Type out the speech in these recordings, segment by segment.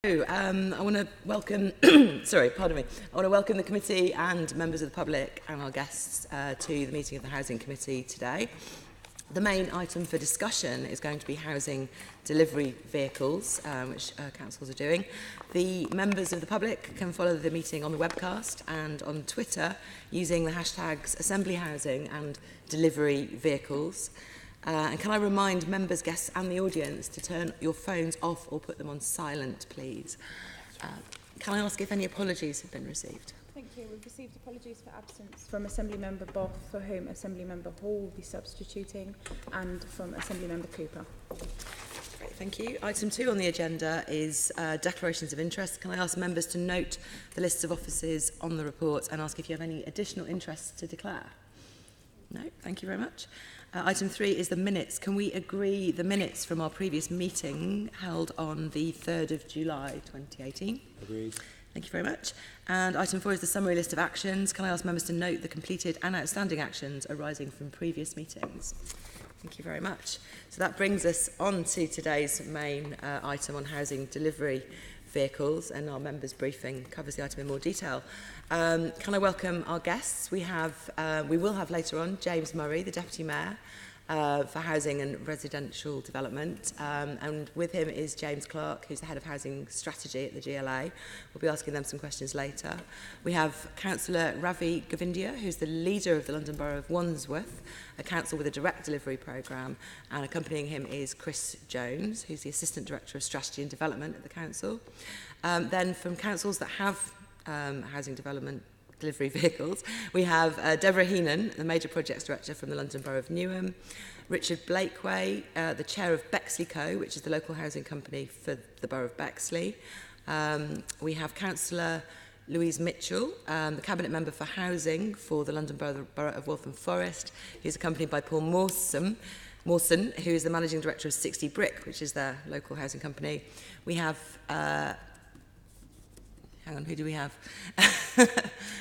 I want to welcome, I want to welcome the committee and members of the public and our guests to the meeting of the Housing Committee today. The main item for discussion is going to be housing delivery vehicles, which councils are doing. The members of the public can follow the meeting on the webcast and on Twitter using the hashtags Assembly Housing and Delivery Vehicles. And can I remind members, guests and the audience to turn your phones off or put them on silent, please. Can I ask if any apologies have been received? Thank you. We've received apologies for absence from Assembly Member Boff, for whom Assembly Member Hall will be substituting, and from Assembly Member Cooper. Great, thank you. Item 2 on the agenda is declarations of interest. Can I ask members to note the lists of offices on the report and ask if you have any additional interests to declare? No, thank you very much. Item 3 is the minutes. Can we agree the minutes from our previous meeting held on the 3rd of July 2018? Agreed. Thank you very much. And item 4 is the summary list of actions. Can I ask members to note the completed and outstanding actions arising from previous meetings? Thank you very much. So that brings us on to today's main item on housing delivery vehicles, and our members' briefing covers the item in more detail. Can I welcome our guests? We will have later on James Murray, the Deputy Mayor for Housing and Residential Development, and with him is James Clark, who's the Head of Housing Strategy at the GLA. We'll be asking them some questions later. We have Councillor Ravi, Govindia, who's the leader of the London Borough of Wandsworth, a council with a direct delivery programme, and accompanying him is Chris Jones, who's the Assistant Director of Strategy and Development at the council. Then from councils that have housing development delivery vehicles, we have Deborah Heenan, the Major Projects Director from the London Borough of Newham, Richard Blakeway, the Chair of BexleyCo, which is the local housing company for the Borough of Bexley. We have Councillor Louise Mitchell, the Cabinet Member for Housing for the London Borough of Waltham Forest. He's accompanied by Paul Mawson, who is the Managing Director of 60 Brick, which is their local housing company. We have who do we have?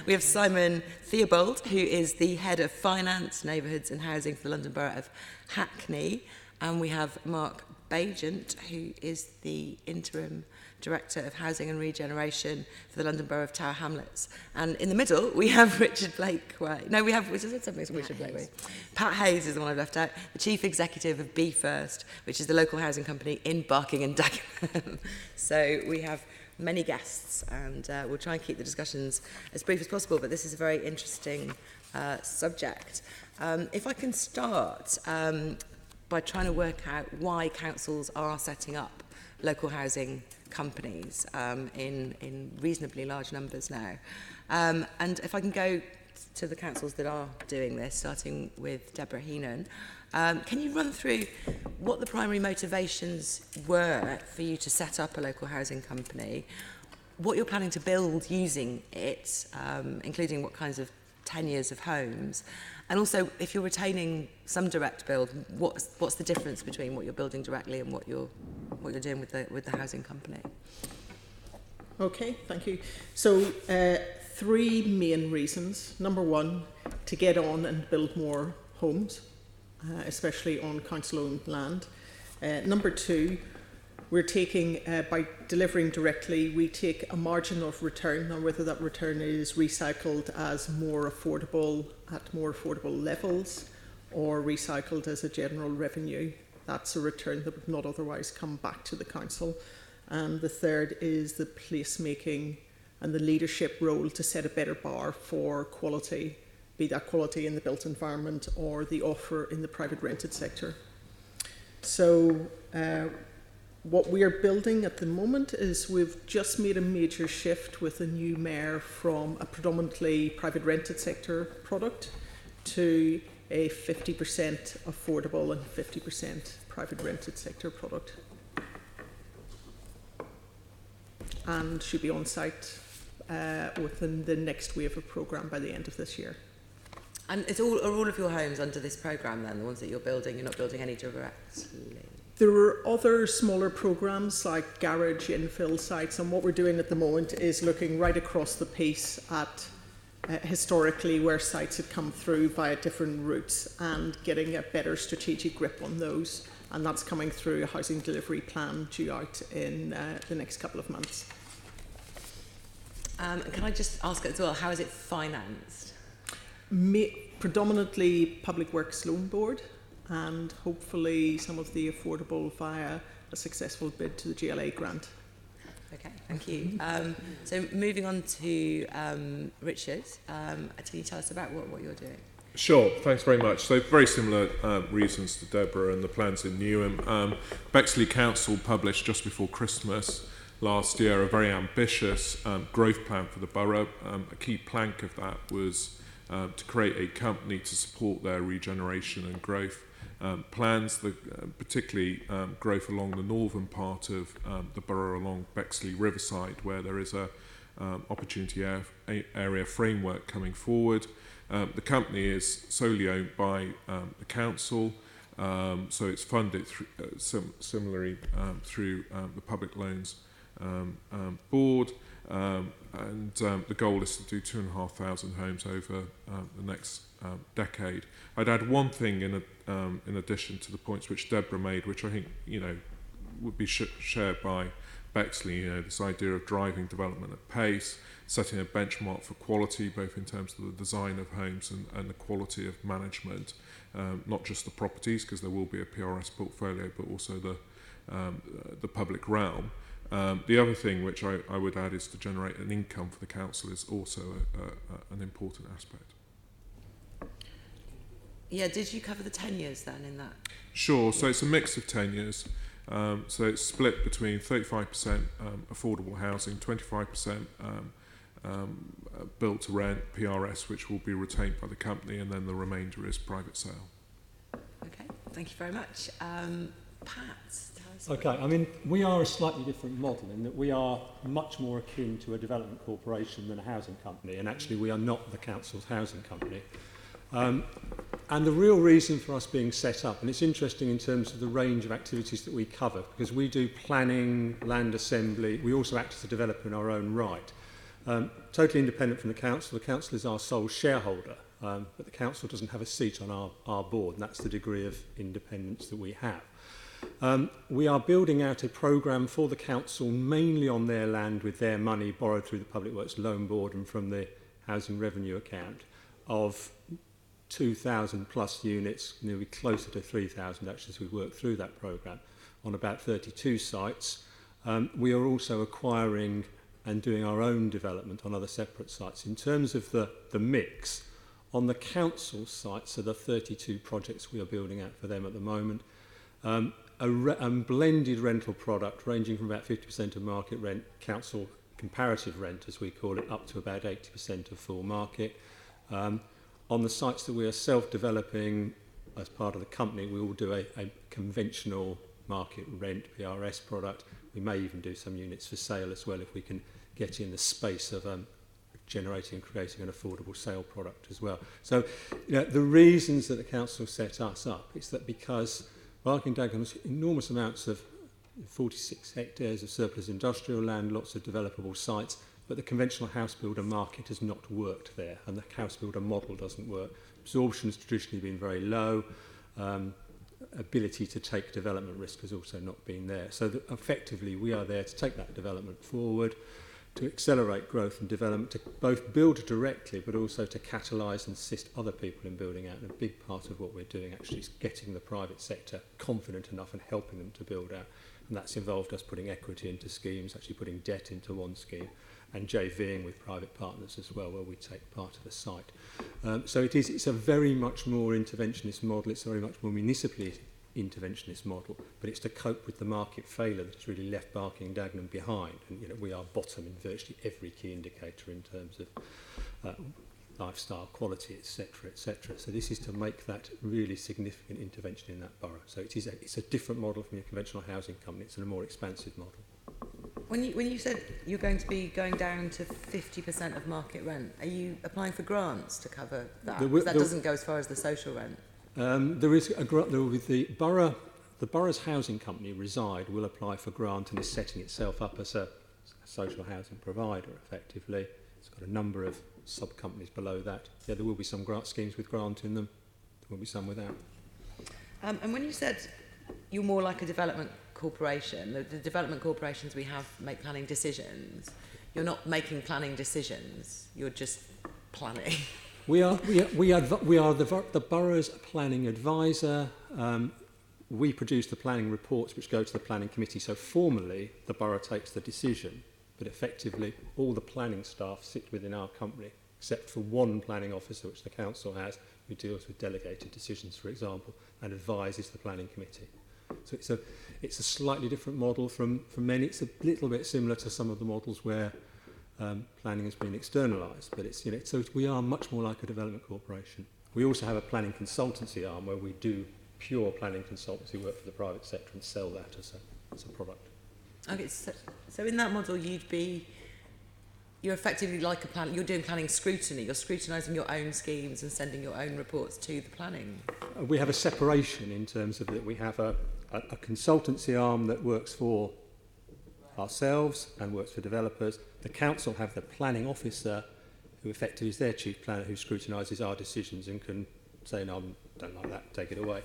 We have Simon Theobald, who is the Head of Finance, Neighbourhoods and Housing for the London Borough of Hackney. And we have Mark Bagent, who is the Interim Director of Housing and Regeneration for the London Borough of Tower Hamlets. And in the middle, we have Richard Blakeway. No, we have, Richard Blakeway. Pat Hayes is the one I've left out, the Chief Executive of BeFirst, which is the local housing company in Barking and Dagenham. So we have many guests, and we'll try and keep the discussions as brief as possible, but this is a very interesting subject. If I can start by trying to work out why councils are setting up local housing companies in reasonably large numbers now. And if I can go to the councils that are doing this, starting with Deborah Heenan, can you run through what the primary motivations were for you to set up a local housing company, what you're planning to build using it, including what kinds of tenures of homes, and also if you're retaining some direct build, what's the difference between what you're building directly and what you're doing with the housing company? Okay, thank you. So 3 main reasons. Number 1, to get on and build more homes, especially on council-owned land. Number 2, we're taking, by delivering directly, we take a margin of return, now whether that return is recycled as more affordable, at more affordable levels, or recycled as a general revenue. That's a return that would not otherwise come back to the council. And the third is the placemaking and the leadership role to set a better bar for quality, be that quality in the built environment or the offer in the private rented sector. So what we are building at the moment is we've just made a major shift with a new mayor from a predominantly private rented sector product to a 50% affordable and 50% private rented sector product. And should be on site within the next wave of programme by the end of this year. And are all of your homes under this programme then, the ones that you're building? You're not building any directly? There are other smaller programmes like garage infill sites, and what we're doing at the moment is looking right across the piece at historically where sites had come through via different routes and getting a better strategic grip on those and that's coming through a housing delivery plan due out in the next couple of months. Can I just ask as well, how is it financed? Predominantly Public Works Loan Board, and hopefully some of the affordable via a successful bid to the GLA grant. Okay, thank you. So moving on to Richard, can you tell us about what you're doing? Sure, thanks very much. So very similar reasons to Deborah and the plans in Newham. Bexley Council published just before Christmas last year a very ambitious growth plan for the borough. A key plank of that was to create a company to support their regeneration and growth plans, particularly growth along the northern part of the borough along Bexley Riverside, where there is a opportunity area framework coming forward. The company is solely owned by the council, so it's funded similarly through the Public Loans Board, and the goal is to do 2,500 homes over the next decade. I'd add one thing in addition to the points which Deborah made, which I think would be shared by Bexley. This idea of driving development at pace, setting a benchmark for quality, both in terms of the design of homes and the quality of management, not just the properties, because there will be a PRS portfolio, but also the public realm. The other thing which I would add is to generate an income for the council is also an important aspect. Yeah, did you cover the tenures then in that? Sure, so it's a mix of tenures. So it's split between 35% affordable housing, 25% built to rent, PRS, which will be retained by the company, and then the remainder is private sale. Okay, thank you very much. Pat, tell us. Okay, I mean, we are a slightly different model in that we are much more akin to a development corporation than a housing company, and actually we are not the council's housing company. And the real reason for us being set up, and it's interesting in terms of the range of activities that we cover, because we do planning, land assembly, we also act as a developer in our own right. Totally independent from the council is our sole shareholder, but the council doesn't have a seat on our board, and that's the degree of independence that we have. We are building out a programme for the council mainly on their land with their money borrowed through the Public Works Loan Board and from the Housing Revenue Account of 2,000 plus units, nearly closer to 3,000 actually as we work through that programme on about 32 sites. We are also acquiring and doing our own development on other separate sites. In terms of the mix, on the council sites, so the 32 projects we are building out for them at the moment, a blended rental product ranging from about 50% of market rent, council comparative rent as we call it, up to about 80% of full market. On the sites that we are self-developing as part of the company, we will do a conventional market rent PRS product. We may even do some units for sale as well if we can get in the space of generating and creating an affordable sale product as well. So the reasons that the council set us up is that because Barking Dagenham has enormous amounts of 46 hectares of surplus industrial land, lots of developable sites, but the conventional house builder market has not worked there, and the house builder model doesn't work. Absorption has traditionally been very low. Ability to take development risk has also not been there. So effectively, we are there to take that development forward, to accelerate growth and development, to both build directly, but also to catalyse and assist other people in building out. And a big part of what we're doing actually is getting the private sector confident enough and helping them to build out. And that's involved us putting equity into schemes, actually putting debt into one scheme, and JVing with private partners as well, where we take part of the site. So it's a very much more interventionist model, it's a very much more municipally interventionist model, but it's to cope with the market failure that has really left Barking Dagenham behind. And we are bottom in virtually every key indicator in terms of lifestyle, quality, etc., etc. So this is to make that really significant intervention in that borough. So it's a different model from your conventional housing company, it's a more expansive model. When you said you're going to be going down to 50% of market rent, are you applying for grants to cover that? That doesn't go as far as the social rent. There is a grant. The borough's housing company, Reside, will apply for grant and is setting itself up as a social housing provider. Effectively, it's got a number of sub companies below that. Yeah, there will be some grant schemes with grant in them. There will be some without. And when you said you're more like a development corporation. The development corporations we have make planning decisions. You're not making planning decisions. You're just planning. We are the borough's planning advisor. We produce the planning reports which go to the planning committee. So formally, the borough takes the decision, but effectively, all the planning staff sit within our company, except for one planning officer, which the council has, who deals with delegated decisions, for example, and advises the planning committee. So it's a slightly different model from many. It's a little bit similar to some of the models where planning has been externalised, but it's, you know, so we are much more like a development corporation. We also have a planning consultancy arm where we do pure planning consultancy work for the private sector and sell that as a product. Okay, so in that model, you're effectively like a plan. You're doing planning scrutiny. You're scrutinising your own schemes and sending your own reports to the planning. We have a separation in terms of that. We have a consultancy arm that works for ourselves and works for developers. The council have the planning officer, who effectively is their chief planner, who scrutinises our decisions and can say, no, I don't like that, take it away,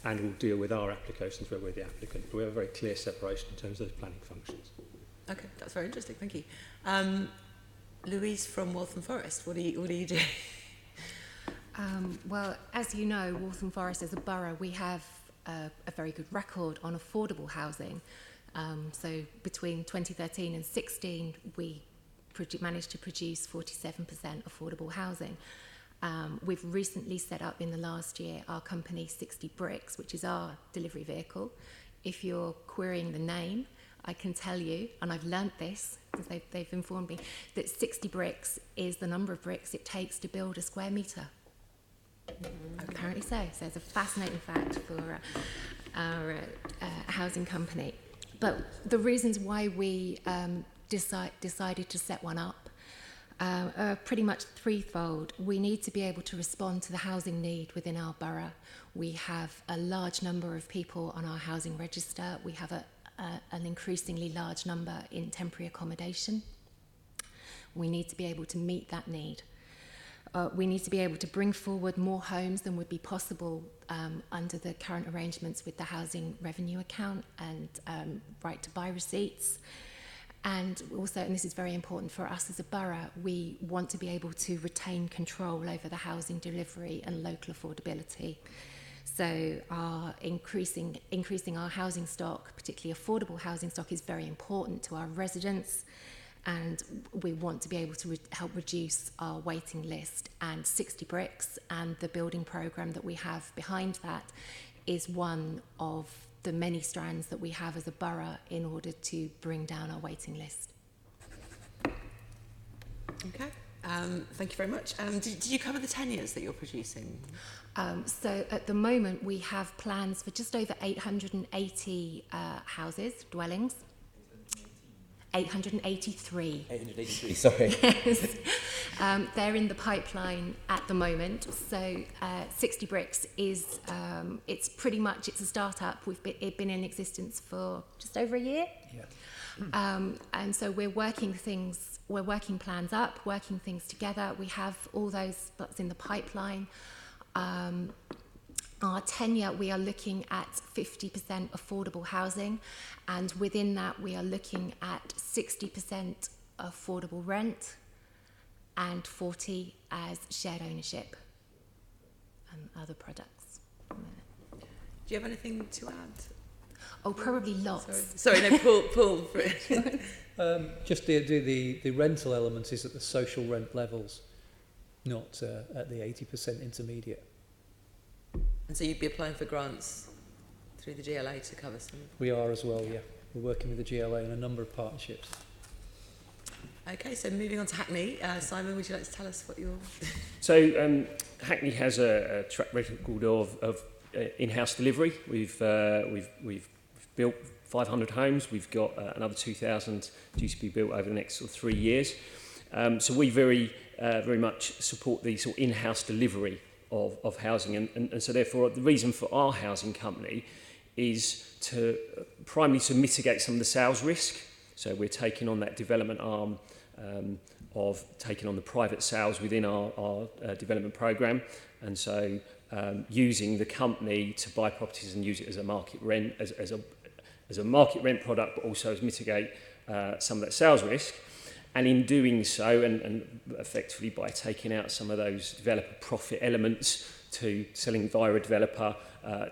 and will deal with our applications where we're the applicant. But we have a very clear separation in terms of those planning functions. Okay, that's very interesting. Thank you. Louise from Waltham Forest, what do you do? Well, as you know, Waltham Forest as a borough, we have a very good record on affordable housing. So between 2013 and 16, we managed to produce 47% affordable housing. We've recently set up in the last year our company 60 Bricks, which is our delivery vehicle. If you're querying the name, I can tell you, and I've learnt this because they've informed me, that 60 bricks is the number of bricks it takes to build a square metre. Apparently so. So it's a fascinating fact for our housing company. But the reasons why we decided to set one up are pretty much threefold. We need to be able to respond to the housing need within our borough. We have a large number of people on our housing register. We have an increasingly large number in temporary accommodation. We need to be able to meet that need. We need to be able to bring forward more homes than would be possible under the current arrangements with the housing revenue account and right to buy receipts. And also, and this is very important for us as a borough, we want to be able to retain control over the housing delivery and local affordability. So our increasing our housing stock, particularly affordable housing stock, is very important to our residents, and we want to be able to help reduce our waiting list. And 60 Bricks and the building programme that we have behind that is one of the many strands that we have as a borough in order to bring down our waiting list. Okay, thank you very much. Did you cover the tenures that you're producing? So at the moment we have plans for just over 880 houses, dwellings. 883. 883, sorry. Yes. They're in the pipeline at the moment. So 60 Bricks is, it's a start-up. We've been in existence for just over a year. Yeah. And so we're working plans up, working things together. We have all those that's in the pipeline. Our tenure, we are looking at 50% affordable housing, and within that we are looking at 60% affordable rent and 40% as shared ownership and other products. Do you have anything to add? Oh, probably lots. Sorry, no, Paul. Just the rental element is at the social rent levels, not at the 80% intermediate. And so you'd be applying for grants through the GLA to cover some? We are as well, yeah. We're working with the GLA in a number of partnerships. Okay, so moving on to Hackney. Simon, would you like to tell us what you're... So Hackney has a track record of in-house delivery. We've built 500 homes. We've got another 2,000 due to be built over the next 3 years. So we very much support the sort of in-house delivery of housing, and so therefore the reason for our housing company is to primarily to mitigate some of the sales risk. So we're taking on that development arm of taking on the private sales within our development programme, and so using the company to buy properties and use it as a market rent, as a market rent product, but also as mitigate some of that sales risk. And in doing so, and effectively by taking out some of those developer profit elements to selling via a developer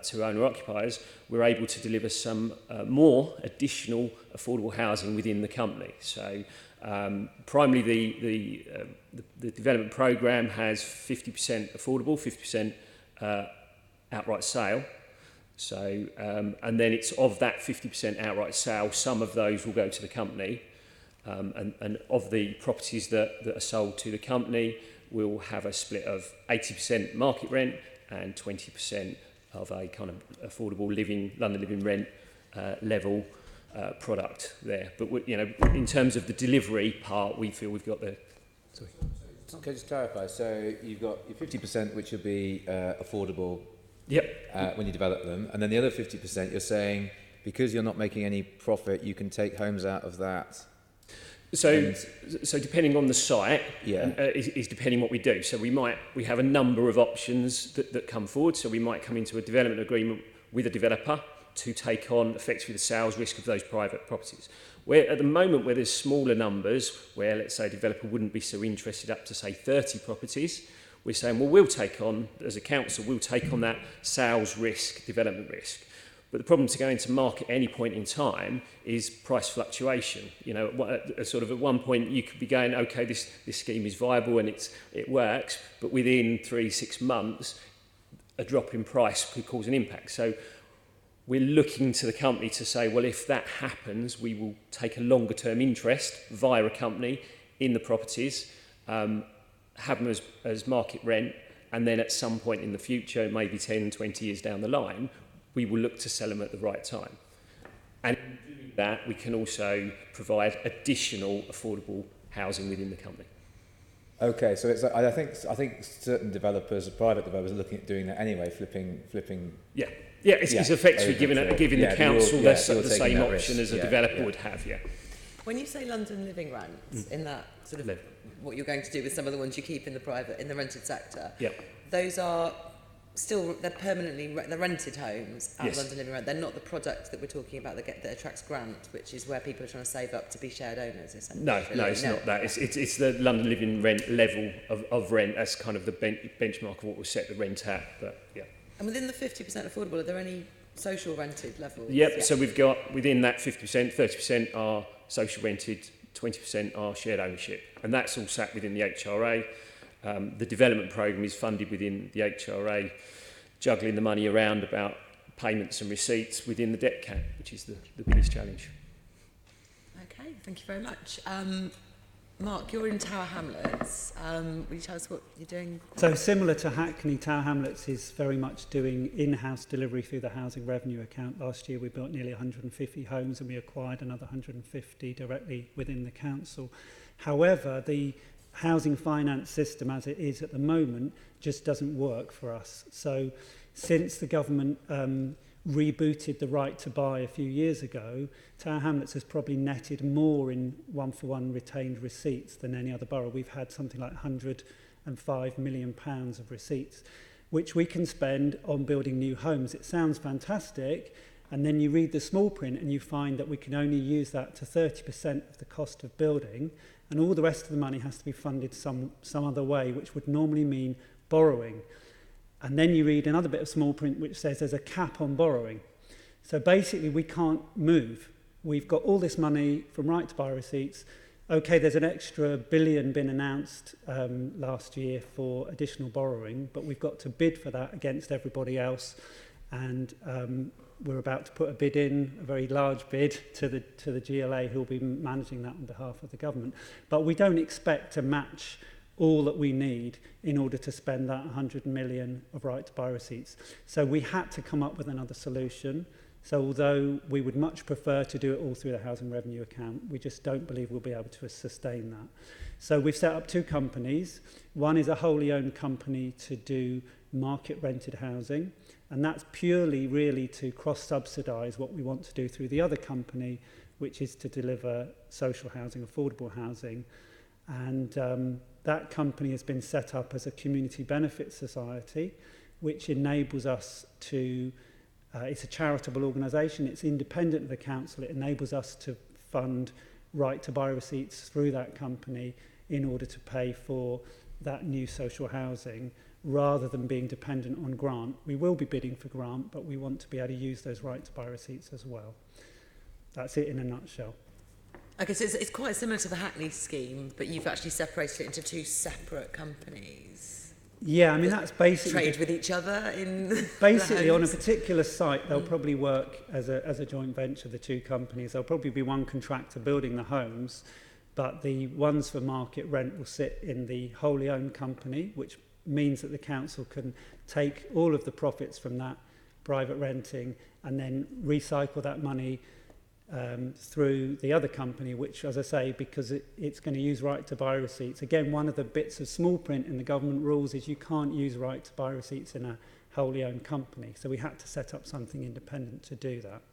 to owner-occupiers, we're able to deliver some more additional affordable housing within the company. So primarily the development programme has 50% affordable, 50% outright sale. So, and then it's of that 50% outright sale, some of those will go to the company. And of the properties that are sold to the company, we'll have a split of 80% market rent and 20% of a kind of affordable living, London living rent level product there. But you know, in terms of the delivery part, we feel we've got the. Sorry. Can I just clarify? So you've got your 50%, which will be affordable. Yep. When you develop them, and then the other 50%, you're saying because you're not making any profit, you can take homes out of that. So depending on the site, is depending what we do. So we have a number of options that come forward. So we might come into a development agreement with a developer to take on effectively the sales risk of those private properties. Where at the moment where there's smaller numbers, where let's say a developer wouldn't be so interested up to say 30 properties, we're saying, well, we'll take on, as a council, we'll take on that sales risk, development risk. But the problem to go into market at any point in time is price fluctuation. You know, sort of at one point you could be going, okay, this scheme is viable and it works, but within 3-6 months, a drop in price could cause an impact. So we're looking to the company to say, well, if that happens, we will take a longer term interest via a company in the properties, have them as market rent, and then at some point in the future, maybe 10, 20 years down the line, we will look to sell them at the right time. And in doing that, we can also provide additional affordable housing within the company. Okay, so it's, I think certain developers, private developers, are looking at doing that anyway, flipping. Yeah, it's effectively giving the council the same option as a developer would have. Yeah. When you say London living rents, in that sort of what you're going to do with some of the ones you keep in the rented sector, those are still, they're permanently, they're rented homes at London living rent. They're not the product that we're talking about that attracts grant, which is where people are trying to save up to be shared owners, essentially. No, it's not that. It's the London living rent level of rent. That's kind of the benchmark of what we'll set the rent at. But yeah. And within the 50% affordable, are there any social rented levels? Yep. So we've got within that 50%, 30% are social rented, 20% are shared ownership, and that's all sat within the HRA. The development programme is funded within the HRA, juggling the money around about payments and receipts within the debt cap, which is the biggest challenge. Okay, thank you very much. Mark, you're in Tower Hamlets. Will you tell us what you're doing? So similar to Hackney, Tower Hamlets is very much doing in-house delivery through the housing revenue account. Last year we built nearly 150 homes and we acquired another 150 directly within the council. However, the housing finance system as it is at the moment just doesn't work for us. So since the government rebooted the right to buy a few years ago, Tower Hamlets has probably netted more in one-for-one retained receipts than any other borough. We've had something like £105 million of receipts, which we can spend on building new homes. It sounds fantastic, and then you read the small print and you find that we can only use that to 30% of the cost of building, and all the rest of the money has to be funded some other way, which would normally mean borrowing. And then you read another bit of small print which says there's a cap on borrowing. So basically we can't move. We've got all this money from right to buy receipts. Okay, there's an extra £1 billion been announced last year for additional borrowing, but we've got to bid for that against everybody else. And we're about to put a bid in, a very large bid, to the GLA, who'll be managing that on behalf of the government. But we don't expect to match all that we need in order to spend that 100 million of right to buy receipts. So we had to come up with another solution. So although we would much prefer to do it all through the housing revenue account, we just don't believe we'll be able to sustain that. So we've set up two companies. One is a wholly owned company to do market rented housing, and that's purely really to cross-subsidise what we want to do through the other company, which is to deliver social housing, affordable housing. And that company has been set up as a community benefit society, which enables us to, it's a charitable organisation, it's independent of the council, it enables us to fund right to buy receipts through that company in order to pay for that new social housing, rather than being dependent on grant. We will be bidding for grant, but we want to be able to use those right to buy receipts as well. That's it in a nutshell. Okay, so it's quite similar to the Hackney scheme, but you've actually separated it into two separate companies. Yeah, I mean, that's basically... Trade with each other in basically, on a particular site, they'll probably work as a joint venture, the two companies. There'll probably be one contractor building the homes, but the ones for market rent will sit in the wholly owned company, which means that the council can take all of the profits from that private renting and then recycle that money through the other company, which, as I say, because it's going to use right to buy receipts. Again, one of the bits of small print in the government rules is you can't use right to buy receipts in a wholly owned company. So we had to set up something independent to do that.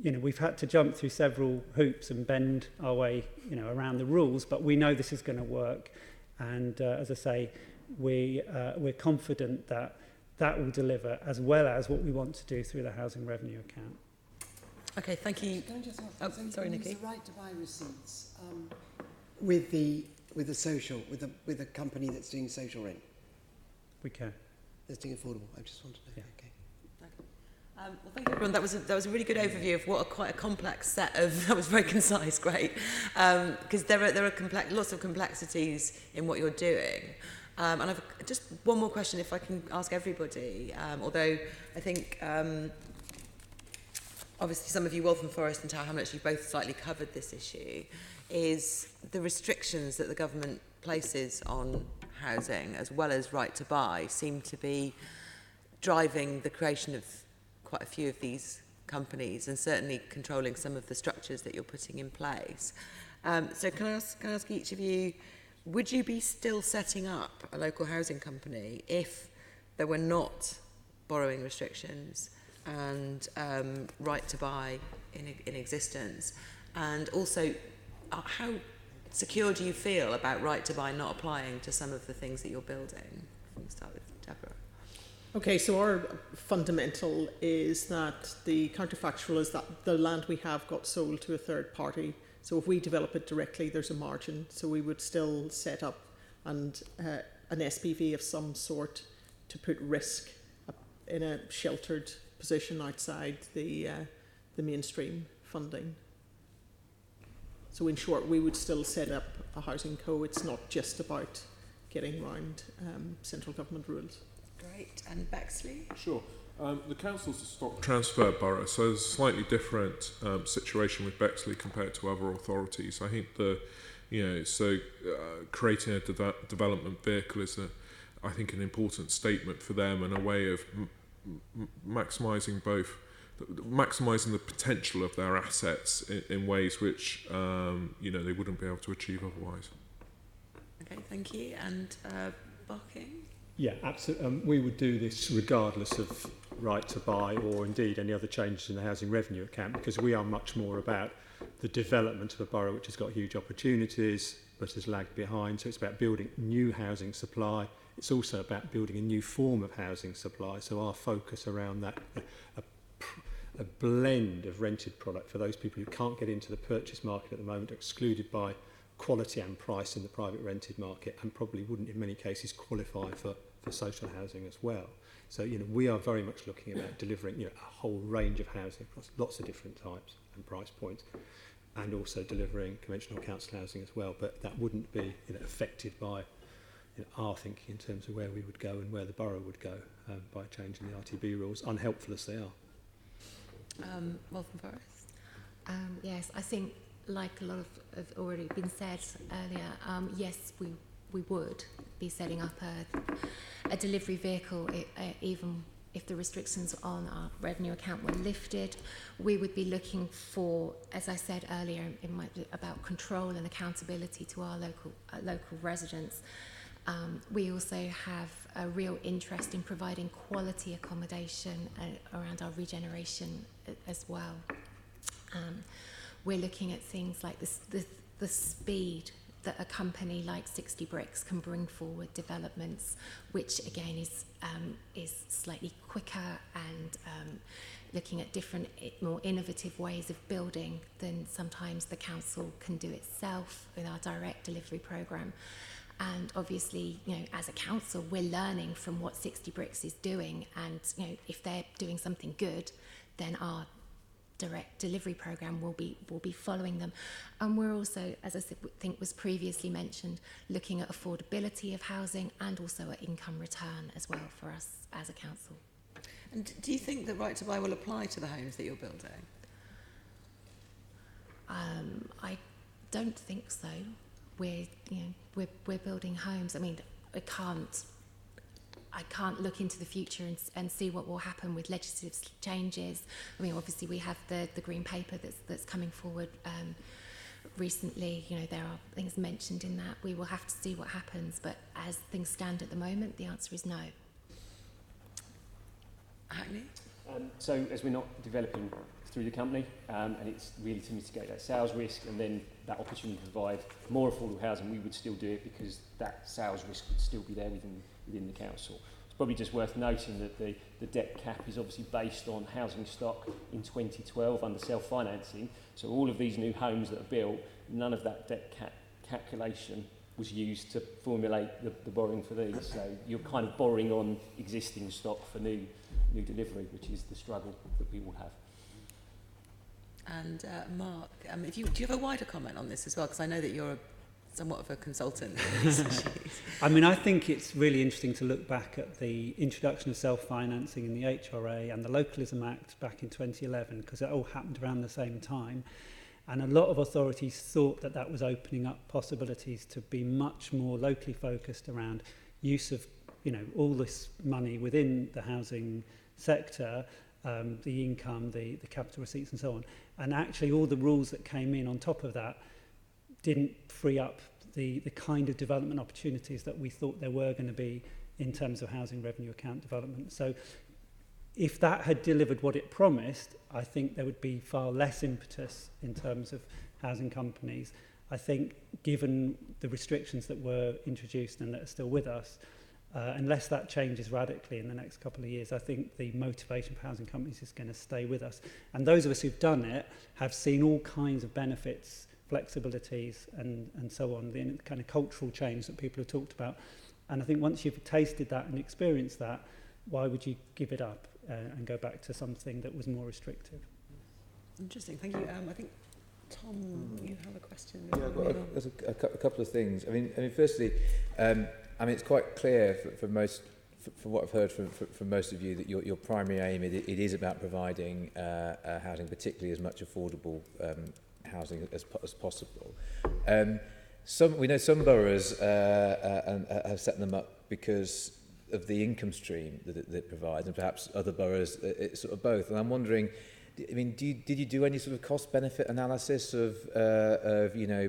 You know, we've had to jump through several hoops and bend our way, you know, around the rules, but we know this is going to work. And as I say, we're confident that that will deliver, as well as what we want to do through the housing revenue account. Okay, thank you. Can I just ask, Oh, so sorry, you use Nikki. the right to buy receipts with the company that's doing social rent, We can. that's doing affordable. I just want to know. Yeah. Okay. Well, thank you, everyone. That was a really good overview of what quite a complex set of. That was very concise, great. Because there are lots of complexities in what you're doing. And I've just one more question, if I can ask everybody. Although I think obviously some of you, Waltham Forest and Tower Hamlets, you've both slightly covered this issue. Is the restrictions that the government places on housing, as well as right to buy, seem to be driving the creation of quite a few of these companies, and certainly controlling some of the structures that you're putting in place. So can I ask each of you, would you be still setting up a local housing company if there were not borrowing restrictions and right to buy in existence? And also, how secure do you feel about right to buy not applying to some of the things that you're building? We'll start with Deborah. Okay, so our fundamental is that the counterfactual is that the land we have got sold to a third party. So if we develop it directly, there's a margin. So we would still set up an SPV of some sort to put risk in a sheltered position outside the mainstream funding. So in short, we would still set up a housing co. It's not just about getting around central government rules. Great. And Bexley? Sure. The council's a stock transfer borough, so there's a slightly different situation with Bexley compared to other authorities. I think creating a development vehicle is an important statement for them, and a way of maximising the potential of their assets in ways which they wouldn't be able to achieve otherwise. Okay, thank you. And Barking? Yeah, absolutely. We would do this regardless of right to buy or indeed any other changes in the housing revenue account, because we are much more about the development of a borough which has got huge opportunities but has lagged behind. So it's about building new housing supply. It's also about building a new form of housing supply. So our focus around that, a blend of rented product for those people who can't get into the purchase market at the moment, are excluded by quality and price in the private rented market, and probably wouldn't in many cases qualify for social housing as well. So we are very much looking about delivering a whole range of housing across lots of different types and price points, and also delivering conventional council housing as well. But that wouldn't be affected by our thinking in terms of where we would go and where the borough would go by changing the RTB rules, unhelpful as they are. Waltham Forest? Yes, I think, like a lot of have already been said earlier, yes, we would be setting up a delivery vehicle, even if the restrictions on our revenue account were lifted. We would be looking for, as I said earlier, it might be about control and accountability to our local residents. We also have a real interest in providing quality accommodation around our regeneration as well. We're looking at things like the speed that a company like 60 Bricks can bring forward developments, which again is slightly quicker and looking at different, more innovative ways of building than sometimes the council can do itself with our direct delivery programme. And obviously, you know, as a council, we're learning from what 60 Bricks is doing, and you know, if they're doing something good, then our direct delivery programme will be following them. And we're also, as I think was previously mentioned, looking at affordability of housing and also at income return as well for us as a council. And do you think that Right to Buy will apply to the homes that you're building? I don't think so. We're building homes. I mean, I can't look into the future and see what will happen with legislative changes. I mean, obviously we have the green paper that's coming forward recently. You know, there are things mentioned in that. We will have to see what happens, but as things stand at the moment, the answer is no. Hackney? So as we're not developing through the company, and it's really to mitigate that sales risk and then that opportunity to provide more affordable housing, we would still do it because that sales risk would still be there within the council. It's probably just worth noting that the debt cap is obviously based on housing stock in 2012 under self-financing. So all of these new homes that are built, none of that debt cap calculation was used to formulate the borrowing for these. So you're kind of borrowing on existing stock for new delivery, which is the struggle that we will have. And Mark, do you have a wider comment on this as well? Because I know that you're somewhat of a consultant in these issues. I mean, I think it's really interesting to look back at the introduction of self-financing in the HRA and the Localism Act back in 2011, because it all happened around the same time. And a lot of authorities thought that that was opening up possibilities to be much more locally focused around use of, you know, all this money within the housing sector, the income, the capital receipts and so on. And actually all the rules that came in on top of that didn't free up the kind of development opportunities that we thought there were going to be in terms of housing revenue account development. So if that had delivered what it promised, I think there would be far less impetus in terms of housing companies. I think given the restrictions that were introduced and that are still with us, unless that changes radically in the next couple of years, I think the motivation for housing companies is going to stay with us. And those of us who've done it have seen all kinds of benefits, flexibilities and so on, the kind of cultural change that people have talked about. And I think once you've tasted that and experienced that, why would you give it up and go back to something that was more restrictive? Interesting, thank you. I think, Tom, you have a question? Yeah, I've got a couple of things. I mean, firstly, it's quite clear for what I've heard from most of you that your primary aim it is about providing housing, particularly as much affordable housing as possible. We know some boroughs have set them up because of the income stream that it provides, and perhaps other boroughs it's sort of both. And I'm wondering, I mean, did you do any sort of cost-benefit analysis of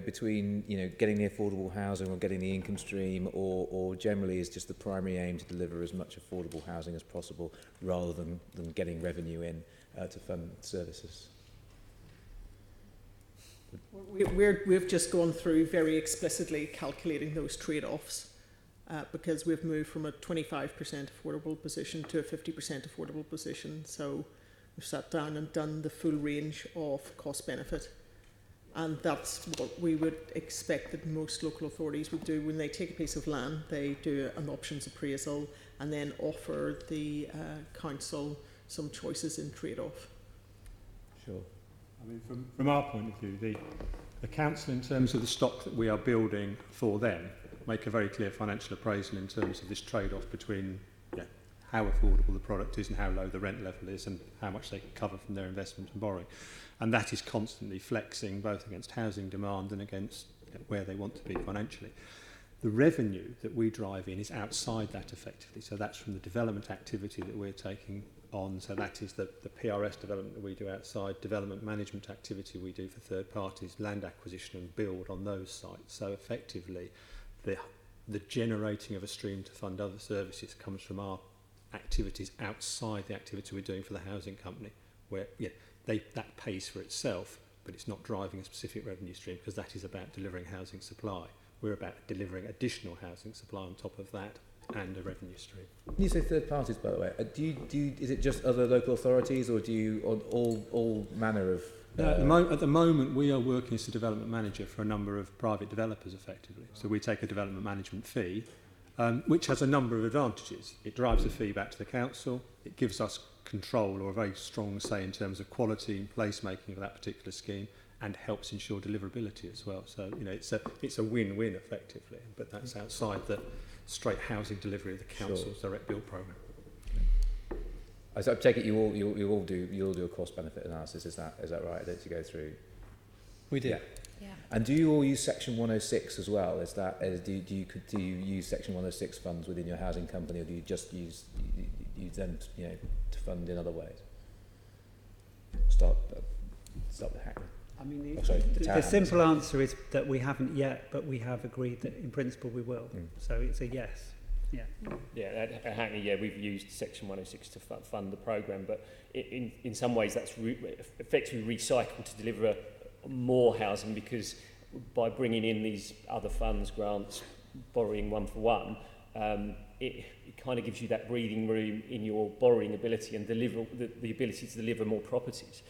between getting the affordable housing or getting the income stream, or generally is just the primary aim to deliver as much affordable housing as possible rather than getting revenue in to fund services? We've just gone through very explicitly calculating those trade-offs because we've moved from a 25% affordable position to a 50% affordable position. So we've sat down and done the full range of cost benefit. And that's what we would expect that most local authorities would do when they take a piece of land. They do an options appraisal and then offer the council some choices in trade-off. Sure. I mean, from our point of view, the council, in terms of the stock that we are building for them, make a very clear financial appraisal in terms of this trade-off between how affordable the product is and how low the rent level is and how much they can cover from their investment and borrowing. And that is constantly flexing both against housing demand and against where they want to be financially. The revenue that we drive in is outside that effectively. So that's from the development activity that we're taking on. So that is the PRS development that we do outside, development management activity we do for third parties, land acquisition and build on those sites. So effectively, the generating of a stream to fund other services comes from our activities outside the activity we're doing for the housing company, where that pays for itself, but it's not driving a specific revenue stream, because that is about delivering housing supply. We're about delivering additional housing supply on top of that and a revenue stream. When you say third parties, by the way, is it just other local authorities, or do you on all manner of? At the moment, we are working as a development manager for a number of private developers, effectively. So we take a development management fee, which has a number of advantages. It drives the fee back to the council. It gives us control, or a very strong say in terms of quality and placemaking of that particular scheme, and helps ensure deliverability as well. So, you know, it's a win-win effectively, but that's outside the straight housing delivery of the council's direct build programme. So I take it you all do a cost benefit analysis. Is that right? That you go through. We do. Yeah. And do you all use Section 106 as well? Do you use Section 106 funds within your housing company, or do you just use them, you know, to fund in other ways? Start with Hackney. I mean, the the simple answer is that we haven't yet, but we have agreed that in principle we will. So it's a yes. Yeah, at Hackney, we've used Section 106 to fund the programme, but in some ways that's effectively recycled to deliver more housing, because by bringing in these other funds, grants, borrowing one for one, it kind of gives you that breathing room in your borrowing ability and deliver the ability to deliver more properties.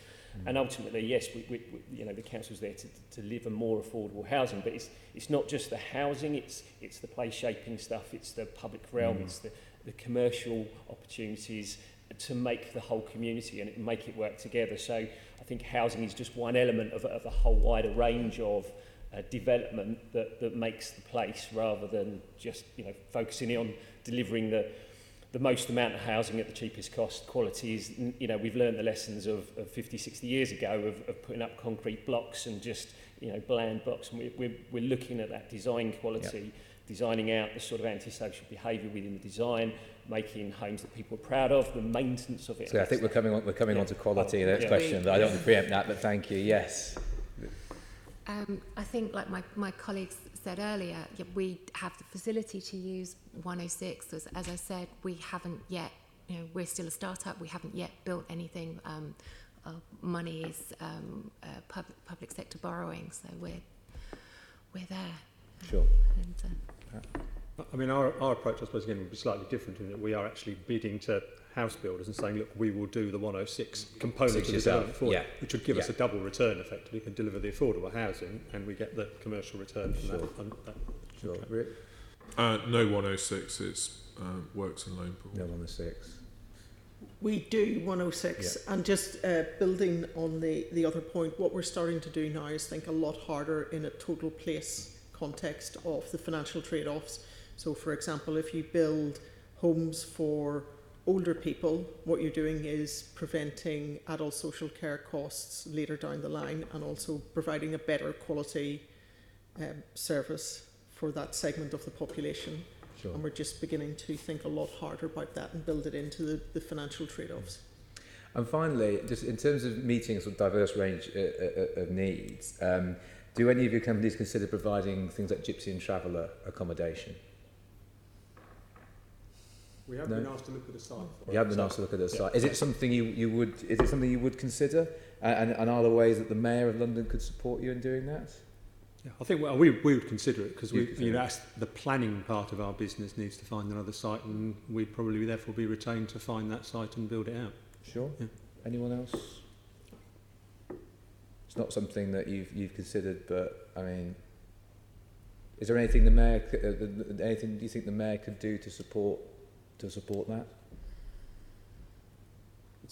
And ultimately, yes, we you know, the council's there to deliver more affordable housing, but it's not just the housing, it's the place shaping stuff, it's the public realm, it's the commercial opportunities to make the whole community and make it work together. So I think housing is just one element of a whole wider range of development that makes the place, rather than just, you know, focusing on delivering the most amount of housing at the cheapest cost. Quality is, you know, we've learned the lessons of 50, 60 years ago of putting up concrete blocks and just, you know, bland blocks. And we're looking at that design quality, designing out the sort of antisocial behaviour within the design, making homes that people are proud of, the maintenance of it. So I think we're coming on to quality in the next question. I don't want to preempt that, but thank you. Yes. I think, like my colleagues said earlier, we have the facility to use 106. As I said, we haven't yet, you know, we're still a start-up, we haven't yet built anything. Money is public sector borrowing, so we're there. Sure. I mean, our approach, I suppose, again, would be slightly different in that we are actually bidding to house builders and saying, look, we will do the 106 component of the development for you, which would give us a double return, effectively. We can deliver the affordable housing and we get the commercial return from that. Sure. No 106, it's works and loan pool. No 106. We do 106, and just building on the other point, what we're starting to do now is think a lot harder in a total place context of the financial trade-offs. So, for example, if you build homes for older people, what you're doing is preventing adult social care costs later down the line, and also providing a better quality service for that segment of the population. Sure. And we're just beginning to think a lot harder about that and build it into the financial trade-offs. And finally, just in terms of meeting a sort of diverse range of needs, do any of your companies consider providing things like gypsy and traveller accommodation? We have been asked to look at the site. You have been asked to look at the site. Is it something you would consider? And are there ways that the Mayor of London could support you in doing that? Yeah, I think we would consider it, because that's the planning part of our business needs to find another site, and we'd probably therefore be retained to find that site and build it out. Sure. Yeah. Anyone else? It's not something that you've considered, but I mean, is there anything the Mayor, anything do you think the Mayor could do to support that?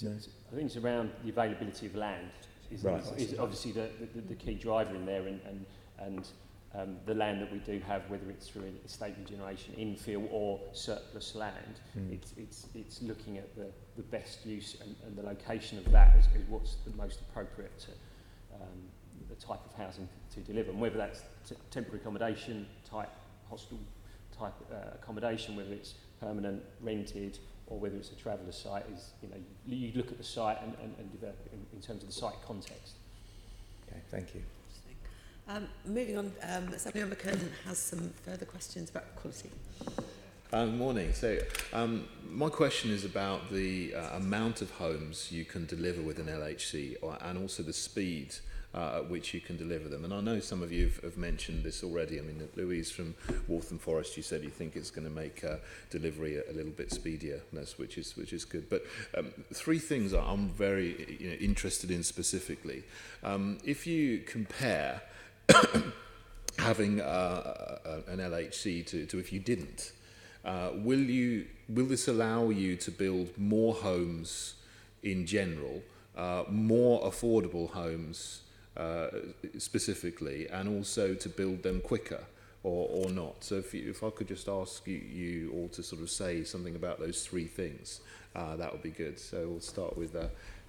No? I think it's around the availability of land. Is obviously the key driver in there, and the land that we do have, whether it's through estate regeneration, infill or surplus land, it's looking at the best use and the location of that as what's the most appropriate to the type of housing to deliver, and whether that's temporary accommodation type, hostel type accommodation, whether it's permanent, rented, or whether it's a traveller site, is, you know, you look at the site and develop it in terms of the site context. Okay, thank you. Moving on, Assemblymember Kernan has some further questions about quality. Morning. So, my question is about the amount of homes you can deliver with an LHC, and also the speed at which you can deliver them. And I know some of you have mentioned this already. I mean, Louise from Waltham Forest, you said you think it's going to make delivery a little bit speedier, which is good. But three things I'm very interested in specifically. If you compare having an LHC to if you didn't, will this allow you to build more homes in general, more affordable homes specifically, and also to build them quicker or not? So if I could just ask you all to sort of say something about those three things, that would be good. So we'll start with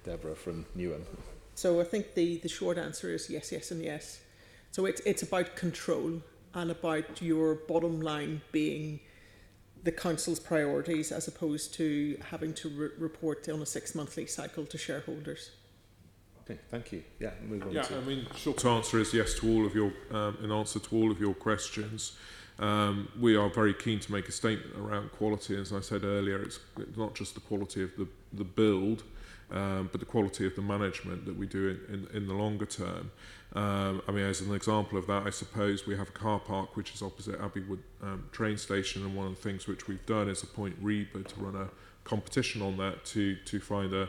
Deborah from Newham. So I think the short answer is yes, yes and yes. So it's about control and about your bottom line being the council's priorities, as opposed to having to report on a 6-monthly cycle to shareholders. Okay, thank you. Yeah, move on. I mean, short answer is yes to all of your, in answer to all of your questions. We are very keen to make a statement around quality. As I said earlier, it's not just the quality of the build, but the quality of the management that we do in the longer term. I mean, as an example of that, I suppose we have a car park which is opposite Abbeywood train station, and one of the things which we've done is appoint Reba to run a competition on that to find a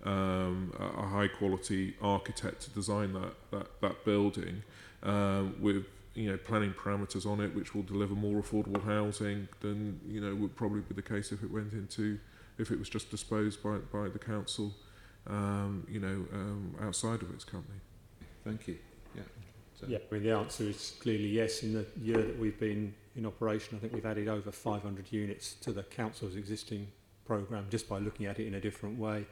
high quality architect to design that building with planning parameters on it which will deliver more affordable housing than would probably be the case if it was just disposed by the council outside of its company. Thank you. Yeah. So. Yeah, I mean, the answer is clearly yes. In the year that we've been in operation, I think we've added over 500 units to the council's existing programme just by looking at it in a different way.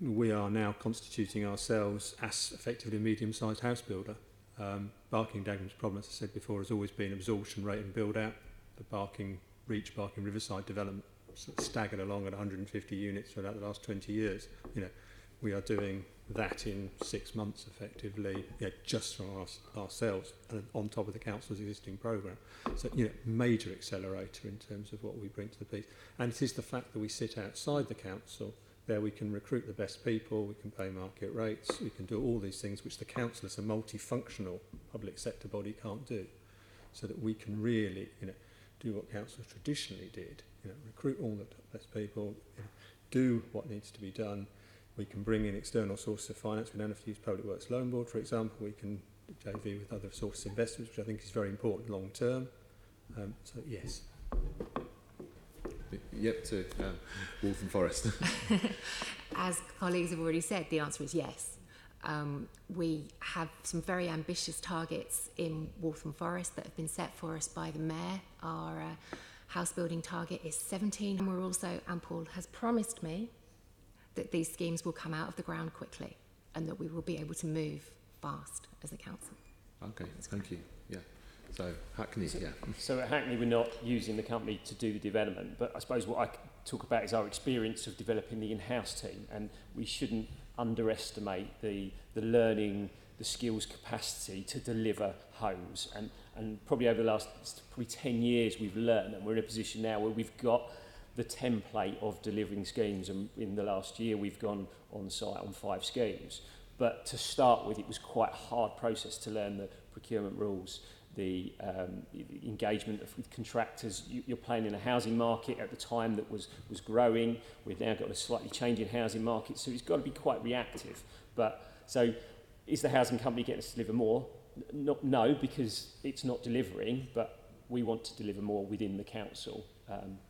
We are now constituting ourselves as effectively a medium-sized house builder. Barking Dagenham's problem, as I said before, has always been absorption rate and build-out. The Barking Riverside development sort of staggered along at 150 units for about the last 20 years. We are doing that in 6 months effectively, just from ourselves and on top of the council's existing programme. So, major accelerator in terms of what we bring to the piece. And it is the fact that we sit outside the council. There we can recruit the best people, we can pay market rates, we can do all these things which the council as a multifunctional public sector body can't do. So that we can really, do what councils traditionally did, recruit all the best people, do what needs to be done. We can bring in external sources of finance. We don't have to use Public Works Loan Board, for example. We can JV with other sources of investments, which I think is very important long term. So yes. Yep, to Waltham Forest. As colleagues have already said, the answer is yes. We have some very ambitious targets in Waltham Forest that have been set for us by the Mayor. Our house building target is 17, and we're also, and Paul has promised me that these schemes will come out of the ground quickly and that we will be able to move fast as a council. Okay, thank you. Yeah. So Hackney, So at Hackney, we're not using the company to do the development, but I suppose what I talk about is our experience of developing the in-house team, and we shouldn't underestimate the learning, the skills capacity to deliver homes. And probably over the last 10 years, we've learned, and we're in a position now where we've got the template of delivering schemes, and in the last year we've gone on site on 5 schemes. But to start with, it was quite a hard process to learn the procurement rules, the engagement with contractors. You're playing in a housing market at the time that was growing. We've now got a slightly changing housing market, so it's got to be quite reactive. But so is the housing company getting us to deliver more? No, because it's not delivering, but we want to deliver more within the council,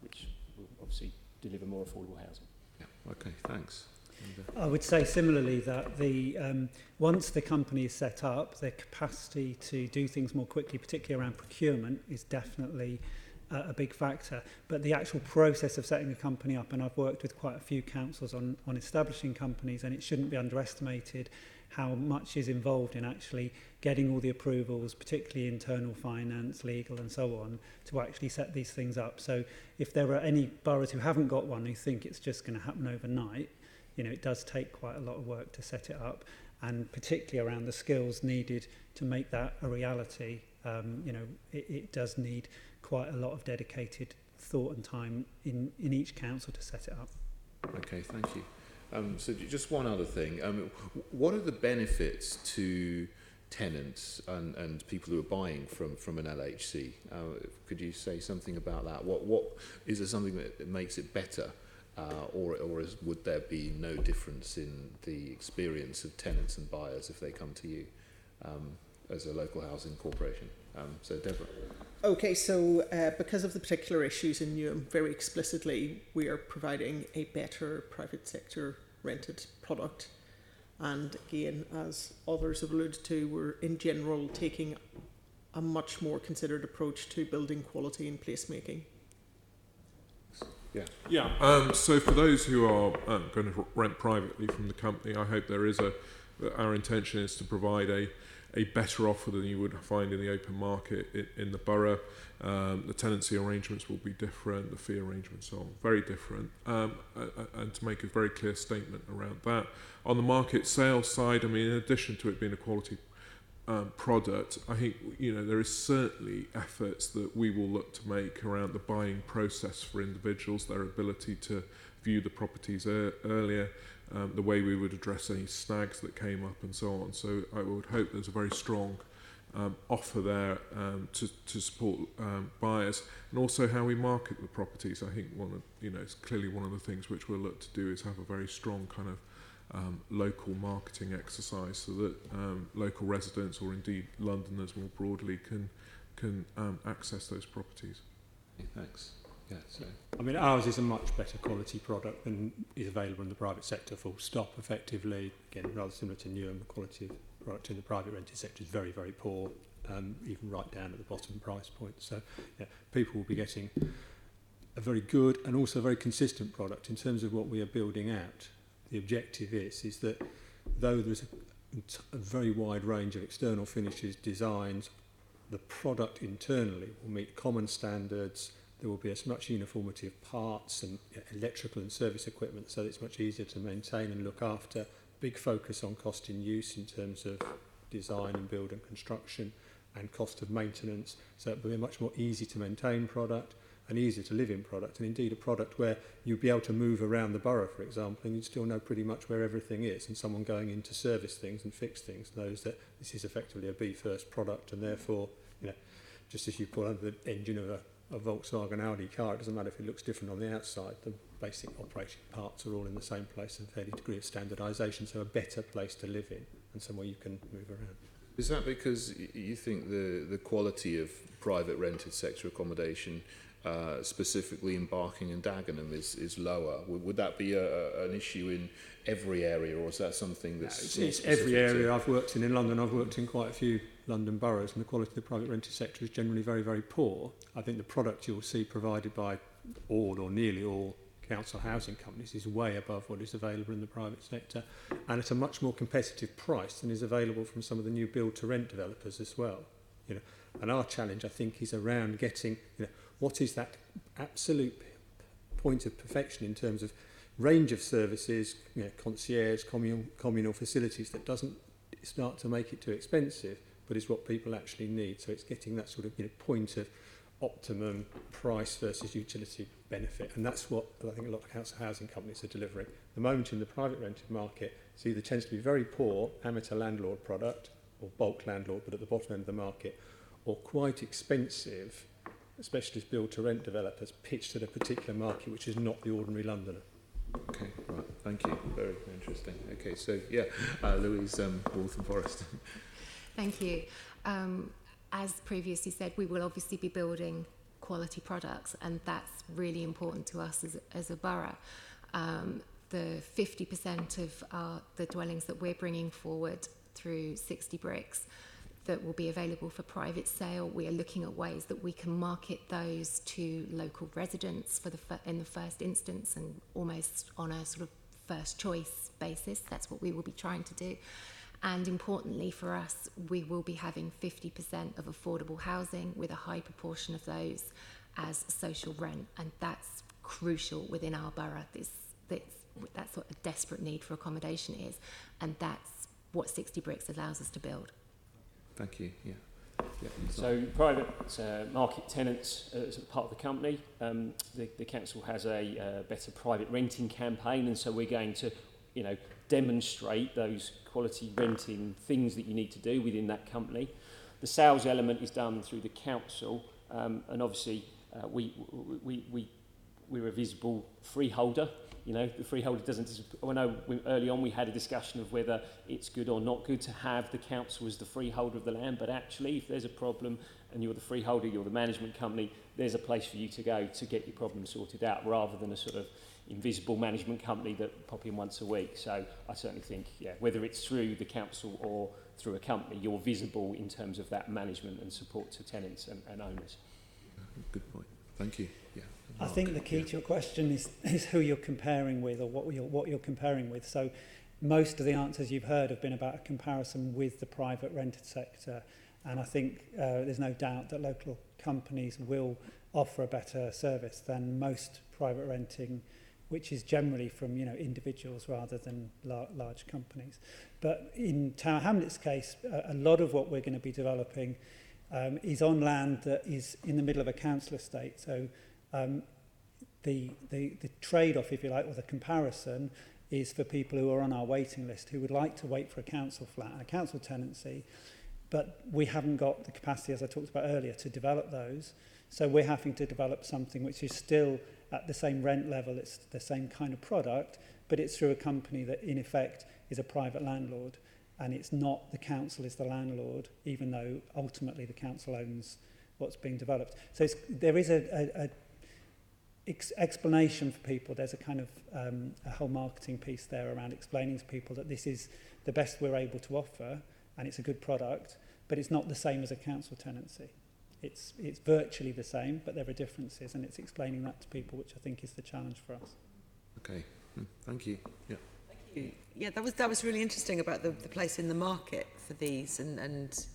which will obviously deliver more affordable housing. Yeah. Okay, thanks. I would say similarly that once the company is set up, their capacity to do things more quickly, particularly around procurement, is definitely a big factor. But the actual process of setting a company up, and I've worked with quite a few councils on establishing companies, and it shouldn't be underestimated how much is involved in actually getting all the approvals, particularly internal finance, legal and so on, to actually set these things up. So if there are any boroughs who haven't got one who think it's just going to happen overnight, it does take quite a lot of work to set it up, and particularly around the skills needed to make that a reality. You know, it does need quite a lot of dedicated thought and time in each council to set it up. Okay, thank you. So just one other thing. What are the benefits to tenants and people who are buying from an LHC? Could you say something about that? What is there something that makes it better, or would there be no difference in the experience of tenants and buyers if they come to you as a local housing corporation? So Deborah. Okay, so because of the particular issues in Newham, very explicitly we are providing a better private sector rented product. And again, as others have alluded to, we're in general taking a much more considered approach to building quality and placemaking. Yeah. So for those who are going to rent privately from the company, I hope our intention is to provide a better offer than you would find in the open market in the borough. The tenancy arrangements will be different, the fee arrangements are very different, and to make a very clear statement around that. On the market sales side, I mean, in addition to it being a quality product, I think, you know, there is certainly efforts that we will look to make around the buying process for individuals, their ability to view the properties earlier, the way we would address any snags that came up and so on. So I would hope there's a very strong offer there to support buyers, and also how we market the properties. I think it's clearly one of the things which we'll look to do is have a very strong kind of local marketing exercise, so that local residents, or indeed Londoners more broadly, can access those properties. Okay, thanks. Yeah, so. I mean, ours is a much better quality product than is available in the private sector, full stop, effectively. Again, rather similar to Newham, the quality of product in the private rented sector is very, very poor, even right down at the bottom price point. So yeah, people will be getting a very good and also very consistent product in terms of what we are building out. The objective is that though there's a very wide range of external finishes, designs, the product internally will meet common standards. There will be as much uniformity of parts and electrical and service equipment, so that it's much easier to maintain and look after. Big focus on cost in use in terms of design and build and construction, and cost of maintenance. So it will be a much more easy to maintain product, an easier to live in product, and indeed a product where you'll be able to move around the borough, for example, and you'd still know pretty much where everything is, and someone going in to service things and fix things knows that this is effectively a BeFirst product, and therefore, you know, just as you put under the engine of a Volkswagen Audi car, it doesn't matter if it looks different on the outside, the basic operating parts are all in the same place and a fairly degree of standardisation, so a better place to live in and somewhere you can move around. Is that because you think the quality of private rented sector accommodation, specifically in Barking and Dagenham, is lower? Would that be an issue in every area, or is that something that's... It's every area I've worked in London. I've worked in quite a few London boroughs, and the quality of the private rented sector is generally very, very poor. I think the product you'll see provided by all or nearly all council housing companies is way above what is available in the private sector, and at a much more competitive price than is available from some of the new build-to-rent developers as well. You know, and our challenge, I think, is around getting, you know, what is that absolute point of perfection in terms of range of services, you know, concierge, communal facilities that doesn't start to make it too expensive, but is what people actually need. So it's getting that sort of, you know, point of optimum price versus utility benefit, and that's what I think a lot of council housing companies are delivering. The moment in the private rented market, it either tends to be very poor amateur landlord product or bulk landlord, but at the bottom end of the market, or quite expensive specialist build-to-rent developers pitched at a particular market which is not the ordinary Londoner. Okay, right, thank you. Very interesting. Okay, so yeah, Louise, Waltham Forest. Thank you. As previously said, we will obviously be building quality products, and that's really important to us as a borough. The 50% of the dwellings that we're bringing forward through 60 Bricks that will be available for private sale, we are looking at ways that we can market those to local residents in the first instance, and almost on a sort of first choice basis. That's what we will be trying to do. And importantly for us, we will be having 50% of affordable housing, with a high proportion of those as social rent, and that's crucial within our borough. That's what a desperate need for accommodation is, and that's what 60 Bricks allows us to build. Thank you. Yeah, Yeah, so private market tenants as part of the company, the council has a better private renting campaign, and so we're going to, demonstrate those quality renting things that you need to do within that company. The sales element is done through the council, and obviously we're a visible freeholder. The freeholder doesn't. I know early on we had a discussion of whether it's good or not good to have the council as the freeholder of the land, but actually, if there's a problem and you're the freeholder, you're the management company, there's a place for you to go to get your problem sorted out, rather than a sort of invisible management company that pop in once a week. So I certainly think, whether it's through the council or through a company, you're visible in terms of that management and support to tenants and owners. Good point. Thank you. Yeah. I think the key to your question is who you're comparing with, or what you're comparing with. So most of the answers you've heard have been about a comparison with the private rented sector, and I think there's no doubt that local companies will offer a better service than most private renting, which is generally from individuals rather than large companies. But in Tower Hamlets' case, a lot of what we're going to be developing is on land that is in the middle of a council estate. So the trade-off, if you like, or the comparison, is for people who are on our waiting list who would like to wait for a council flat and a council tenancy, but we haven't got the capacity, as I talked about earlier, to develop those. So we're having to develop something which is still at the same rent level, it's the same kind of product, but it's through a company that in effect is a private landlord, and it's not the council is the landlord, even though ultimately the council owns what's being developed. So there is a explanation for people. There's a kind of a whole marketing piece there around explaining to people that this is the best we're able to offer, and it's a good product, but it's not the same as a council tenancy. It's virtually the same, but there are differences, and it's explaining that to people, which I think is the challenge for us. Okay, thank you. Yeah. Thank you. Yeah, that was really interesting about the place in the market for these, and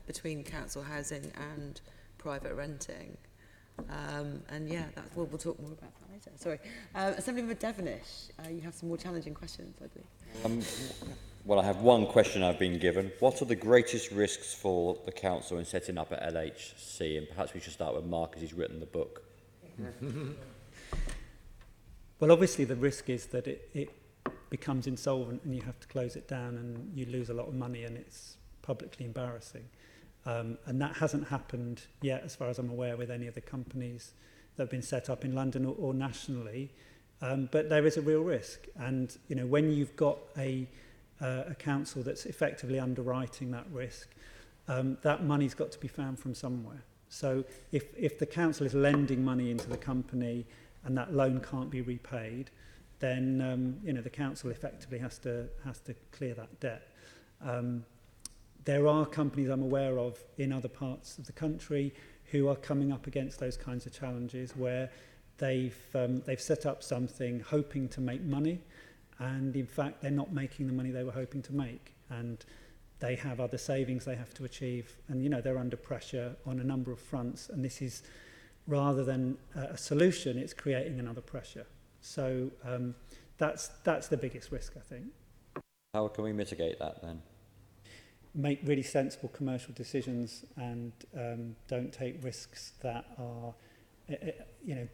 between council housing and private renting. We'll talk more about that later. Sorry. Assemblymember Devonish, you have some more challenging questions, I believe. Well, I have one question I've been given. What are the greatest risks for the council in setting up at LHC? And perhaps we should start with Mark, as he's written the book. Well, obviously the risk is that it becomes insolvent and you have to close it down and you lose a lot of money, and it's publicly embarrassing. And that hasn't happened yet, as far as I'm aware, with any of the companies that have been set up in London or nationally. But there is a real risk. And, when you've got a council that's effectively underwriting that risk, that money's got to be found from somewhere. So if the council is lending money into the company and that loan can't be repaid, then the council effectively has to clear that debt. There are companies I'm aware of in other parts of the country who are coming up against those kinds of challenges, where they've set up something hoping to make money, and in fact they're not making the money they were hoping to make, and they have other savings they have to achieve, and they're under pressure on a number of fronts, and this is, rather than a solution, it's creating another pressure. So that's the biggest risk, I think. How can we mitigate that then? Make really sensible commercial decisions, and don't take risks that are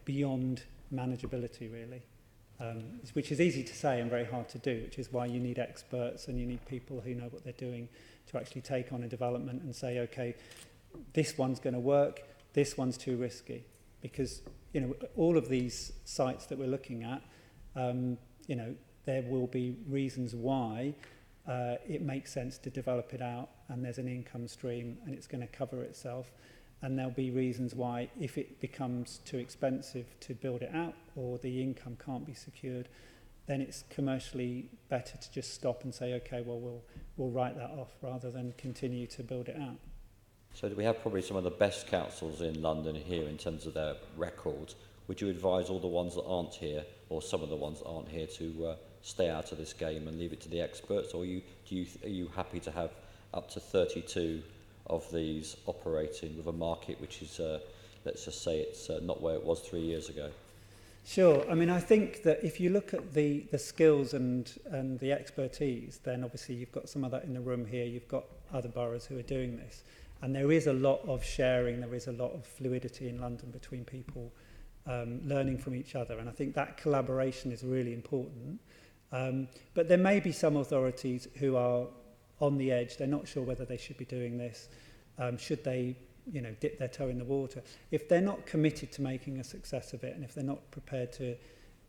beyond manageability, really. Which is easy to say and very hard to do, which is why you need experts and you need people who know what they're doing to actually take on a development and say, okay, this one's going to work, this one's too risky. Because, all of these sites that we're looking at, there will be reasons why it makes sense to develop it out, and there's an income stream and it's going to cover itself. And there'll be reasons why, if it becomes too expensive to build it out or the income can't be secured, then it's commercially better to just stop and say, okay, well, we'll write that off rather than continue to build it out. So we have probably some of the best councils in London here in terms of their records. Would you advise all the ones that aren't here, or some of the ones that aren't here, to stay out of this game and leave it to the experts? Or are you happy to have up to 32 of these operating with a market which is, let's just say, it's not where it was 3 years ago? Sure. I mean, I think that if you look at the skills and the expertise, then obviously you've got some of that in the room here. You've got other boroughs who are doing this. And there is a lot of sharing, there is a lot of fluidity in London between people learning from each other. And I think that collaboration is really important. But there may be some authorities who are on the edge. They're not sure whether they should be doing this. Should they, dip their toe in the water? If they're not committed to making a success of it, and if they're not prepared to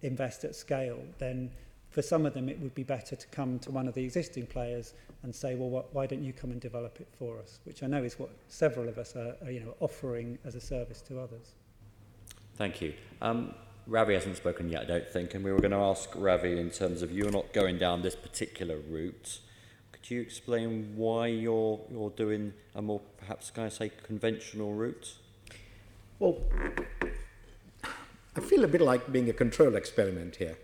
invest at scale, then for some of them it would be better to come to one of the existing players and say, well, why don't you come and develop it for us? Which I know is what several of us are offering as a service to others. Thank you. Ravi hasn't spoken yet, I don't think, and we were going to ask Ravi in terms of you're not going down this particular route. Could you explain why you're doing a more, perhaps, can I say, conventional route? Well, I feel a bit like being a control experiment here.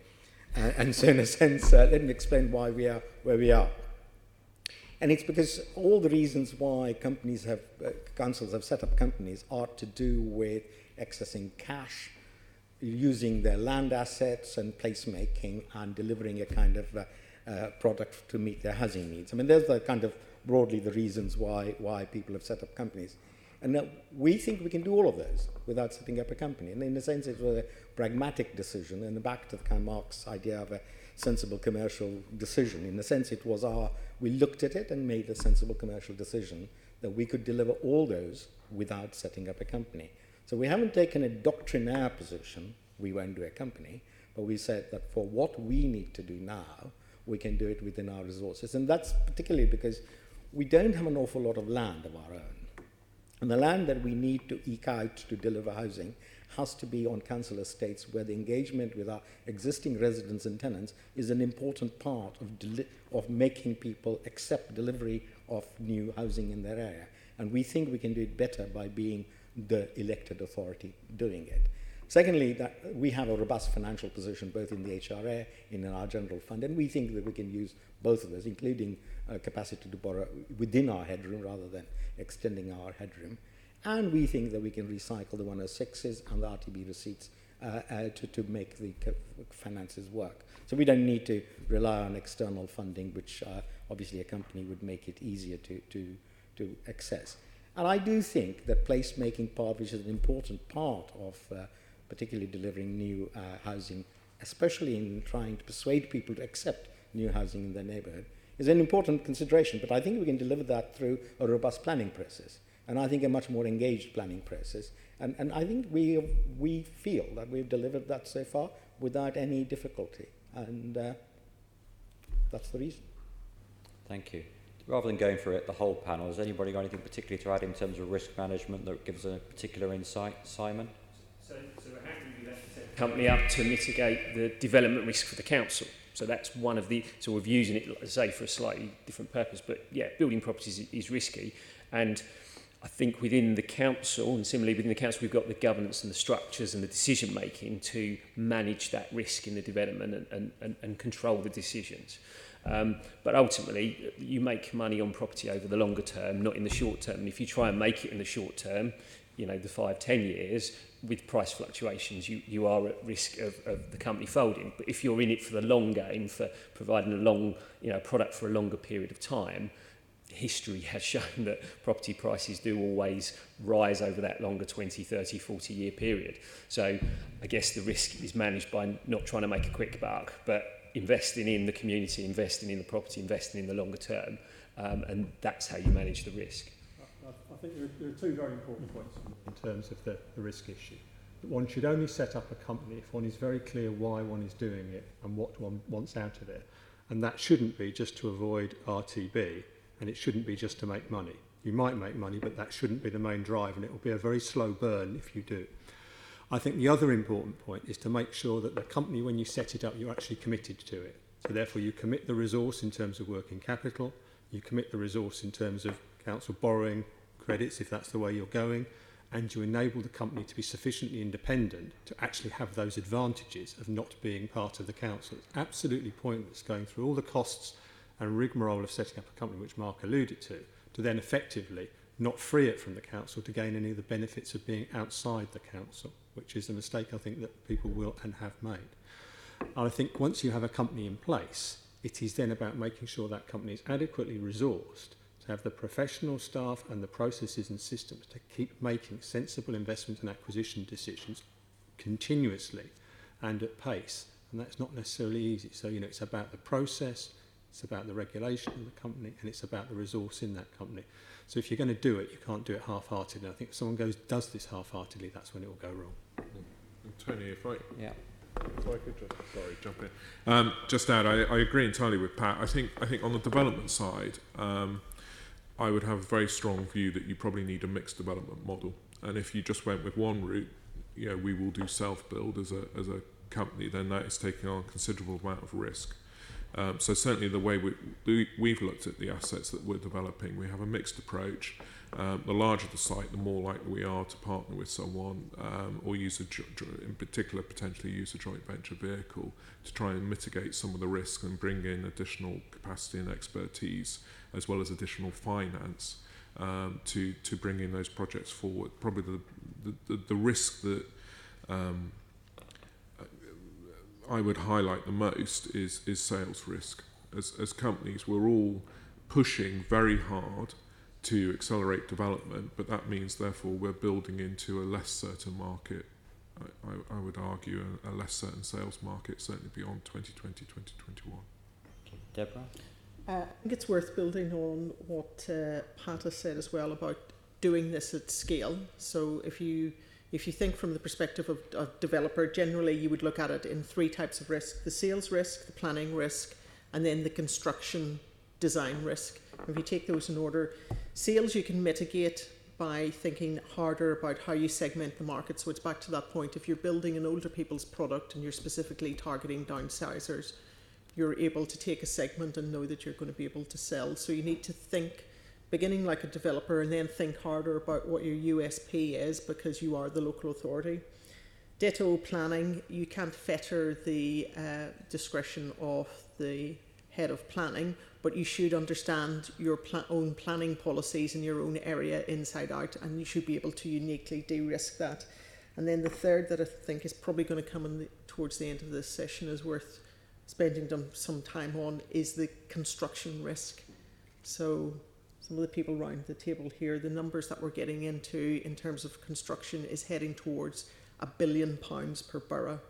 And so in a sense, let me explain why we are where we are. And it's because all the reasons why councils have set up companies are to do with accessing cash, using their land assets and placemaking and delivering a kind of product to meet their housing needs. I mean, those are kind of broadly the reasons why people have set up companies. And we think we can do all of those without setting up a company. And in a sense, it was a pragmatic decision, and back to the kind of Mark's idea of a sensible commercial decision. In a sense, it was we looked at it and made a sensible commercial decision that we could deliver all those without setting up a company. So we haven't taken a doctrinaire position, we won't do a company, but we said that for what we need to do now, we can do it within our resources. And that's particularly because we don't have an awful lot of land of our own. And the land that we need to eke out to deliver housing has to be on council estates where the engagement with our existing residents and tenants is an important part of making people accept delivery of new housing in their area. And we think we can do it better by being the elected authority doing it. Secondly, that we have a robust financial position both in the HRA and in our general fund, and we think that we can use both of those, including capacity to borrow within our headroom rather than extending our headroom. And we think that we can recycle the 106s and the RTB receipts to make the finances work. So we don't need to rely on external funding, which obviously a company would make it easier to access. And I do think that placemaking part, which is an important part of particularly delivering new housing, especially in trying to persuade people to accept new housing in their neighbourhood, is an important consideration. But I think we can deliver that through a robust planning process, and I think a much more engaged planning process. And I think we feel that we've delivered that so far without any difficulty, and that's the reason. Thank you. Rather than going through it, the whole panel, has anybody got anything particularly to add in terms of risk management that gives a particular insight? Simon? So we're happy with that company up to mitigate the development risk for the council. So that's one of the, so we're using it, like I say, for a slightly different purpose. But yeah, building properties is risky. And I think within the council, and similarly within the council, we've got the governance and the structures and the decision making to manage that risk in the development and control the decisions. But ultimately, you make money on property over the longer term, not in the short term. And if you try and make it in the short term, the 5-10 years, with price fluctuations, you are at risk of the company folding. But if you're in it for the long game, for providing a long, product for a longer period of time, history has shown that property prices do always rise over that longer 20, 30, 40-year period. So I guess the risk is managed by not trying to make a quick buck, but investing in the community, investing in the property, investing in the longer term, and that's how you manage the risk. I think there are two very important points in terms of the risk issue. That one should only set up a company if one is very clear why one is doing it and what one wants out of it. And that shouldn't be just to avoid RTB, and it shouldn't be just to make money. You might make money, but that shouldn't be the main drive, and it will be a very slow burn if you do. I think the other important point is to make sure that the company, when you set it up, you're actually committed to it. So therefore you commit the resource in terms of working capital, you commit the resource in terms of council borrowing credits if that's the way you're going, and you enable the company to be sufficiently independent to actually have those advantages of not being part of the council. It's absolutely pointless going through all the costs and rigmarole of setting up a company, which Mark alluded to then effectively not free it from the council to gain any of the benefits of being outside the council, which is a mistake I think that people will and have made. And I think once you have a company in place, it is then about making sure that company is adequately resourced to to have the professional staff and the processes and systems to keep making sensible investment and acquisition decisions continuously and at pace. And that's not necessarily easy. So, you know, it's about the process, it's about the regulation of the company, and it's about the resource in that company. So if you're going to do it, you can't do it half-heartedly. And I think if someone does this half-heartedly, that's when it will go wrong. And Tony, if I could just jump in. Just add, I agree entirely with Pat. I think on the development side, I would have a very strong view that you probably need a mixed development model. And if you just went with one route, you know, we will do self-build as a company, then that is taking on a considerable amount of risk. So certainly the way we've looked at the assets that we're developing, we have a mixed approach. The larger the site, the more likely we are to partner with someone or use in particular potentially use a joint venture vehicle to try and mitigate some of the risk and bring in additional capacity and expertise as well as additional finance to bring in those projects forward. Probably the risk that I would highlight the most is sales risk. As companies, we're all pushing very hard to accelerate development, but that means therefore we're building into a less certain market. I would argue a less certain sales market, certainly beyond 2020, 2021. Deborah? I think it's worth building on what Pat has said as well about doing this at scale. So if you think from the perspective of a developer, generally you would look at it in three types of risk: the sales risk, the planning risk, and then the construction design risk. If you take those in order, sales you can mitigate by thinking harder about how you segment the market. So it's back to that point. If you're building an older people's product and you're specifically targeting downsizers, you're able to take a segment and know that you're going to be able to sell. So you need to think, beginning like a developer, and then think harder about what your USP is because you are the local authority. Ditto planning, you can't fetter the discretion of the head of planning, but you should understand your own planning policies in your own area inside out, and you should be able to uniquely de-risk that. And then the third that I think is probably going to come in towards the end of this session is worth spending some time on is the construction risk. So some of the people around the table here, the numbers that we're getting into in terms of construction is heading towards £1 billion per borough.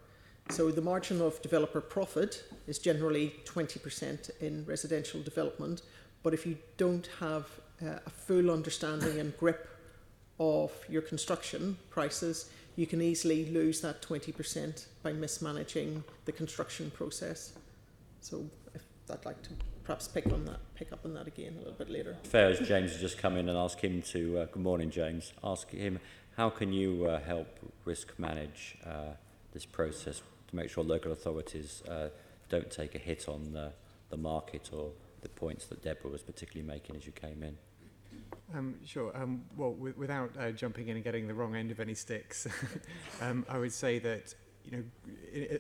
So the margin of developer profit is generally 20% in residential development, but if you don't have a full understanding and grip of your construction prices, you can easily lose that 20% by mismanaging the construction process. So I'd like to perhaps pick up on that again a little bit later. Fair as James has just come in and ask him to, good morning James, ask him how can you help risk manage this process to make sure local authorities don't take a hit on the market or the points that Deborah was particularly making as you came in? Sure. Well, without jumping in and getting the wrong end of any sticks, I would say that, you know,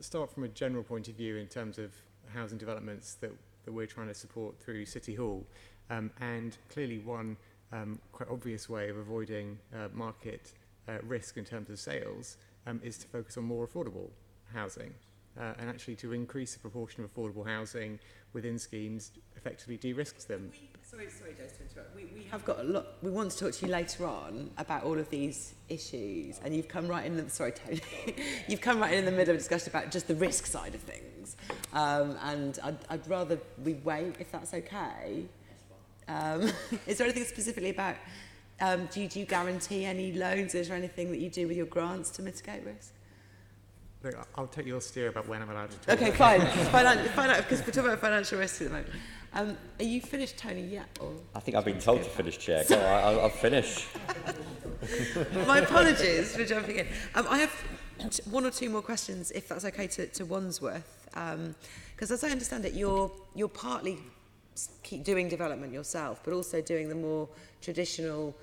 start from a general point of view in terms of housing developments that we're trying to support through City Hall, and clearly one quite obvious way of avoiding market risk in terms of sales is to focus on more affordable housing, and actually to increase the proportion of affordable housing within schemes effectively de-risks them. Sorry, Jess, to interrupt. We have got a lot. We want to talk to you later on about all of these issues, and you've come right in. Tony, you've come right in the middle of a discussion about just the risk side of things, and I'd rather we wait if that's okay. Is there anything specifically about? Do you guarantee any loans? Is there anything that you do with your grants to mitigate risk? Look, I'll take your steer about when I'm allowed to talk. Okay, fine. Find out, because we're talking about financial risk at the moment. Are you finished, Tony, yet? Or I think I've been told to finish, Chair. Go on, I'll finish. My apologies for jumping in. I have one or two more questions, if that's okay, to Wandsworth. Because as I understand it, you're partly keep doing development yourself, but also doing the more traditional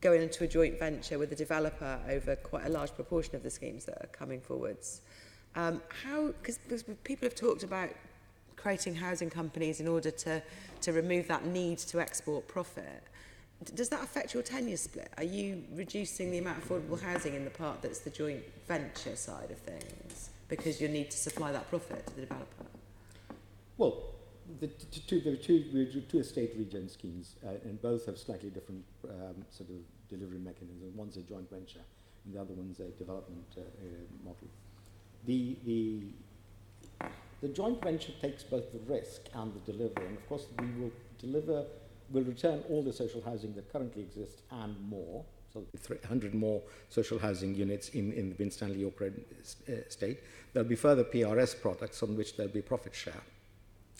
going into a joint venture with a developer over quite a large proportion of the schemes that are coming forwards. Because people have talked about creating housing companies in order to remove that need to export profit. Does that affect your tenure split? Are you reducing the amount of affordable housing in the part that's the joint venture side of things because you need to supply that profit to the developer? Well, the two estate regen schemes, and both have slightly different sort of delivery mechanisms. One's a joint venture, and the other one's a development model. The joint venture takes both the risk and the delivery, and of course we'll return all the social housing that currently exists and more. So 300 more social housing units in the Winstanley operating estate. There'll be further PRS products on which there'll be profit share.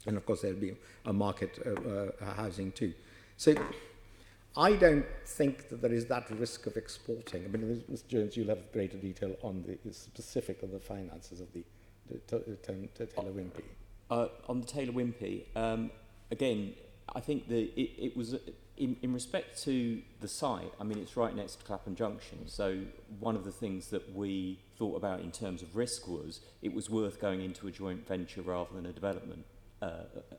And of course there'll be a market housing too. So I don't think that there is that risk of exporting. I mean, Mr. Jones, you'll have greater detail on the specific of the finances of the Taylor Wimpey. On the Taylor Wimpey, again, I think that it was, in respect to the site, I mean, it's right next to Clapham Junction. So one of the things that we thought about in terms of risk was it was worth going into a joint venture rather than a development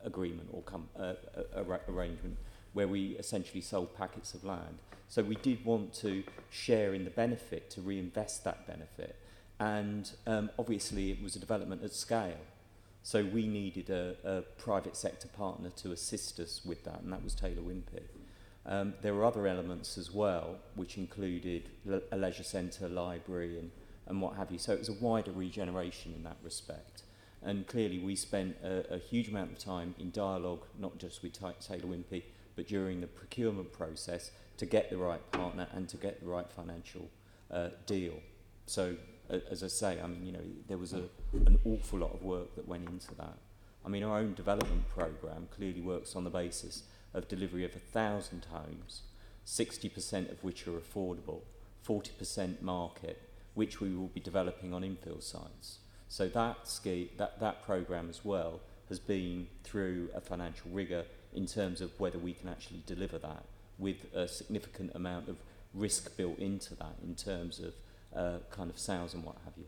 agreement or arrangement where we essentially sold packets of land. So we did want to share in the benefit, to reinvest that benefit. And obviously it was a development at scale. So we needed a private sector partner to assist us with that, and that was Taylor Wimpey. There were other elements as well, which included a leisure centre, library, and what have you. So it was a wider regeneration in that respect. And clearly we spent a huge amount of time in dialogue, not just with Taylor Wimpey, but during the procurement process to get the right partner and to get the right financial deal. So, as I say, I mean, you know, there was an awful lot of work that went into that. I mean, our own development programme clearly works on the basis of delivery of 1,000 homes, 60% of which are affordable, 40% market, which we will be developing on infill sites. So that programme as well has been through a financial rigour in terms of whether we can actually deliver that with a significant amount of risk built into that in terms of kind of sales and what have you.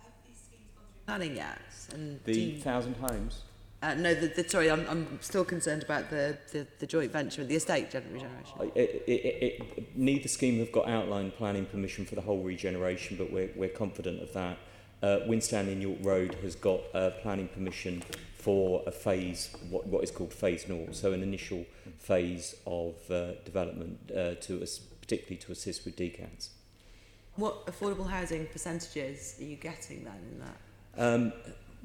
Have these schemes gone through planning yet? And the 1,000 homes? No, sorry, I'm still concerned about the joint venture, the estate regeneration. Neither scheme have got outline planning permission for the whole regeneration, but we're confident of that. Winstanley and York Road has got planning permission for a phase, what is called phase 0, so an initial phase of development, particularly to assist with decants. What affordable housing percentages are you getting then in that?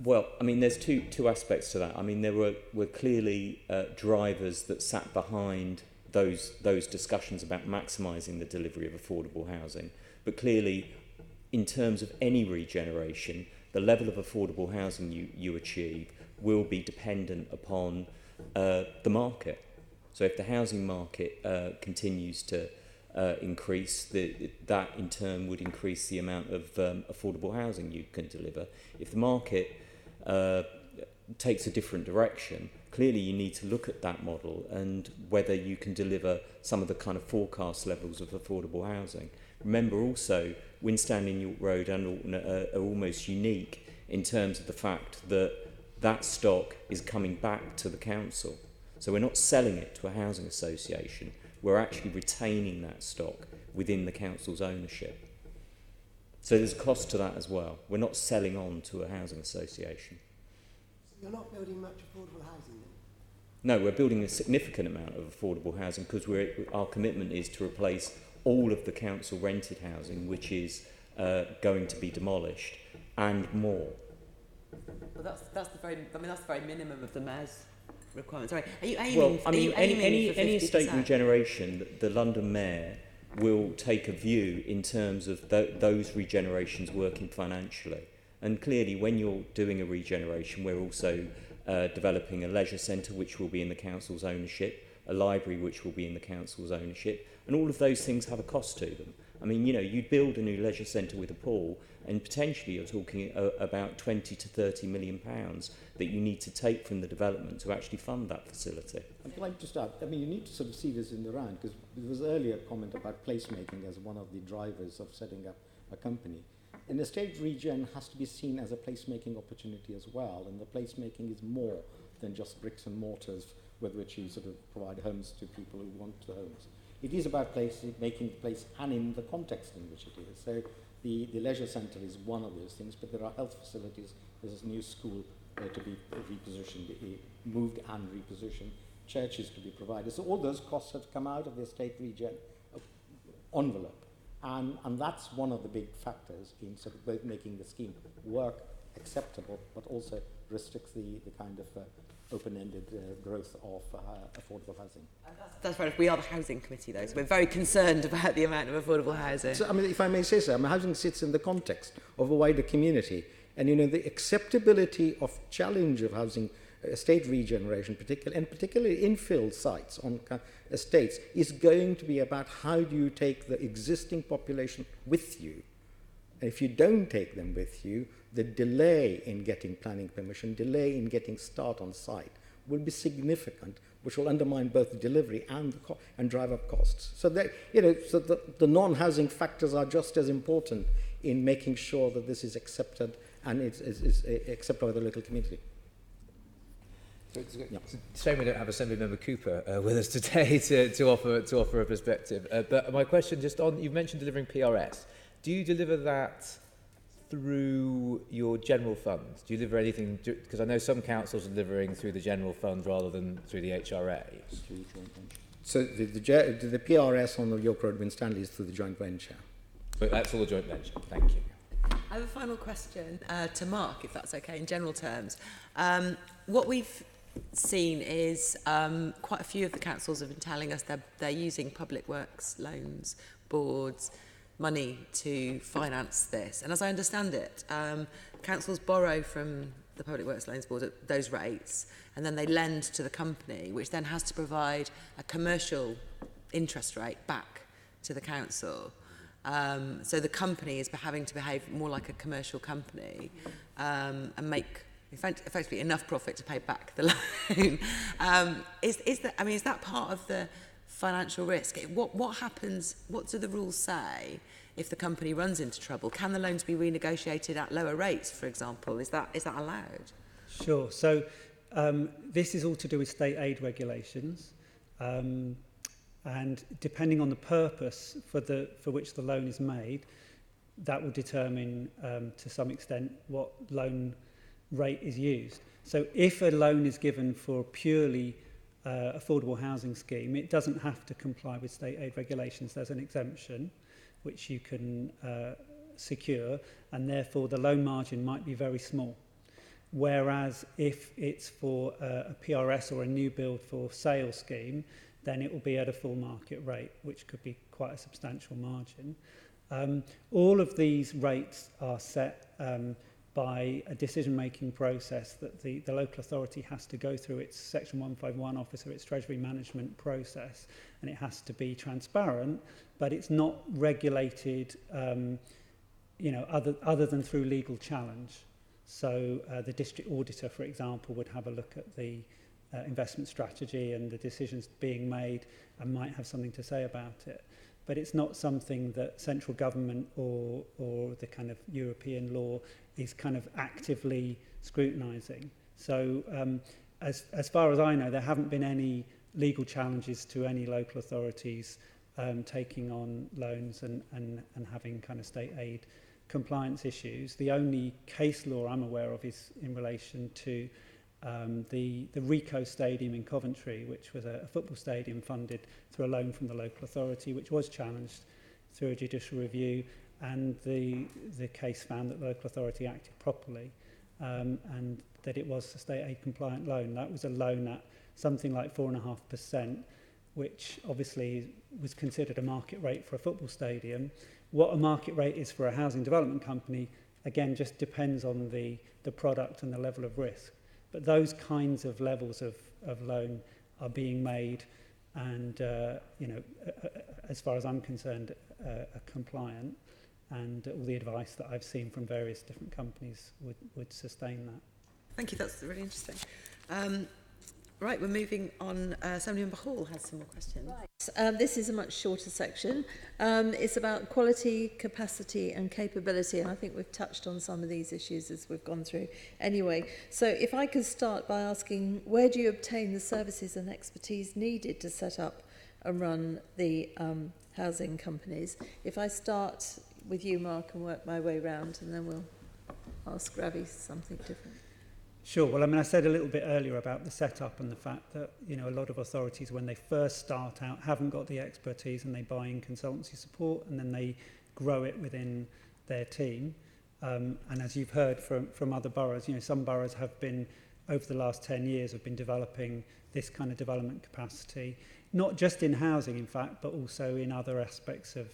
Well, I mean, there's two aspects to that. I mean, there were clearly drivers that sat behind those discussions about maximising the delivery of affordable housing. But clearly, in terms of any regeneration, the level of affordable housing you achieve will be dependent upon the market. So if the housing market continues to increase, that in turn would increase the amount of affordable housing you can deliver. If the market takes a different direction, clearly you need to look at that model and whether you can deliver some of the kind of forecast levels of affordable housing. Remember also, Winstanley and York Road and Alton are almost unique in terms of the fact that that stock is coming back to the council. So we're not selling it to a housing association, we're actually retaining that stock within the council's ownership. So there's a cost to that as well. We're not selling on to a housing association. So you're not building much affordable housing then? No, we're building a significant amount of affordable housing because our commitment is to replace all of the council rented housing, which is going to be demolished, and more. Well, that's the very minimum of the mayor's requirement. Sorry, are you aiming? Any estate regeneration, the London Mayor will take a view in terms of those regenerations working financially. And clearly, when you're doing a regeneration, we're also developing a leisure centre, which will be in the council's ownership, a library, which will be in the council's ownership, and all of those things have a cost to them. I mean, you know, you build a new leisure centre with a pool, and potentially you're talking about 20 to 30 million pounds that you need to take from the development to actually fund that facility. I'd like to start. I mean, you need to sort of see this in the round, because there was earlier a comment about placemaking as one of the drivers of setting up a company. And estate regen has to be seen as a placemaking opportunity as well, and the placemaking is more than just bricks and mortars with which you sort of provide homes to people who want the homes. It is about making the place and in the context in which it is. So the leisure centre is one of those things, but there are health facilities, there's a new school, to be repositioned, moved and repositioned, churches to be provided. So all those costs have come out of the estate regen envelope. And that's one of the big factors in sort of both making the scheme work acceptable, but also restricts the kind of open-ended growth of affordable housing. That's fair enough. We are the Housing Committee, though, so we're very concerned about the amount of affordable housing. So, I mean, if I may say so, I mean, housing sits in the context of a wider community. And, you know, the acceptability of challenge of housing estate regeneration, particularly infill sites on estates, is going to be about how do you take the existing population with you. And if you don't take them with you, the delay in getting planning permission, delay in getting start on site will be significant, which will undermine both the delivery and drive up costs. So that, you know, so the non-housing factors are just as important in making sure that this is accepted and is accepted by the local community. So it's a shame we don't have Assemblymember Cooper with us today to offer a perspective. But my question just on, you've mentioned delivering PRS. Do you deliver that through your general funds? Do you deliver anything, because I know some councils are delivering through the general fund rather than through the HRA. So the PRS on the York Road Winstanley is through the joint venture. But that's all a joint venture. Thank you. I have a final question to Mark, if that's okay, in general terms. What we've seen is quite a few of the councils have been telling us they're using public works loans, boards, money to finance this. And as I understand it, councils borrow from the Public Works Loans Board at those rates, and then they lend to the company, which then has to provide a commercial interest rate back to the council. So the company is having to behave more like a commercial company and make effectively enough profit to pay back the loan. Is that part of the financial risk? What happens, what do the rules say if the company runs into trouble? Can the loans be renegotiated at lower rates, for example? Is that allowed? Sure. So this is all to do with state aid regulations. And depending on the purpose for which the loan is made, that will determine to some extent what loan rate is used. So if a loan is given for purely affordable housing scheme, it doesn't have to comply with state aid regulations. There's an exemption which you can secure, and therefore the loan margin might be very small. Whereas if it's for a PRS or a new build for sale scheme, then it will be at a full market rate, which could be quite a substantial margin. All of these rates are set by a decision-making process that the local authority has to go through its Section 151 officer, its treasury management process, and it has to be transparent, but it's not regulated other than through legal challenge. So the district auditor, for example, would have a look at the investment strategy and the decisions being made and might have something to say about it. But it's not something that central government or the kind of European law is kind of actively scrutinising. So as far as I know, there haven't been any legal challenges to any local authorities taking on loans and having kind of state aid compliance issues. The only case law I'm aware of is in relation to the Rico Stadium in Coventry, which was a football stadium funded through a loan from the local authority, which was challenged through a judicial review, and the case found that the local authority acted properly and that it was a state aid compliant loan. That was a loan at something like 4.5%, which obviously was considered a market rate for a football stadium. What a market rate is for a housing development company, again, just depends on the product and the level of risk. But those kinds of levels of loan are being made and, as far as I'm concerned, are compliant. And all the advice that I've seen from various different companies would sustain that. Thank you, that's really interesting. Right, we're moving on. Assemblymember Hall has some more questions. Right. This is a much shorter section. It's about quality, capacity and capability, and I think we've touched on some of these issues as we've gone through anyway. So if I could start by asking, where do you obtain the services and expertise needed to set up and run the housing companies? If I start with you, Mark, and work my way round, and then we'll ask Ravi something different. Sure. Well, I mean, I said a little bit earlier about the setup and the fact that, you know, a lot of authorities, when they first start out, haven't got the expertise and they buy in consultancy support and then they grow it within their team. And as you've heard from other boroughs, you know, some boroughs have been, over the last 10 years, have been developing this kind of development capacity, not just in housing, in fact, but also in other aspects of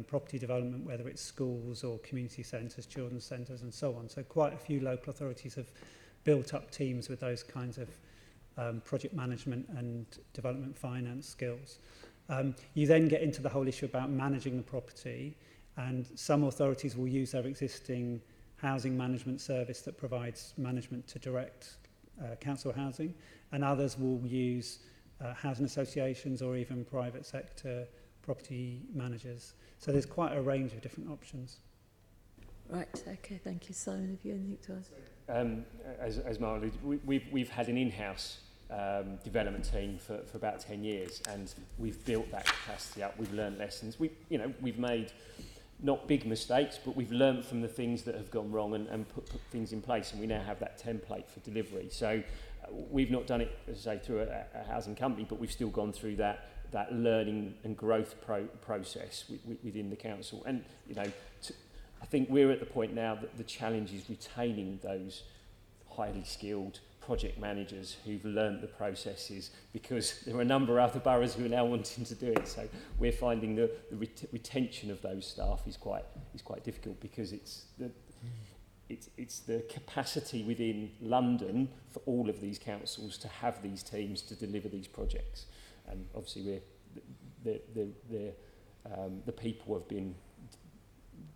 property development, whether it's schools or community centres, children's centres and so on. So quite a few local authorities have built up teams with those kinds of project management and development finance skills. You then get into the whole issue about managing the property, and some authorities will use their existing housing management service that provides management to direct council housing, and others will use housing associations or even private sector property managers. So there's quite a range of different options. Right, okay, thank you. Simon, have you anything to ask? As Mark alluded, we've had an in-house development team for about 10 years, and we've built that capacity up. We've learned lessons. We've made not big mistakes, but we've learned from the things that have gone wrong and put things in place, and we now have that template for delivery. So we've not done it, as I say, through a housing company, but we've still gone through that learning and growth process within the council. And, you know, I think we're at the point now that the challenge is retaining those highly skilled project managers who've learned the processes, because there are a number of other boroughs who are now wanting to do it. So we're finding the retention of those staff is quite difficult, because it's the capacity within London for all of these councils to have these teams to deliver these projects. And obviously the people have been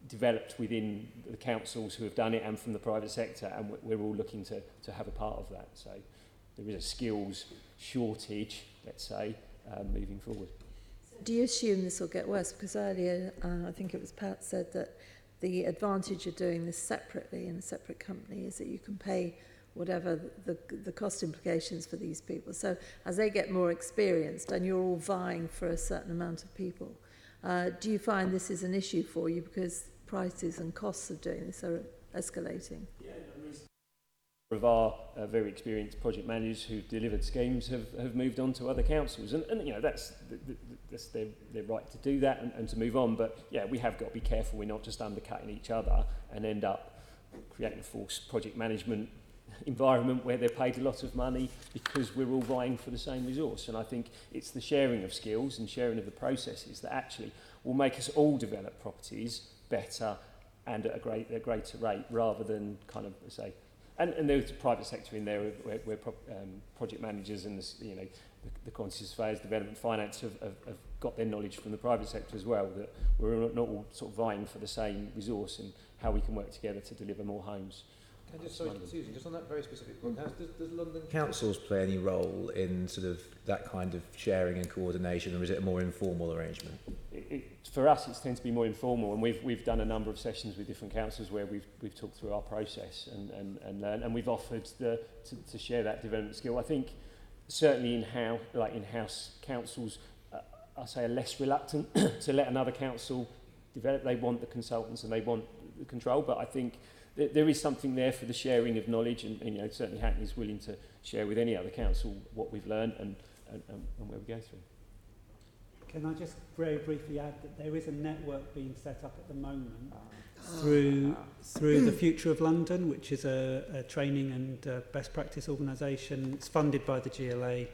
developed within the councils who have done it and from the private sector, and we're all looking to have a part of that. So there is a skills shortage, let's say, moving forward. Do you assume this will get worse? Because earlier, I think it was Pat said that the advantage of doing this separately in a separate company is that you can pay whatever the cost implications for these people. So as they get more experienced and you're all vying for a certain amount of people, do you find this is an issue for you because prices and costs of doing this are escalating? Yeah, of our very experienced project managers who've delivered schemes have moved on to other councils, and you know, that's their right to do that and to move on. But yeah, we have got to be careful we're not just undercutting each other and end up creating a false project management environment where they're paid a lot of money because we're all vying for the same resource. And I think it's the sharing of skills and sharing of the processes that actually will make us all develop properties better and at a greater rate, rather than kind of say, and there's a private sector in there where project managers and the quantity surveyors, development finance have got their knowledge from the private sector as well, that we're not all sort of vying for the same resource and how we can work together to deliver more homes. Susan, just on that very specific point, does London councils play any role in sort of that kind of sharing and coordination, or is it a more informal arrangement? For us, it tends to be more informal, and we've done a number of sessions with different councils where we've talked through our process and learned, and we've offered to share that development skill. I think certainly in-house councils, I say, are less reluctant to let another council develop. They want the consultants and they want the control, but I think there is something there for the sharing of knowledge, and you know, certainly Hackney is willing to share with any other council what we've learned and where we go through. Can I just very briefly add that there is a network being set up at the moment through the Future of London, which is a training and best practice organisation. It's funded by the GLA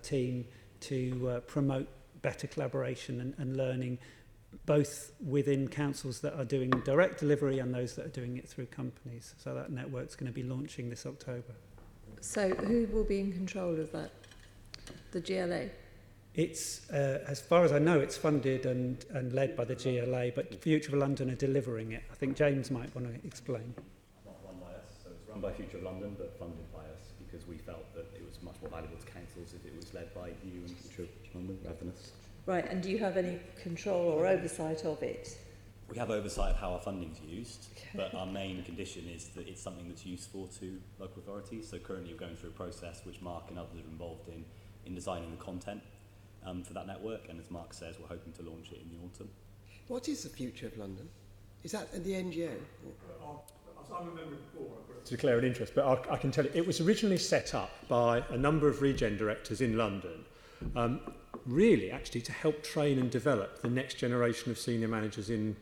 team to promote better collaboration and learning, both within councils that are doing direct delivery and those that are doing it through companies. So that network's going to be launching this October. So who will be in control of that? The GLA? It's, as far as I know, it's funded and led by the GLA, but Future of London are delivering it. I think James might want to explain. Not run by us, so it's run by Future of London, but funded by us, because we felt that it was much more valuable to councils if it was led by you and Future of London rather than us. Right, and do you have any control or oversight of it? We have oversight of how our funding's used, but our main condition is that it's something that's useful to local authorities. So currently we're going through a process which Mark and others are involved in designing the content for that network, and as Mark says, we're hoping to launch it in the autumn. What is the Future of London? Is that the NGO? I'm a member before, to declare an interest, but I can tell you, it was originally set up by a number of regen directors in London, really actually to help train and develop the next generation of senior managers in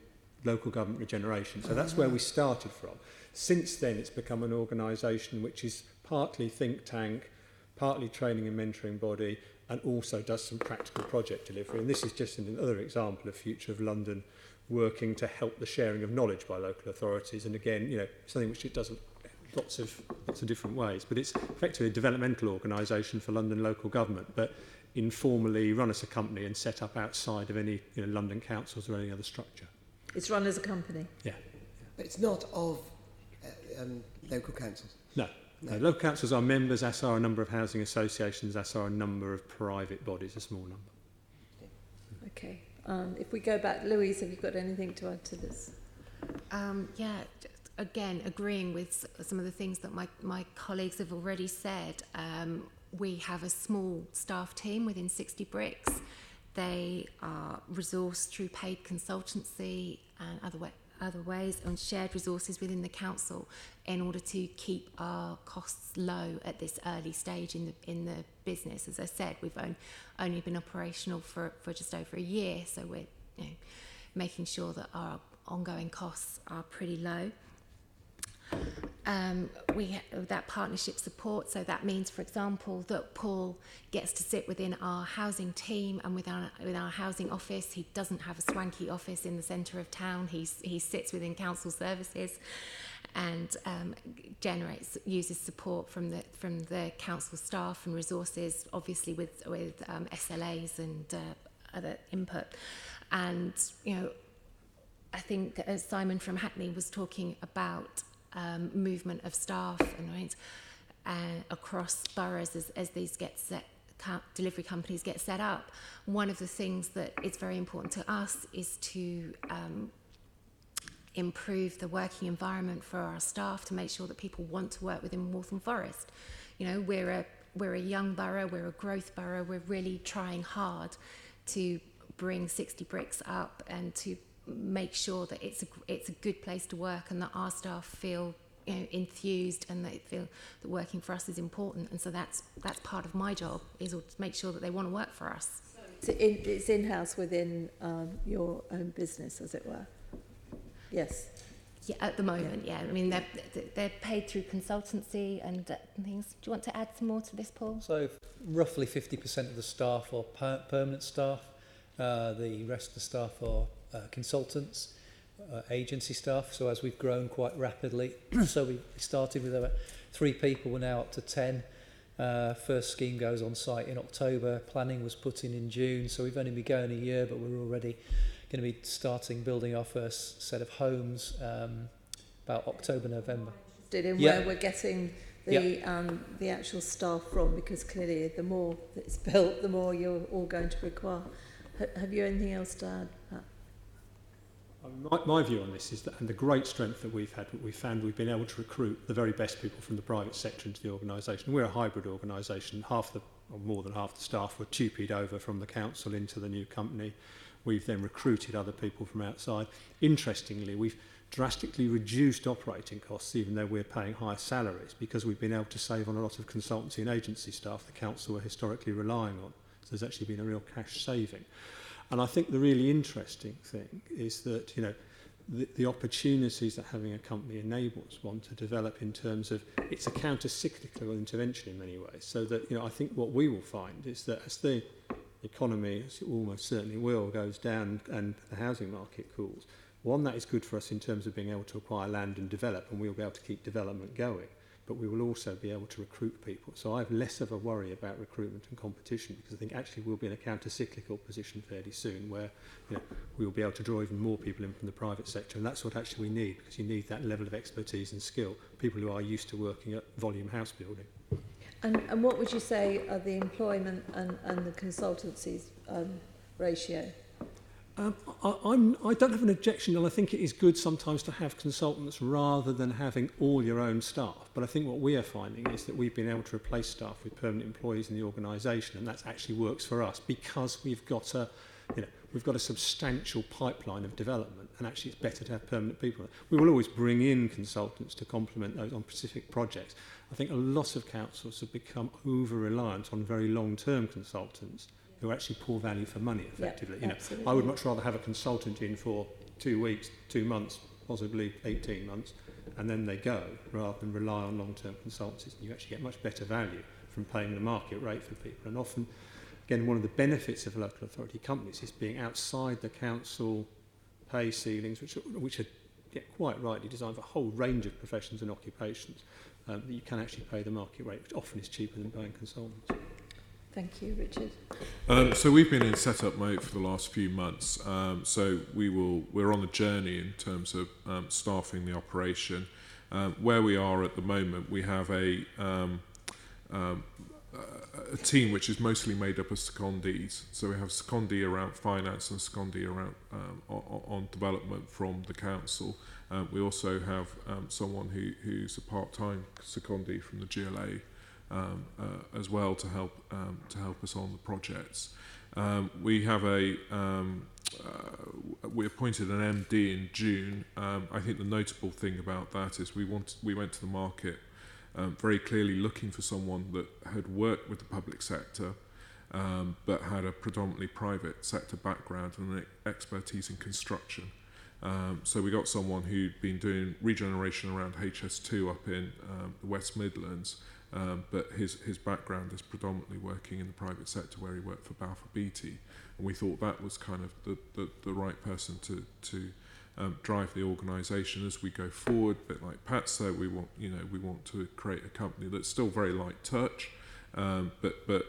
local government regeneration. So that's where we started from. Since then, it's become an organisation which is partly think tank, partly training and mentoring body, and also does some practical project delivery. And this is just another example of Future of London working to help the sharing of knowledge by local authorities. And again, you know, something which it does lots of different ways. But it's effectively a developmental organisation for London local government, but informally run as a company and set up outside of any London councils or any other structure. It's run as a company? Yeah. But it's not of local councils? No. No. Local councils are members, as are a number of housing associations, as are a number of private bodies, a small number. Okay. If we go back, Louise, have you got anything to add to this? Yeah, again, agreeing with some of the things that my colleagues have already said. We have a small staff team within 60 Bricks. They are resourced through paid consultancy and other ways, and shared resources within the council in order to keep our costs low at this early stage in the business. As I said, we've only been operational for just over a year, so we're making sure that our ongoing costs are pretty low. We have that partnership support, so that means, for example, that Paul gets to sit within our housing team and with our housing office. He doesn't have a swanky office in the centre of town. He sits within council services and uses support from the council staff and resources, obviously with SLAs and other input. And I think as Simon from Hackney was talking about movement of staff and across boroughs as these delivery companies get set up. One of the things that is very important to us is to improve the working environment for our staff, to make sure that people want to work within Waltham Forest. We're a young borough, we're a growth borough. We're really trying hard to bring 60 Bricks up and to make sure that it's a good place to work and that our staff feel enthused and they feel that working for us is important. And so that's part of my job, is to make sure that they want to work for us. So it's in-house within your own business, as it were? Yes. Yeah, at the moment, yeah. I mean, they're paid through consultancy and things. Do you want to add some more to this, Paul? So roughly 50% of the staff are permanent staff. The rest of the staff are consultants, agency staff. So as we've grown quite rapidly, so we started with about 3 people, we're now up to 10. First scheme goes on site in October, planning was put in June, so we've only been going a year, but we're already going to be starting building our first set of homes about October, November. In where we're getting the actual staff from, because clearly the more that's built, the more you're all going to require. Have you anything else to add, Pat? My view on this is that, and the great strength that we've had, we found we've been able to recruit the very best people from the private sector into the organisation. We're a hybrid organisation. More than half the staff were tupied over from the council into the new company. We've then recruited other people from outside. Interestingly, we've drastically reduced operating costs, even though we're paying higher salaries, because we've been able to save on a lot of consultancy and agency staff the council were historically relying on. So there's actually been a real cash saving. And I think the really interesting thing is that, the opportunities that having a company enables one to develop in terms of, it's a counter-cyclical intervention in many ways. So that, I think what we will find is that as the economy, as it almost certainly will, goes down and the housing market cools, one, that is good for us in terms of being able to acquire land and develop, and we'll be able to keep development going. But we will also be able to recruit people. So I have less of a worry about recruitment and competition, because I think actually we'll be in a counter-cyclical position fairly soon where we will be able to draw even more people in from the private sector, and that's what actually we need, because you need that level of expertise and skill, people who are used to working at volume house building. And what would you say are the employment and the consultancies ratio? I don't have an objection, and I think it is good sometimes to have consultants rather than having all your own staff. But I think what we are finding is that we've been able to replace staff with permanent employees in the organisation, and that actually works for us because we've got we've got a substantial pipeline of development, and actually it's better to have permanent people. We will always bring in consultants to complement those on specific projects. I think a lot of councils have become over-reliant on very long-term consultants who actually poor value for money, effectively. I would much rather have a consultant in for 2 weeks, 2 months, possibly 18 months, and then they go, rather than rely on long-term consultancies. You actually get much better value from paying the market rate for people. And often, again, one of the benefits of local authority companies is being outside the council pay ceilings, which are quite rightly designed for a whole range of professions and occupations, that you can actually pay the market rate, which often is cheaper than paying consultants. Thank you, Richard. So we've been in setup mode for the last few months. So we're on a journey in terms of staffing the operation. Where we are at the moment, we have a team which is mostly made up of secondees. So we have secondee around finance and secondee around on development from the council. We also have someone who's a part-time secondee from the GLA as well to help us on the projects. We have we appointed an MD in June. I think the notable thing about that is we went to the market very clearly looking for someone that had worked with the public sector but had a predominantly private sector background and an expertise in construction. So we got someone who'd been doing regeneration around HS2 up in the West Midlands, but his background is predominantly working in the private sector where he worked for Balfour Beatty, and we thought that was kind of the right person to drive the organisation as we go forward. A bit like Pat said, we want to create a company that's still very light touch, but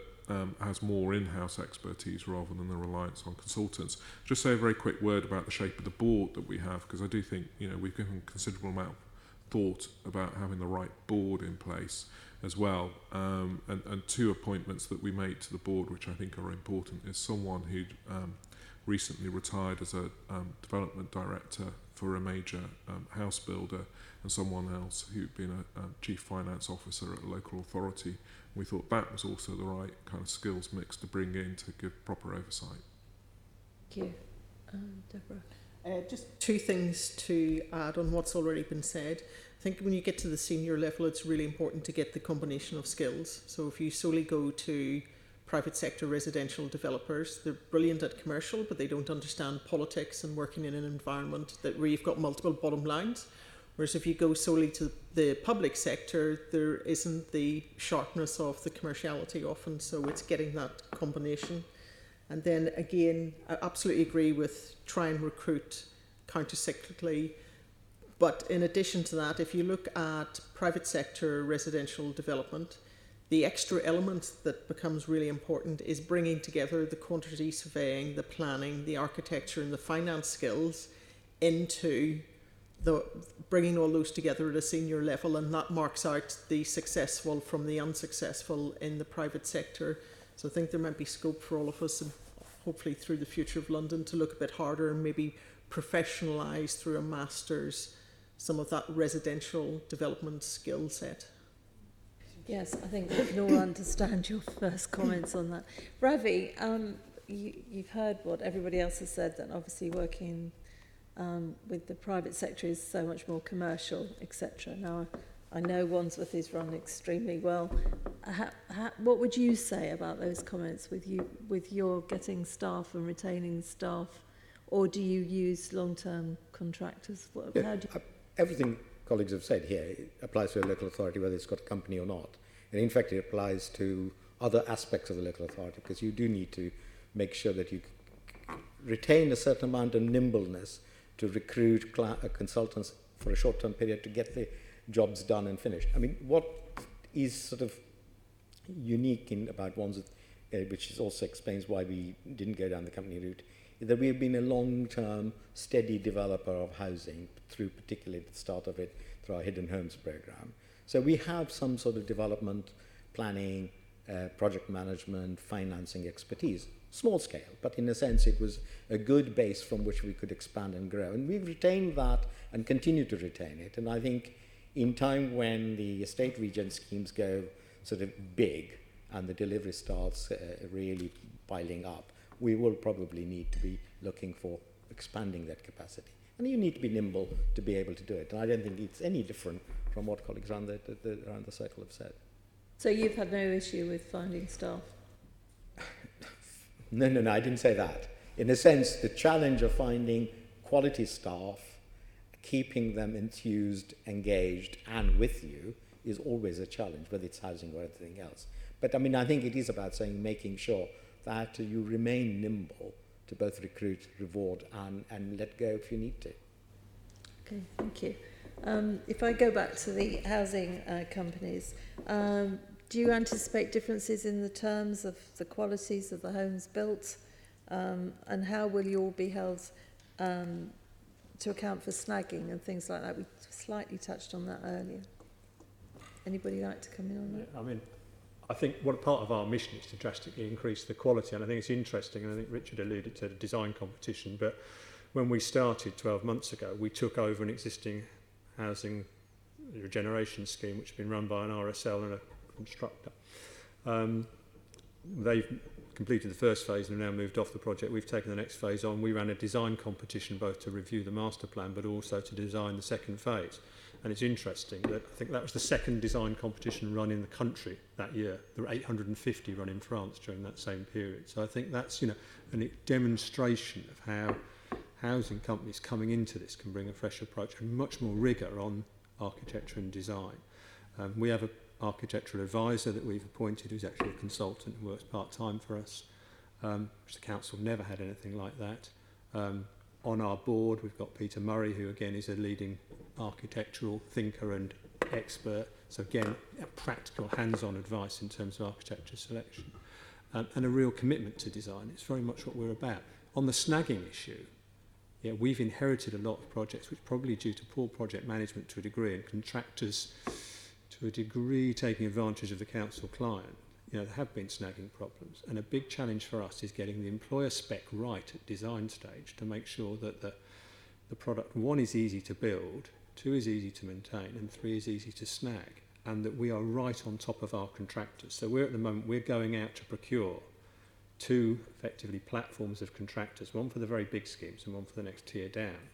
has more in-house expertise rather than the reliance on consultants. Just say a very quick word about the shape of the board that we have, because I do think we've given a considerable amount of thought about having the right board in place as well. And two appointments that we made to the board, which I think are important, is someone who'd recently retired as a development director for a major house builder, and someone else who'd been a chief finance officer at a local authority. We thought that was also the right kind of skills mix to bring in to give proper oversight. Thank you. Deborah? Just two things to add on what's already been said. I think when you get to the senior level, it's really important to get the combination of skills. So if you solely go to private sector residential developers, they're brilliant at commercial, but they don't understand politics and working in an environment where you've got multiple bottom lines. Whereas if you go solely to the public sector, there isn't the sharpness of the commerciality often, so it's getting that combination. And then again, I absolutely agree with try and recruit counter-cyclically. But in addition to that, if you look at private sector residential development, the extra element that becomes really important is bringing together the quantity surveying, the planning, the architecture and the finance skills into bringing all those together at a senior level, and that marks out the successful from the unsuccessful in the private sector. So I think there might be scope for all of us, and hopefully through the Future of London, to look a bit harder and maybe professionalise through a master's some of that residential development skill set. Yes, I think we can all understand your first comments on that. Ravi, you've heard what everybody else has said, that obviously working with the private sector is so much more commercial, etc. Now, I know Wandsworth is run extremely well. What would you say about those comments with your getting staff and retaining staff, or do you use long-term contractors? Everything colleagues have said here, it applies to a local authority whether it's got a company or not. And in fact, it applies to other aspects of the local authority, because you do need to make sure that you retain a certain amount of nimbleness to recruit consultants for a short-term period to get the jobs done and finished. I mean, what is sort of unique about Wandsworth, which also explains why we didn't go down the company route, is that we have been a long-term, steady developer of housing, through particularly at the start of it, through our Hidden Homes program. So we have some sort of development, planning, project management, financing expertise. Small scale, but in a sense it was a good base from which we could expand and grow. And we've retained that and continue to retain it. And I think in time when the estate regen schemes go sort of big and the delivery starts really piling up, we will probably need to be looking for expanding that capacity. And you need to be nimble to be able to do it. And I don't think it's any different from what colleagues around the circle have said. So you've had no issue with finding staff? No, I didn't say that. In a sense, the challenge of finding quality staff, keeping them enthused, engaged, and with you is always a challenge, whether it's housing or anything else. But I mean, I think it is about making sure that you remain nimble to both recruit, reward, and let go if you need to. Okay, thank you. If I go back to the housing companies, do you anticipate differences in the terms of the qualities of the homes built? And how will you all be held to account for snagging and things like that? We slightly touched on that earlier. Anybody like to come in on that? I mean, I think what part of our mission is to drastically increase the quality, and I think it's interesting, and I think Richard alluded to the design competition, but when we started 12 months ago, we took over an existing housing regeneration scheme which had been run by an RSL and a constructor. They've completed the first phase and have now moved off the project. We've taken the next phase on. We ran a design competition both to review the master plan but also to design the second phase. And it's interesting that I think that was the second design competition run in the country that year. There were 850 run in France during that same period. So I think that's, a demonstration of how housing companies coming into this can bring a fresh approach and much more rigour on architecture and design. We have an architectural advisor that we've appointed who's actually a consultant who works part-time for us, which the council never had anything like that. On our board, we've got Peter Murray, who again is a leading architectural thinker and expert. So again, practical, hands-on advice in terms of architecture selection, and a real commitment to design. It's very much what we're about. On the snagging issue, we've inherited a lot of projects, which probably due to poor project management to a degree, and contractors to a degree taking advantage of the council client. There have been snagging problems, and a big challenge for us is getting the employer spec right at design stage to make sure that the product, 1, is easy to build, 2, is easy to maintain, and 3, is easy to snag, and that we are right on top of our contractors. So we're going out to procure 2 effectively platforms of contractors, one for the very big schemes and one for the next tier down.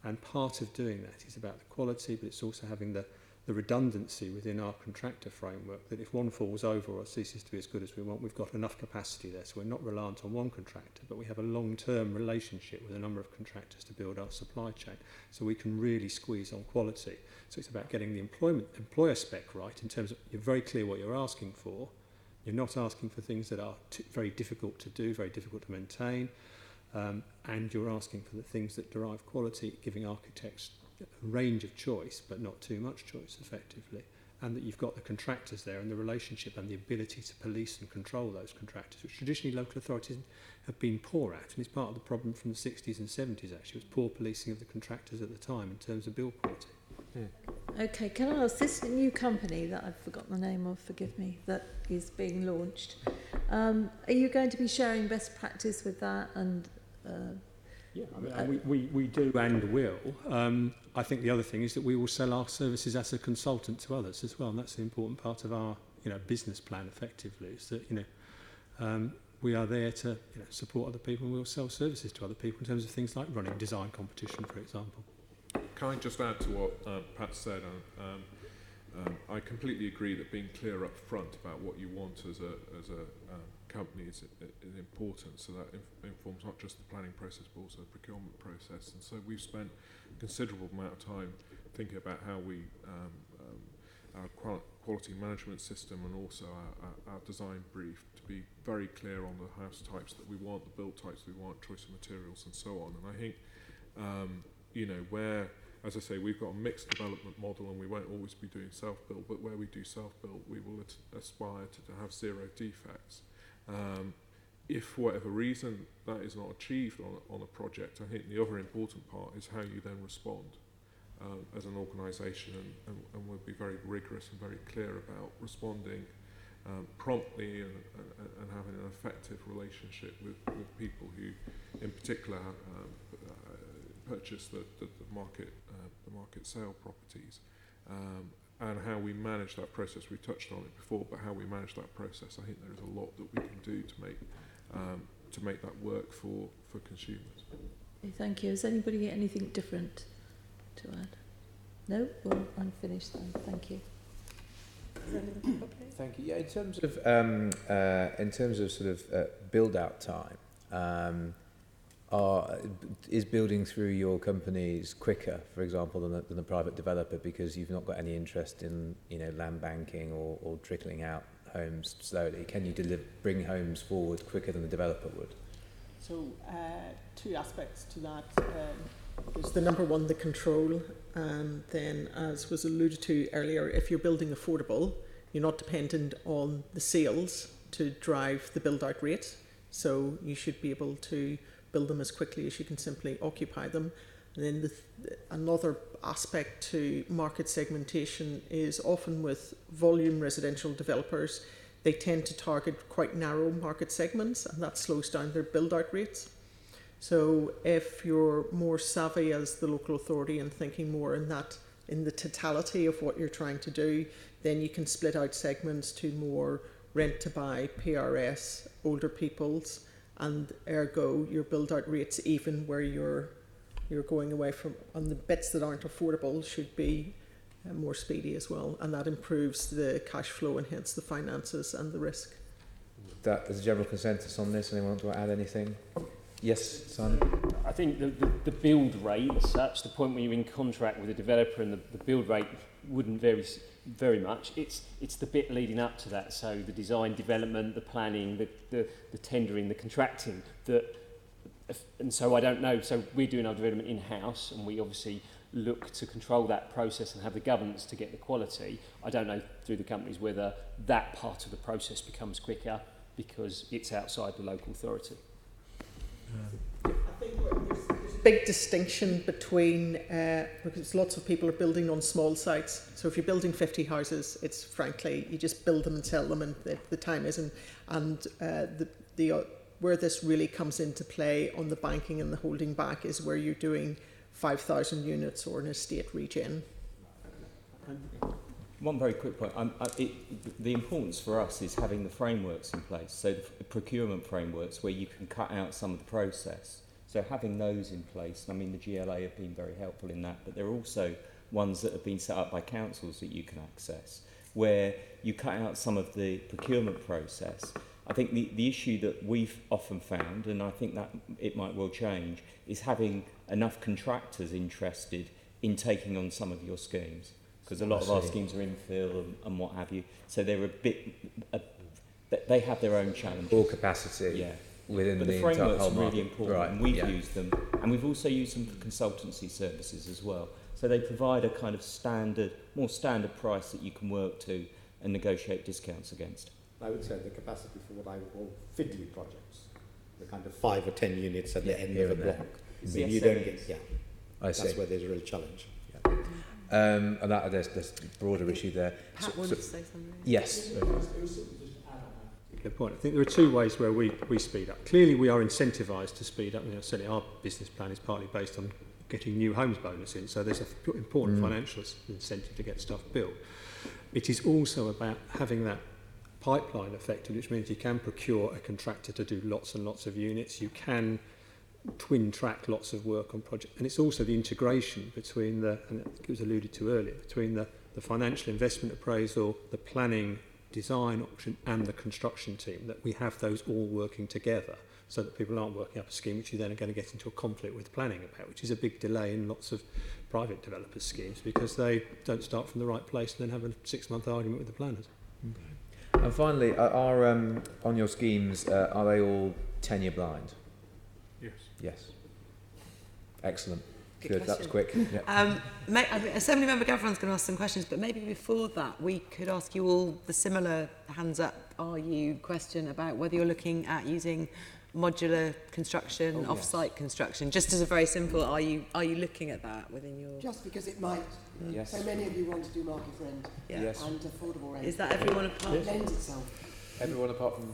And part of doing that is about the quality, but it's also having the redundancy within our contractor framework, that if one falls over or ceases to be as good as we want, we've got enough capacity there. So we're not reliant on one contractor, but we have a long-term relationship with a number of contractors to build our supply chain. So we can really squeeze on quality. So it's about getting the employer spec right in terms of you're very clear what you're asking for. You're not asking for things that are very difficult to do, very difficult to maintain, and you're asking for the things that derive quality, giving architects a range of choice, but not too much choice, effectively, and that you've got the contractors there and the relationship and the ability to police and control those contractors, which traditionally local authorities have been poor at, and it's part of the problem from the 60s and 70s, actually, was poor policing of the contractors at the time in terms of build quality. Okay, can I ask, this new company that I've forgotten the name of, forgive me, that is being launched, are you going to be sharing best practice with that? And we do and will. I think the other thing is that we will sell our services as a consultant to others as well, and that's the important part of our business plan, effectively, is that we are there to support other people, and we'll sell services to other people in terms of things like running design competition, for example. Can I just add to what Pat said? I completely agree that being clear up front about what you want as a company is important, so that informs not just the planning process but also the procurement process. And so we've spent a considerable amount of time thinking about how we our quality management system and also our design brief to be very clear on the house types that we want, the build types we want, choice of materials and so on. And I think where, as I say, we've got a mixed development model and we won't always be doing self-build, but where we do self-build, we will aspire to have 0 defects. If for whatever reason that is not achieved on a project, I think the other important part is how you then respond as an organisation, and we'll be very rigorous and very clear about responding promptly and having an effective relationship with people who in particular purchase the market sale properties, and how we manage that process. We touched on it before, but how we manage that process, I think there is a lot that we can do to make to make that work for consumers. Okay, thank you. Has anybody got anything different to add? No? Well, I'm finished then. Thank you. Thank you. Yeah, in terms of sort of build out time, is building through your companies quicker, for example, than a private developer, because you've not got any interest in land banking or trickling out homes slowly? Can you bring homes forward quicker than the developer would? So two aspects to that. There's the number one, the control, and then, as was alluded to earlier, if you're building affordable, you're not dependent on the sales to drive the build out rate, so you should be able to build them as quickly as you can simply occupy them. And then another aspect to market segmentation is often with volume residential developers, they tend to target quite narrow market segments, and that slows down their build out rates. So if you're more savvy as the local authority and thinking more in the totality of what you're trying to do, then you can split out segments to more rent to buy, PRS, older people's, and ergo your build out rates, even where you're going away from on the bits that aren't affordable, should be more speedy as well, and that improves the cash flow and hence the finances and the risk. There's a general consensus on this. Anyone want to add anything? Yes, Simon? I think the build rate as such, the point when you're in contract with a developer and the build rate wouldn't vary very much. It's the bit leading up to that, so the design, development, the planning, the tendering, the contracting, and so I don't know. So we're doing our development in-house, and we obviously look to control that process and have the governance to get the quality. I don't know through the companies whether that part of the process becomes quicker because it's outside the local authority. I think there's a big distinction between, because lots of people are building on small sites. So if you're building 50 houses, it's frankly, you just build them and sell them, and the time isn't. And where this really comes into play on the banking and the holding back is where you're doing 5,000 units or an estate regen. One very quick point. The importance for us is having the frameworks in place, so the procurement frameworks where you can cut out some of the process. So having those in place, I mean the GLA have been very helpful in that, but there are also ones that have been set up by councils that you can access, where you cut out some of the procurement process. I think the issue that we've often found, and I think that it might well change, is having enough contractors interested in taking on some of your schemes. Because a lot of our schemes are infill and what have you, so they're they have their own challenges. Or capacity. Yeah. Within but the frameworks whole are really important, right, and we've used them, and we've also used them for consultancy services as well. So they provide a kind of more standard price that you can work to and negotiate discounts against. I would say the capacity for what I would call fiddly projects, the kind of 5 or 10 units at the end of a block. I mean, you don't get, that's where there's a real challenge. And there's a broader issue there. Pat wanted to say something. Yes. Good point. I think there are two ways where we speed up. Clearly, we are incentivised to speed up. Certainly, our business plan is partly based on getting new homes bonus in, so there's an important financial incentive to get stuff built. It is also about having that pipeline effect, which means you can procure a contractor to do lots and lots of units. You can twin track lots of work on projects, and it's also the integration between and it was alluded to earlier, between the financial investment appraisal, the planning design option and the construction team, that we have those all working together so that people aren't working up a scheme which you then are going to get into a conflict with planning about, which is a big delay in lots of private developers' schemes because they don't start from the right place and then have a 6-month argument with the planners. Okay. And finally, are on your schemes, are they all tenure blind? Yes. Yes. Excellent. Good, that was quick. Yeah. Assemblymember Gavron's going to ask some questions, but maybe before that we could ask you all the similar hands up, are you question about whether you're looking at using modular construction, off-site construction, just as a very simple, are you looking at that within your... Just because it might. Yes. So many of you want to do market rent and affordable rent. Is that everyone apart? It lends itself. Everyone apart from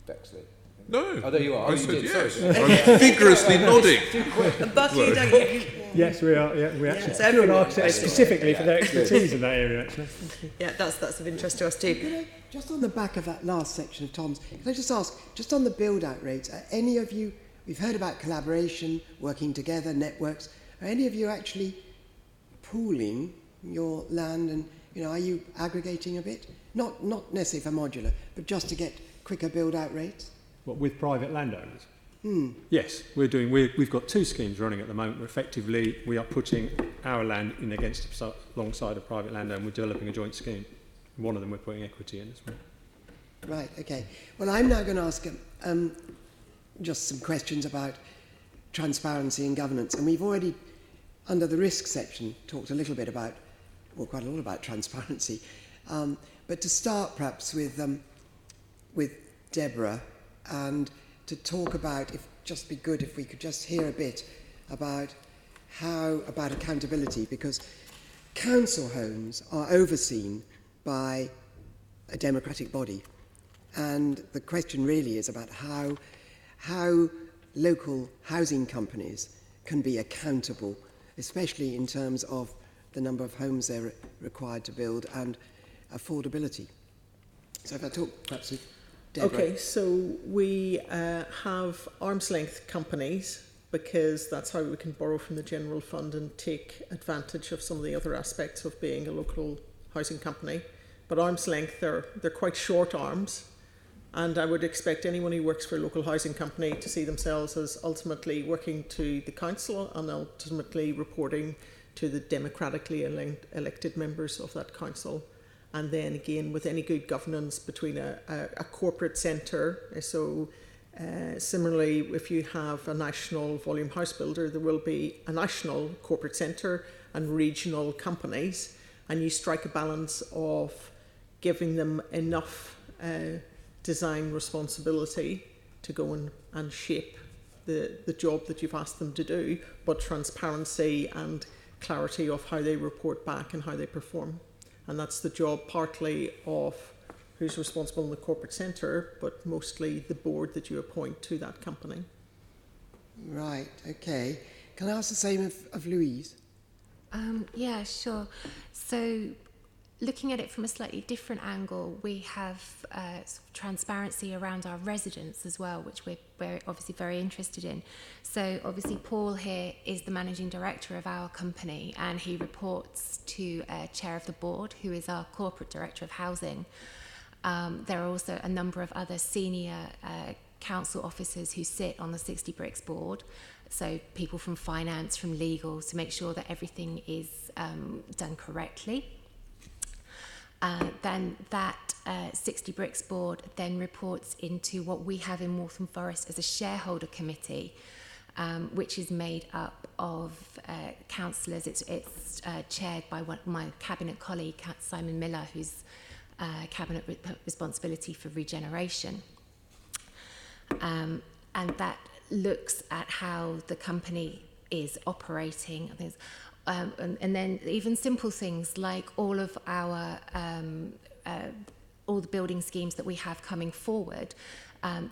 Bexley. No. Oh, there you are. I You said did, yes. sorry. I'm vigorously nodding. Bucky, don't you? Yes, we are. Yeah, we actually So do an everyone, architect basically. specifically for their expertise in that area, actually. Yeah, that's of interest to us too. Just on the back of that last section of Tom's, can I just ask, just on the build-out rates, are any of you, we've heard about collaboration, working together, networks, are any of you actually pooling your land and, are you aggregating a bit? Not necessarily for modular, but just to get quicker build-out rates? What, with private landowners? Hmm. Yes, we've got 2 schemes running at the moment where effectively we are putting our land in alongside a private landowner. We're developing a joint scheme. One of them we're putting equity in as well. Right, okay. Well, I'm now going to ask just some questions about transparency and governance. And we've already, under the risk section, talked a little bit about, well, quite a lot about transparency. But to start perhaps with Deborah, and to talk about, just be good if we could just hear a bit about about accountability, because council homes are overseen by a democratic body. And the question really is about how local housing companies can be accountable, especially in terms of the number of homes they're required to build and affordability. So if I talk perhaps with Deborah. Okay, so we have arm's length companies, because that's how we can borrow from the general fund and take advantage of some of the other aspects of being a local housing company. But arm's length, they're quite short arms, and I would expect anyone who works for a local housing company to see themselves as ultimately working to the council and ultimately reporting to the democratically elected members of that council. And then again, with any good governance between a corporate centre. So similarly, if you have a national volume house builder, there will be a national corporate centre and regional companies, and you strike a balance of giving them enough design responsibility to go and shape the job that you've asked them to do, but transparency and clarity of how they report back and how they perform. And that's the job partly of who's responsible in the corporate centre, but mostly the board that you appoint to that company. Right, okay. Can I ask the same of Louise? Yeah, sure. So looking at it from a slightly different angle, we have sort of transparency around our residents as well, which we're obviously very interested in. So obviously Paul here is the managing director of our company, and he reports to chair of the board, who is our corporate director of housing. There are also a number of other senior council officers who sit on the 60 Bricks board. So people from finance, from legal, to make sure that everything is done correctly. Then that 60 Bricks board then reports into what we have in Waltham Forest as a shareholder committee, which is made up of councillors. It's chaired by my cabinet colleague, Simon Miller, who's cabinet responsibility for Regeneration. And that looks at how the company is operating. And then even simple things like all of our all the building schemes that we have coming forward,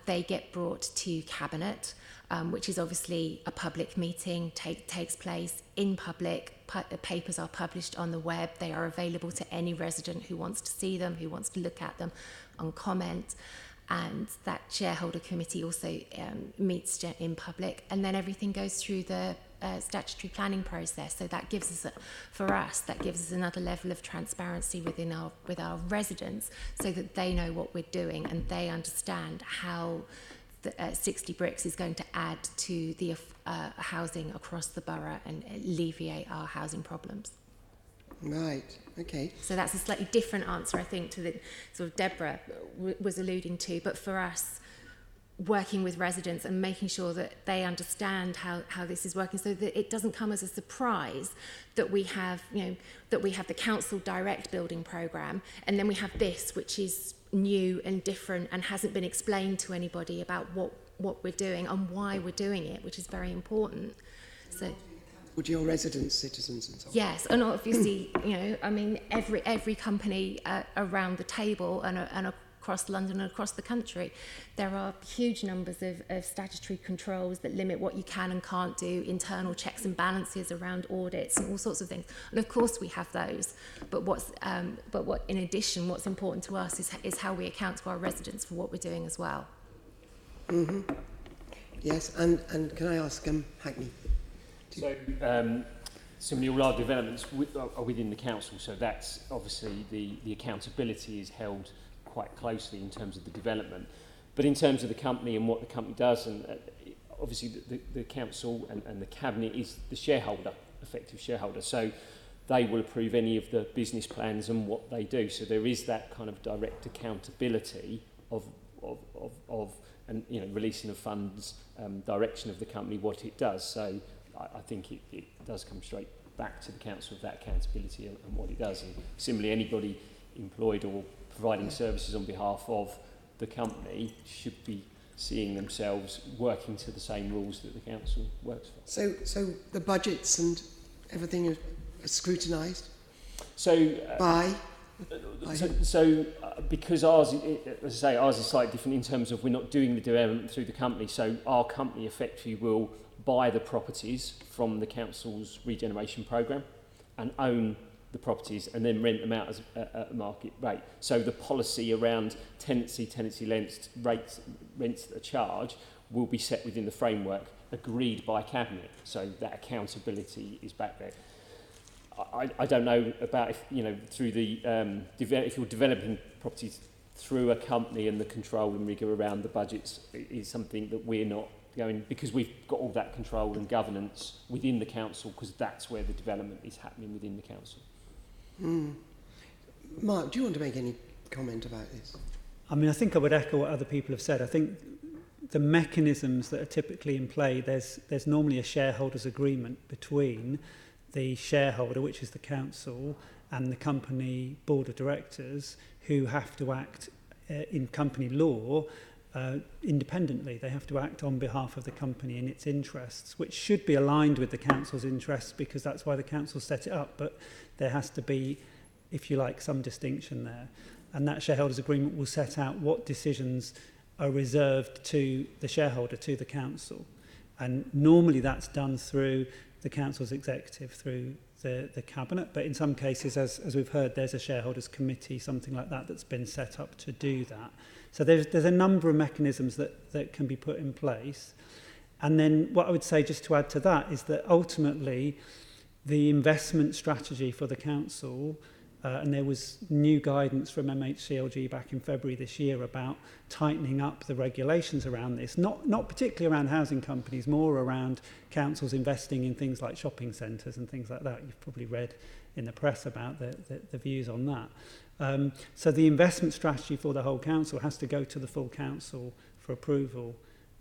they get brought to cabinet, which is obviously a public meeting, takes place in public. Papers are published on the web. They are available to any resident who wants to see them, who wants to look at them, and comment. And that shareholder committee also meets in public, and then everything goes through the statutory planning process. So that gives us, for us, that gives us another level of transparency with our residents, so that they know what we're doing and they understand how the 60 Bricks is going to add to the housing across the borough and alleviate our housing problems. Right, okay. So that's a slightly different answer, I think, to the sort of Deborah was alluding to. But for us, working with residents and making sure that they understand how this is working, so that it doesn't come as a surprise that we have, that we have the council direct building programme, and then we have this, which is new and different and hasn't been explained to anybody about what we're doing and why we're doing it, which is very important. So. Would your residents, citizens and so on? Yes, and obviously, every company around the table and across London and across the country. There are huge numbers of statutory controls that limit what you can and can't do, internal checks and balances around audits and all sorts of things. And of course we have those, but what in addition, what's important to us is how we account to our residents for what we're doing as well. Mm-hmm. Yes, and can I ask Hackney? So, similarly, all our developments are within the council, so that's obviously the accountability is held quite closely in terms of the development. But in terms of the company and what the company does, and obviously the council and the cabinet is the shareholder, effective shareholder, so they will approve any of the business plans and what they do. So there is that kind of direct accountability of and releasing of funds, direction of the company, what it does. So I think it does come straight back to the council of that accountability and what it does. And similarly, anybody employed or providing services on behalf of the company should be seeing themselves working to the same rules that the council works for. So the budgets and everything are scrutinised? So by? Because ours, as I say, ours is slightly different in terms of we're not doing the development through the company. So our company effectively will buy the properties from the council's regeneration programme and own the properties and then rent them out as at a market rate. So the policy around tenancy lengths, rates, rents that are charged will be set within the framework agreed by cabinet. So that accountability is back there. I don't know about if through the if you're developing properties through a company and the control and rigour around the budgets is something that we're not going, because we've got all that control and governance within the council, because that's where the development is happening within the council. Mark, do you want to make any comment about this? I mean, I think I would echo what other people have said. I think the mechanisms that are typically in play, there's normally a shareholders agreement between the shareholder, which is the council, and the company board of directors, who have to act in company law independently. They have to act on behalf of the company in its interests, which should be aligned with the council's interests, because that's why the council set it up. But there has to be, if you like, some distinction there. And that shareholders agreement will set out what decisions are reserved to the shareholder, to the council. And normally that's done through the council's executive, through the cabinet, but in some cases, as we've heard, there's a shareholders committee, something like that, that's been set up to do that. So there's a number of mechanisms that can be put in place. And then what I would say, just to add to that, is that ultimately the investment strategy for the council, and there was new guidance from MHCLG back in February this year about tightening up the regulations around this, not particularly around housing companies, more around councils investing in things like shopping centres and things like that. You've probably read in the press about the views on that. So the investment strategy for the whole council has to go to the full council for approval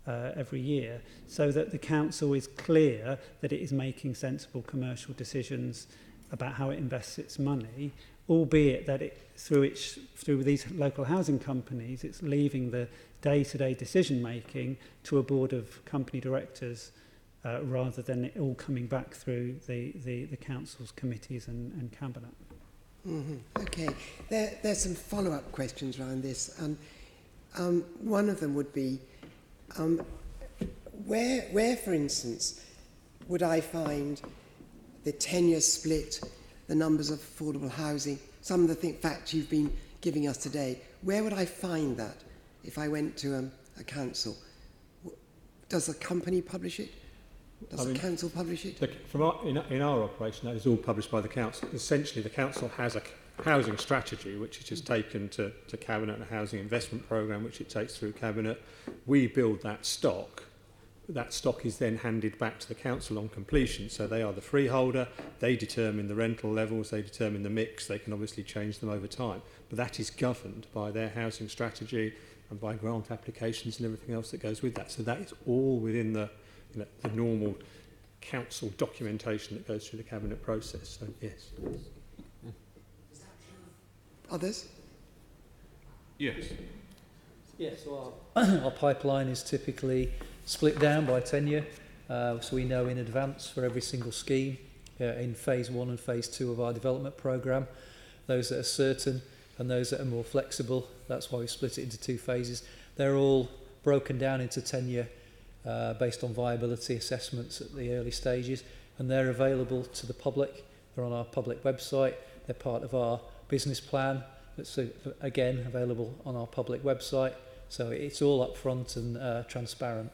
every year, so that the council is clear that it is making sensible commercial decisions about how it invests its money, albeit that through these local housing companies, it's leaving the day-to-day decision-making to a board of company directors, rather than it all coming back through the council's committees and cabinet. Mm-hmm. Okay, there's some follow-up questions around this. One of them would be, where, for instance, would I find the 10-year split, the numbers of affordable housing, some of the facts you've been giving us today? Where would I find that if I went to a council? Does the company publish it? Does the council publish it? In our operation, that is all published by the council. Essentially, the council has a housing strategy, which it has taken to Cabinet, and a housing investment programme, which it takes through Cabinet. We build that stock. That stock is then handed back to the council on completion. So they are the freeholder, they determine the rental levels, they determine the mix, they can obviously change them over time. But that is governed by their housing strategy and by grant applications and everything else that goes with that. So that is all within the normal council documentation that goes through the cabinet process. So yes. Others? Yes. Yes, so our pipeline is typically split down by tenure, so we know in advance for every single scheme in phase 1 and phase 2 of our development programme. Those that are certain and those that are more flexible. That's why we split it into 2 phases. They're all broken down into tenure based on viability assessments at the early stages, and they're available to the public. They're on our public website. They're part of our business plan that's again available on our public website. So it's all upfront and transparent.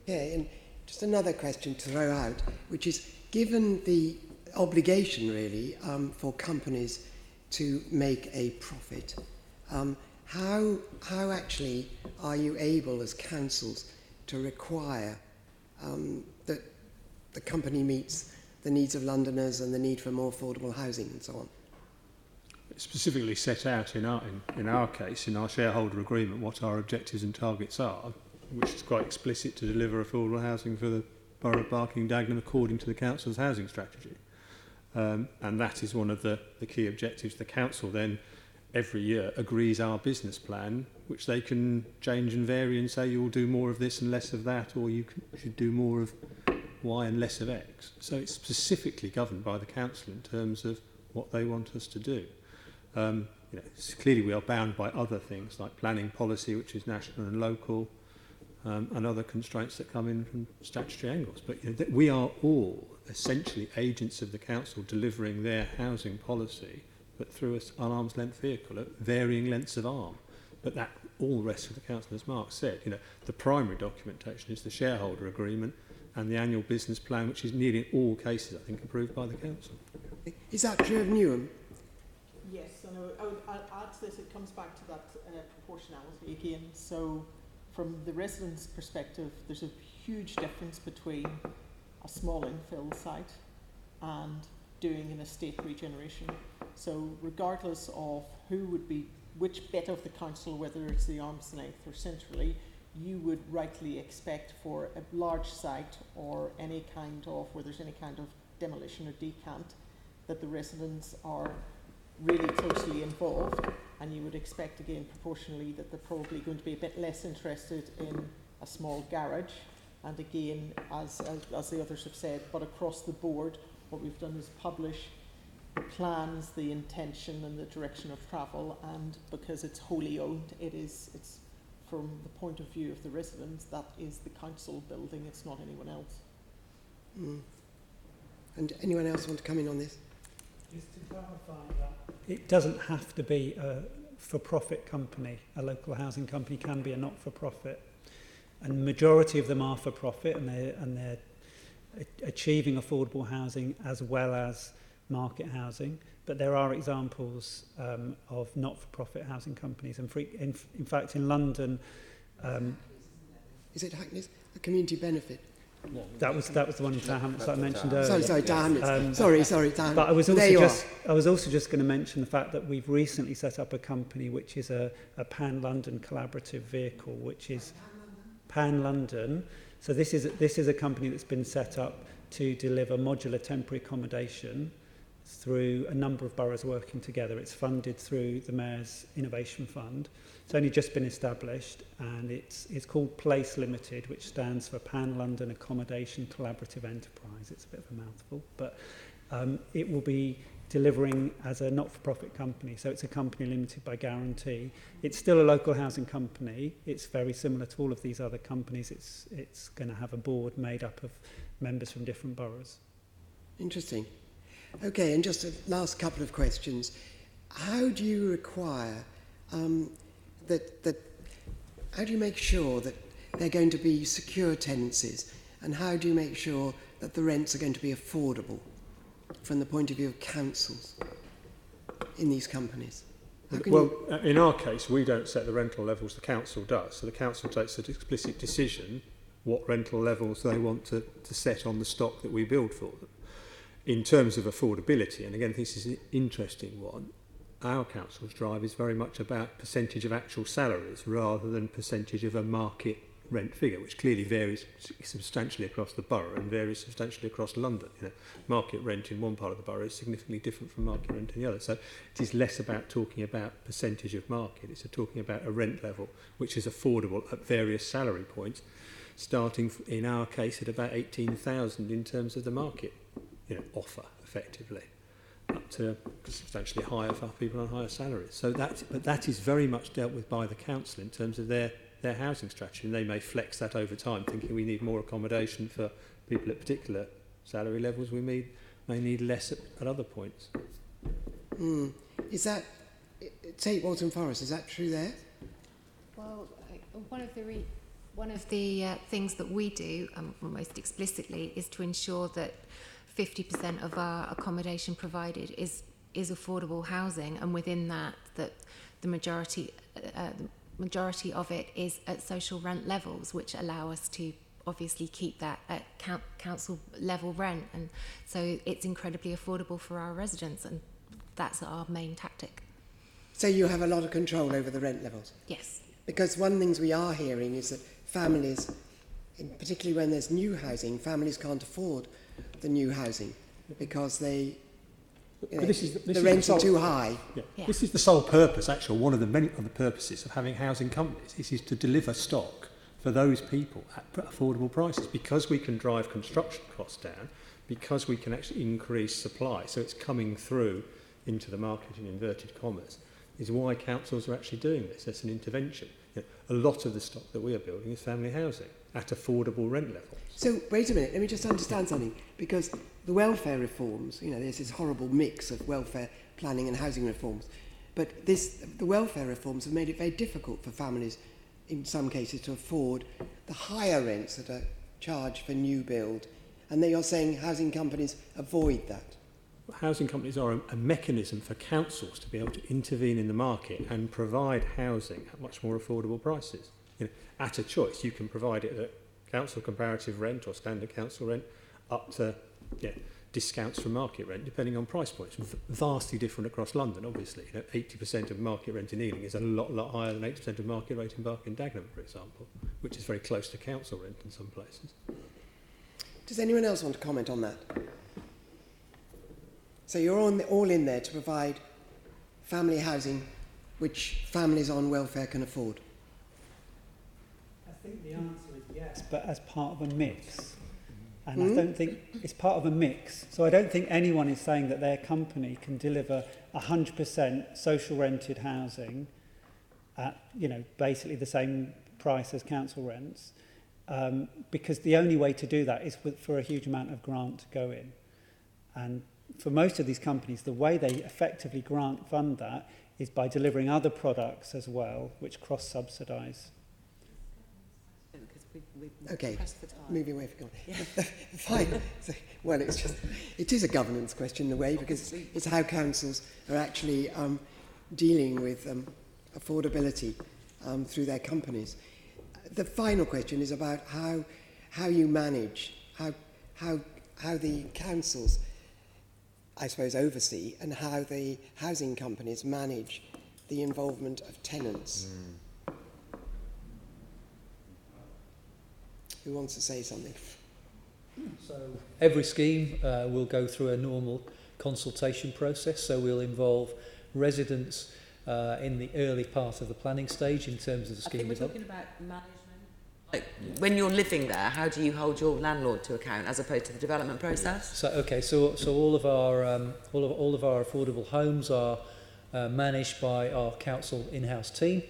Yeah, and just another question to throw out, which is, given the obligation really for companies to make a profit, how actually are you able as councils to require that the company meets the needs of Londoners and the need for more affordable housing and so on? It's specifically set out in our case, in our shareholder agreement, what our objectives and targets are, which is quite explicit, to deliver affordable housing for the Borough of Barking Dagenham according to the Council's housing strategy. And that is one of the key objectives. The Council then every year agrees our business plan, which they can change and vary and say you'll do more of this and less of that, or you should do more of Y and less of X. So it's specifically governed by the Council in terms of what they want us to do. Clearly we are bound by other things like planning policy, which is national and local, and other constraints that come in from statutory angles. But we are all essentially agents of the Council delivering their housing policy, but through an arm's length vehicle at varying lengths of arm. But that all rests with the Council, as Mark said. The primary documentation is the shareholder agreement and the annual business plan, which is nearly in all cases, I think, approved by the Council. Is that true of Newham? Yes, and I'll add to this. It comes back to that proportionality again. So from the residents' perspective, there's a huge difference between a small infill site and doing an estate regeneration. So regardless of which bit of the council, whether it's the arm's length or centrally, you would rightly expect for a large site or any kind of, where there's any kind of demolition or decant, that the residents are really closely involved, and you would expect again proportionally that they're probably going to be a bit less interested in a small garage. And again, as the others have said, but across the board, what we've done is publish the plans, the intention and the direction of travel, and because it's wholly owned, it's from the point of view of the residents, that is the council building, it's not anyone else. And anyone else want to come in on this? Just to clarify that, it doesn't have to be a for-profit company. A local housing company can be a not-for-profit, and the majority of them are for-profit, and they're achieving affordable housing as well as market housing. But there are examples of not-for-profit housing companies, and in fact in London, is it Hackney's? A community benefit? No, that was the one in Tower Hamlets that I mentioned earlier. Sorry, Tower Hamlets. Sorry, Tower Hamlets. But I was also just going to mention the fact that we've recently set up a company which is a Pan-London collaborative vehicle, which is Pan-London. So this is a company that's been set up to deliver modular temporary accommodation through a number of boroughs working together. It's funded through the Mayor's Innovation Fund. It's only just been established, and it's called Place Limited, which stands for Pan-London Accommodation Collaborative Enterprise. It's a bit of a mouthful, but it will be delivering as a not-for-profit company. So it's a company limited by guarantee. It's still a local housing company. It's very similar to all of these other companies. It's going to have a board made up of members from different boroughs. Interesting. Okay, and just a last couple of questions. How do you require how do you make sure that they're going to be secure tenancies, and how do you make sure that the rents are going to be affordable from the point of view of councils in these companies? In our case, we don't set the rental levels, the council does. So the council takes an explicit decision what rental levels they want to set on the stock that we build for them. In terms of affordability, and again, this is an interesting one, our council's drive is very much about percentage of actual salaries rather than percentage of a market rent figure, which clearly varies substantially across the borough and varies substantially across London. Market rent in one part of the borough is significantly different from market rent in the other. So it is less about talking about percentage of market. It's talking about a rent level which is affordable at various salary points, starting in our case at about 18,000 in terms of the market offer, effectively. up to substantially higher for people on higher salaries. So that is very much dealt with by the council in terms of their housing strategy, and they may flex that over time, thinking we need more accommodation for people at particular salary levels. We may need less at other points. Is that, say Waltham Forest, is that true there? Well, one of the things that we do most explicitly is to ensure that 50% of our accommodation provided is affordable housing, and within that the majority of it is at social rent levels, which allow us to obviously keep that at council level rent, and so it's incredibly affordable for our residents, and that's our main tactic. So you have a lot of control over the rent levels? Yes. Because one of the things we are hearing is that families, particularly when there's new housing, families can't afford the new housing because the rents are too high. Yeah. Yeah. This is the sole purpose, actually, one of the many other purposes of having housing companies. This is to deliver stock for those people at affordable prices, because we can drive construction costs down, because we can actually increase supply. So it's coming through into the market in inverted commas, is why councils are actually doing this. It's an intervention. You know, a lot of the stock that we are building is family housing at affordable rent levels. So wait a minute, let me just understand something, because the welfare reforms, there's this horrible mix of welfare planning and housing reforms, but the welfare reforms have made it very difficult for families in some cases to afford the higher rents that are charged for new build, and they are saying housing companies avoid that. Housing companies are a mechanism for councils to be able to intervene in the market and provide housing at much more affordable prices. At a choice, you can provide it at council comparative rent or standard council rent, up to discounts from market rent, depending on price points. Vastly different across London, obviously. 80% of market rent in Ealing is a lot higher than 80% of market rate in Barking and Dagenham, for example, which is very close to council rent in some places. Does anyone else want to comment on that? So you're all in there to provide family housing which families on welfare can afford? I think the answer is yes, but as part of a mix. And I don't think it's part of a mix. So I don't think anyone is saying that their company can deliver 100% social rented housing at, basically the same price as council rents, because the only way to do that is for a huge amount of grant to go in. And for most of these companies, the way they effectively grant fund that is by delivering other products as well, which cross-subsidise. Okay, moving away from fine. So, well, it is a governance question in a way, because it's how councils are actually dealing with affordability through their companies. The final question is about how you manage, how the councils, I suppose, oversee, and how the housing companies manage the involvement of tenants. Who wants to say something? So every scheme will go through a normal consultation process. So we'll involve residents in the early part of the planning stage in terms of the scheme. I think we're talking about management. Like, when you're living there, how do you hold your landlord to account as opposed to the development process? So all of our affordable homes are managed by our council in-house team.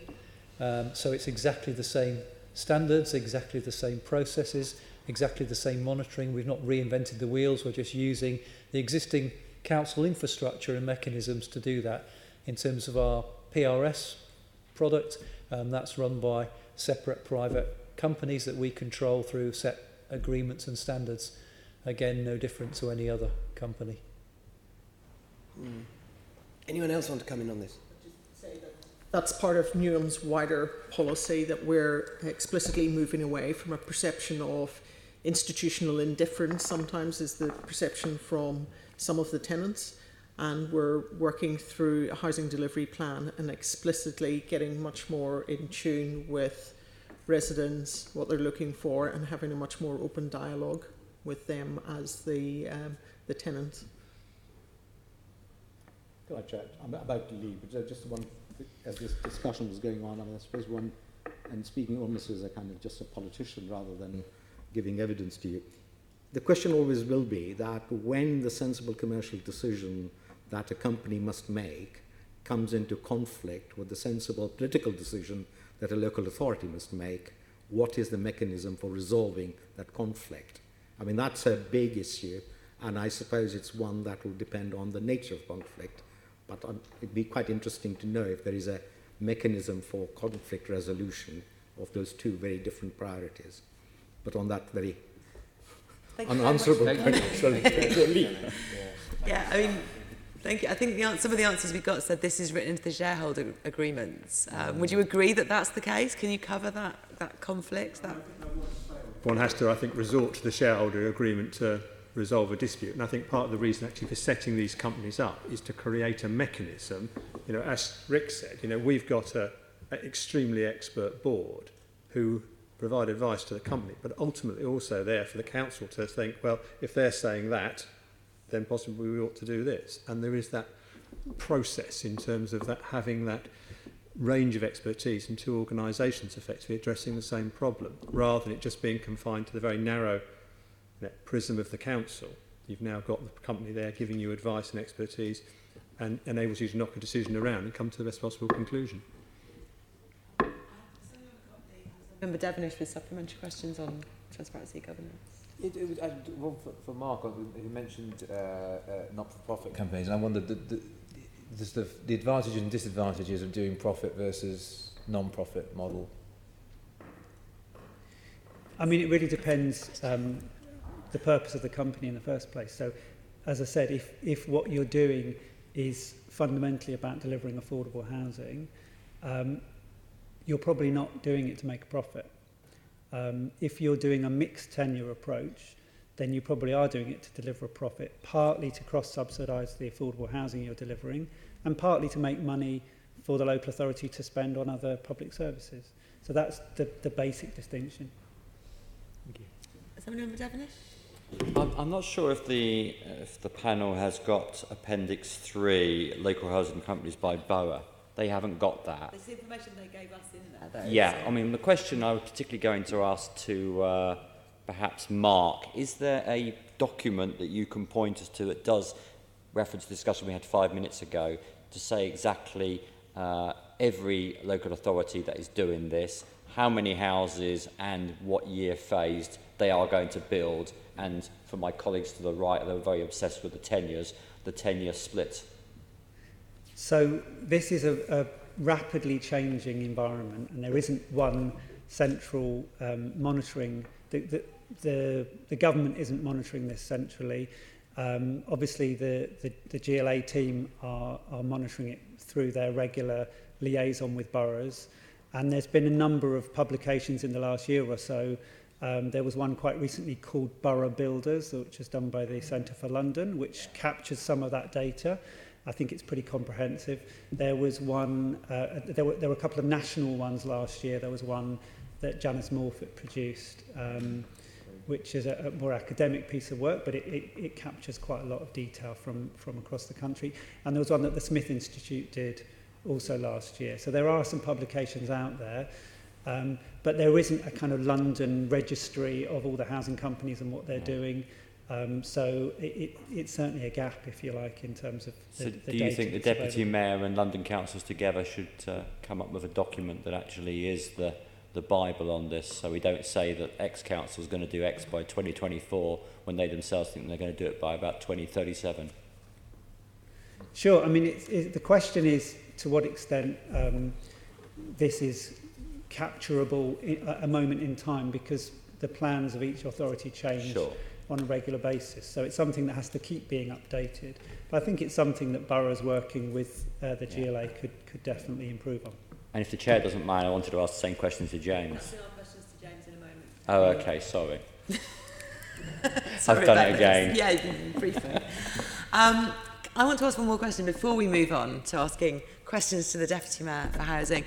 So it's exactly the same standards, exactly the same processes, exactly the same monitoring. We've not reinvented the wheels. We're just using the existing council infrastructure and mechanisms to do that. In terms of our PRS product, that's run by separate private companies that we control through set agreements and standards. Again, no different to any other company. Anyone else want to come in on this? That's part of Newham's wider policy, that we're explicitly moving away from a perception of institutional indifference, sometimes is the perception from some of the tenants, and we're working through a housing delivery plan and explicitly getting much more in tune with residents, what they're looking for, and having a much more open dialogue with them as the tenant. Can I chat? I'm about to leave, but just one. As this discussion was going on, I suppose one, and speaking almost as a kind of just a politician rather than giving evidence to you, the question always will be that when the sensible commercial decision that a company must make comes into conflict with the sensible political decision that a local authority must make, what is the mechanism for resolving that conflict? I mean, that's a big issue, and I suppose it's one that will depend on the nature of conflict. But it'd be quite interesting to know if there is a mechanism for conflict resolution of those two very different priorities. But on that very unanswerable question. Yeah, I mean, thank you. I think some of the answers we got said this is written into the shareholder agreements. Would you agree that that's the case? Can you cover that conflict? One has to, I think, resort to the shareholder agreement to resolve a dispute. And I think part of the reason actually for setting these companies up is to create a mechanism. You know, as Rick said, you know, we've got an extremely expert board who provide advice to the company, but ultimately also there for the council to think, well, if they're saying that, then possibly we ought to do this. And there is that process in terms of that having that range of expertise in two organisations effectively addressing the same problem, rather than it just being confined to the very narrow prism of the council. You've now got the company there giving you advice and expertise and enables you to knock a decision around and come to the best possible conclusion. Member Devonish with supplementary questions on transparency governance. One for Mark, he mentioned not-for-profit companies, and I wondered the advantages and disadvantages of doing profit versus non-profit model. I mean, it really depends the purpose of the company in the first place. So, as I said, if what you're doing is fundamentally about delivering affordable housing, you're probably not doing it to make a profit. If you're doing a mixed tenure approach, then you probably are doing it to deliver a profit, partly to cross-subsidise the affordable housing you're delivering, and partly to make money for the local authority to spend on other public services. So that's the basic distinction. Thank you. Is that Member Devonish? I'm not sure if the panel has got Appendix 3, local housing companies by borough. They haven't got that. There's the information they gave us in there, though. Yeah, I mean, the question I was particularly going to ask to perhaps Mark, is there a document that you can point us to that does reference the discussion we had 5 minutes ago to say exactly every local authority that is doing this, how many houses and what year phased they are going to build? And for my colleagues to the right, they're very obsessed with the tenures, the 10-year split. So this is a rapidly changing environment, and there isn't one central monitoring. The government isn't monitoring this centrally. Obviously, the GLA team are monitoring it through their regular liaison with boroughs, and there's been a number of publications in the last year or so. There was one quite recently called Borough Builders, which was done by the Centre for London, which captures some of that data. I think it's pretty comprehensive. There was one, there were a couple of national ones last year. There was one that Janice Morfitt produced, which is a more academic piece of work, but it captures quite a lot of detail from across the country. And there was one that the Smith Institute did also last year. So there are some publications out there, but there isn't a kind of London registry of all the housing companies and what they're doing. So it's certainly a gap, if you like, in terms of the data. So do you think the Deputy Mayor and London councils together should come up with a document that actually is the Bible on this, so we don't say that X council is going to do X by 2024 when they themselves think they're going to do it by about 2037? Sure. I mean, the question is to what extent this is capturable at a moment in time, because the plans of each authority change. Sure. On a regular basis. So it's something that has to keep being updated. But I think it's something that boroughs working with the GLA could definitely improve on. And if the Chair doesn't mind, I wanted to ask the same question to James. I'll ask questions to James in a moment. Oh, okay, sorry. Sorry I've done it again. Yeah, briefly. I want to ask one more question before we move on to asking questions to the Deputy Mayor for Housing.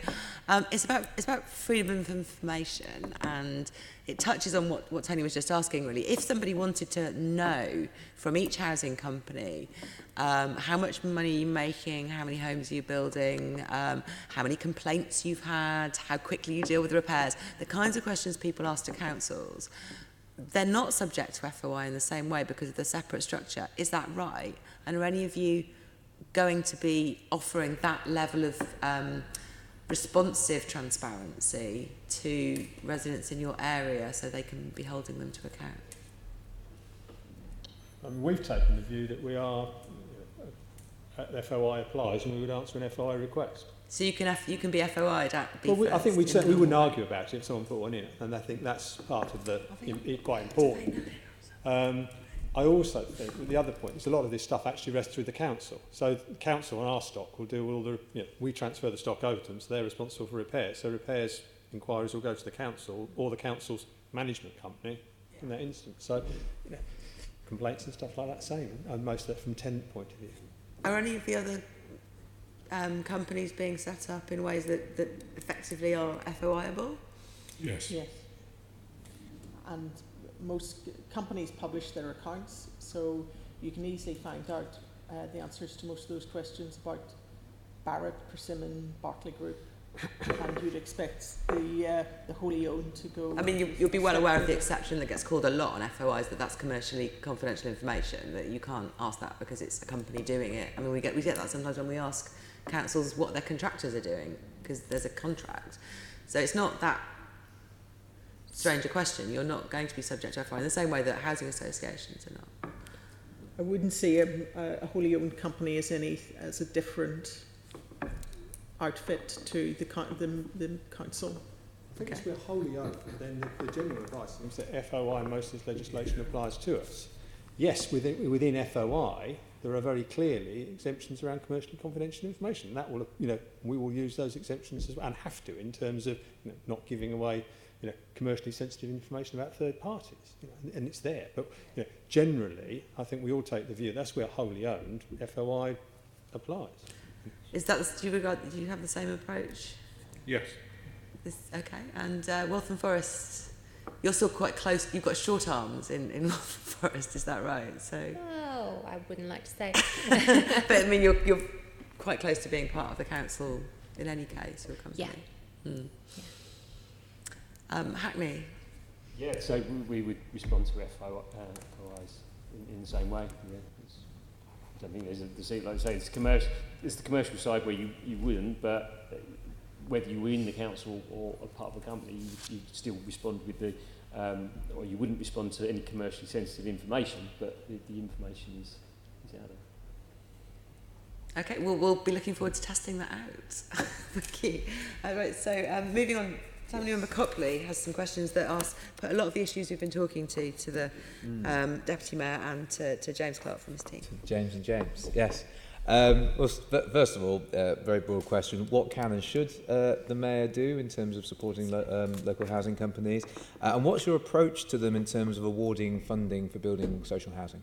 It's about freedom of information, and it touches on what Tony was just asking, really. If somebody wanted to know from each housing company how much money you're making, how many homes you're building, how many complaints you've had, how quickly you deal with repairs, the kinds of questions people ask to councils, they're not subject to FOI in the same way because of the separate structure. Is that right? And are any of you going to be offering that level of responsive transparency to residents in your area so they can be holding them to account? We've taken the view that we are, FOI applies and we would answer an FOI request. So you can be FOI'd at BeFirst? Well, I think we wouldn't argue about it if someone put one in, and I think that's part of quite important. I also think that the other point is a lot of this stuff actually rests with the council. So the council on our stock will do all the, we transfer the stock over to them, so they're responsible for repairs. So repairs inquiries will go to the council or the council's management company in that instance. So complaints and stuff like that, same, and most of that from tenant point of view. Are any of the other companies being set up in ways that effectively are FOIable? Yes. Yes. And most companies publish their accounts, so you can easily find out the answers to most of those questions about Barrett, Persimmon, Barclay Group, and you'd expect the wholly owned to go... I mean, you'll be well aware of the exception that gets called a lot on FOIs, that's commercially confidential information, that you can't ask that because it's a company doing it. I mean, we get that sometimes when we ask councils what their contractors are doing, because there's a contract. So it's not that strange a question. You're not going to be subject to FOI in the same way that housing associations are not. I wouldn't see a wholly owned company as a different outfit to the council. I think if we're wholly owned, then the general advice is that FOI and most of this legislation applies to us. Yes, within FOI, there are very clearly exemptions around commercially confidential information. That will, we will use those exemptions as well, and have to, in terms of not giving away, commercially sensitive information about third parties. And it's there. But generally, I think we all take the view that's where wholly owned FOI applies. Is that do you have the same approach? Yes. Okay. And Waltham Forest, you're still quite close. You've got short arms in Waltham Forest. Is that right? So. Oh, I wouldn't like to say. But I mean, you're quite close to being part of the council in any case, or company. Yeah. Mm. Hackney. Yeah. So we would respond to FOIs in the same way. Yeah. I don't think there's like I say, it's the commercial side where you wouldn't, but whether you were in the council or a part of a company, you'd still respond with the, or you wouldn't respond to any commercially sensitive information, but the information is out there. Okay, well, we'll be looking forward to testing that out. Thank you. Right, so moving on, Family Member Copley has some questions that put a lot of the issues we've been talking to the Deputy Mayor and to James Cllr from his team. James and James, yes. Well, first of all, very broad question. What can and should the Mayor do in terms of supporting local housing companies? And what's your approach to them in terms of awarding funding for building social housing?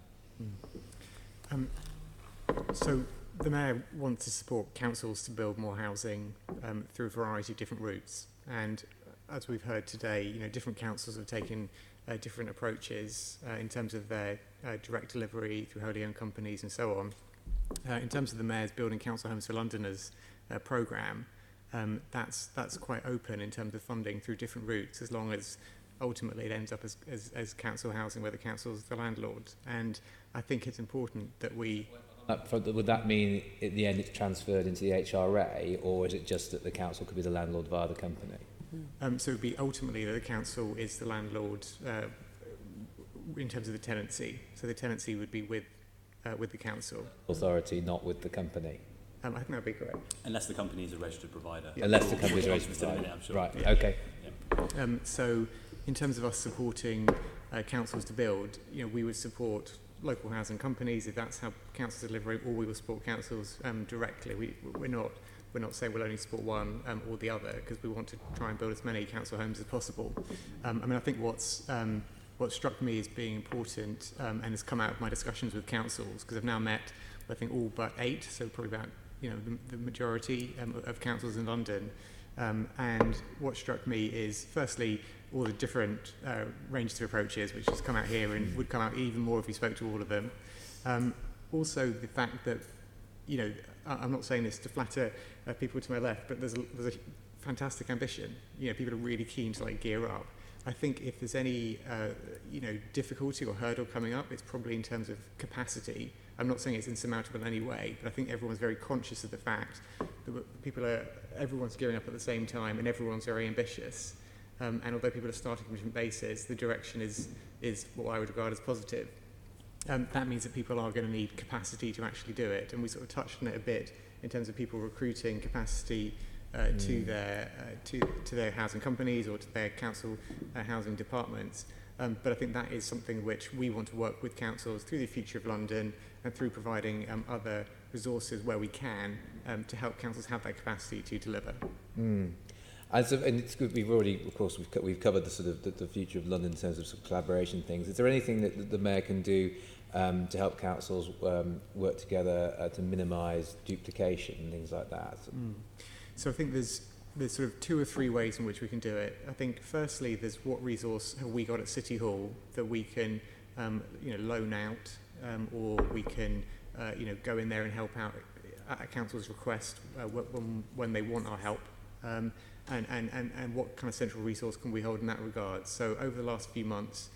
So the Mayor wants to support councils to build more housing through a variety of different routes. And as we've heard today, different councils have taken different approaches in terms of their direct delivery through wholly owned companies and so on. In terms of the Mayor's Building Council Homes for Londoners programme, that's quite open in terms of funding through different routes, as long as ultimately it ends up as council housing where the council is the landlord. And I think it's important that we... Would that mean at the end it's transferred into the HRA, or is it just that the council could be the landlord via the company? So it would be ultimately that the council is the landlord in terms of the tenancy. So the tenancy would be with the council. Authority, not with the company. I think that would be correct. Unless the company is a registered provider. Yeah. Unless the company is a registered provider. I'm sure. Right, Yeah. okay. Yeah. So in terms of us supporting councils to build, we would support local housing companies if that's how councils are delivering, or we will support councils directly. We're not saying we'll only support one or the other, because we want to try and build as many council homes as possible. I think what struck me as being important and has come out of my discussions with councils, because I've now met, I think, all but 8, so probably about the majority of councils in London. And what struck me is, firstly, all the different ranges of approaches, which has come out here and would come out even more if we spoke to all of them. Also, the fact that, I'm not saying this to flatter people to my left, but there's a fantastic ambition. People are really keen to gear up. I think if there's any difficulty or hurdle coming up, it's probably in terms of capacity. I'm not saying it's insurmountable in any way, but I think everyone's very conscious of the fact that everyone's gearing up at the same time and everyone's very ambitious. And although people are starting from different bases, the direction is what I would regard as positive. That means that people are going to need capacity to actually do it, and we sort of touched on it a bit in terms of people recruiting capacity to their housing companies or to their council housing departments. But I think that is something which we want to work with councils through the Future of London and through providing other resources where we can to help councils have that capacity to deliver. And it's good. We've already, of course, we've covered the sort of the Future of London in terms of, sort of collaboration things. Is there anything that the mayor can do to help councils work together to minimise duplication and things like that? So I think there's sort of 2 or 3 ways in which we can do it. I think firstly, there's what resource have we got at City Hall that we can loan out, or we can go in there and help out at a council's request when they want our help. And what kind of central resource can we hold in that regard? So over the last few months,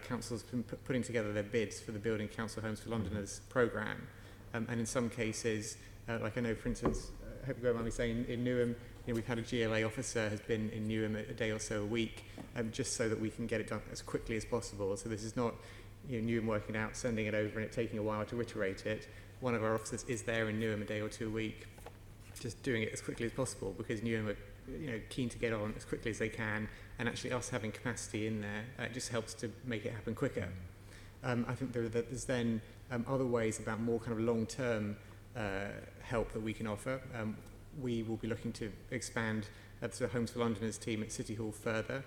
councils have been putting together their bids for the Building Council Homes for Londoners programme. And in some cases, like I know, for instance, I hope you don't mind me saying, in Newham, we've had a GLA officer has been in Newham a day or so a week, just so that we can get it done as quickly as possible. So this is not Newham working out, sending it over and it taking a while to iterate it. One of our officers is there in Newham a day or 2 a week, just doing it as quickly as possible, because Newham are keen to get on as quickly as they can, and actually us having capacity in there just helps to make it happen quicker. I think there's then other ways about more kind of long-term help that we can offer. We will be looking to expand the Homes for Londoners team at City Hall further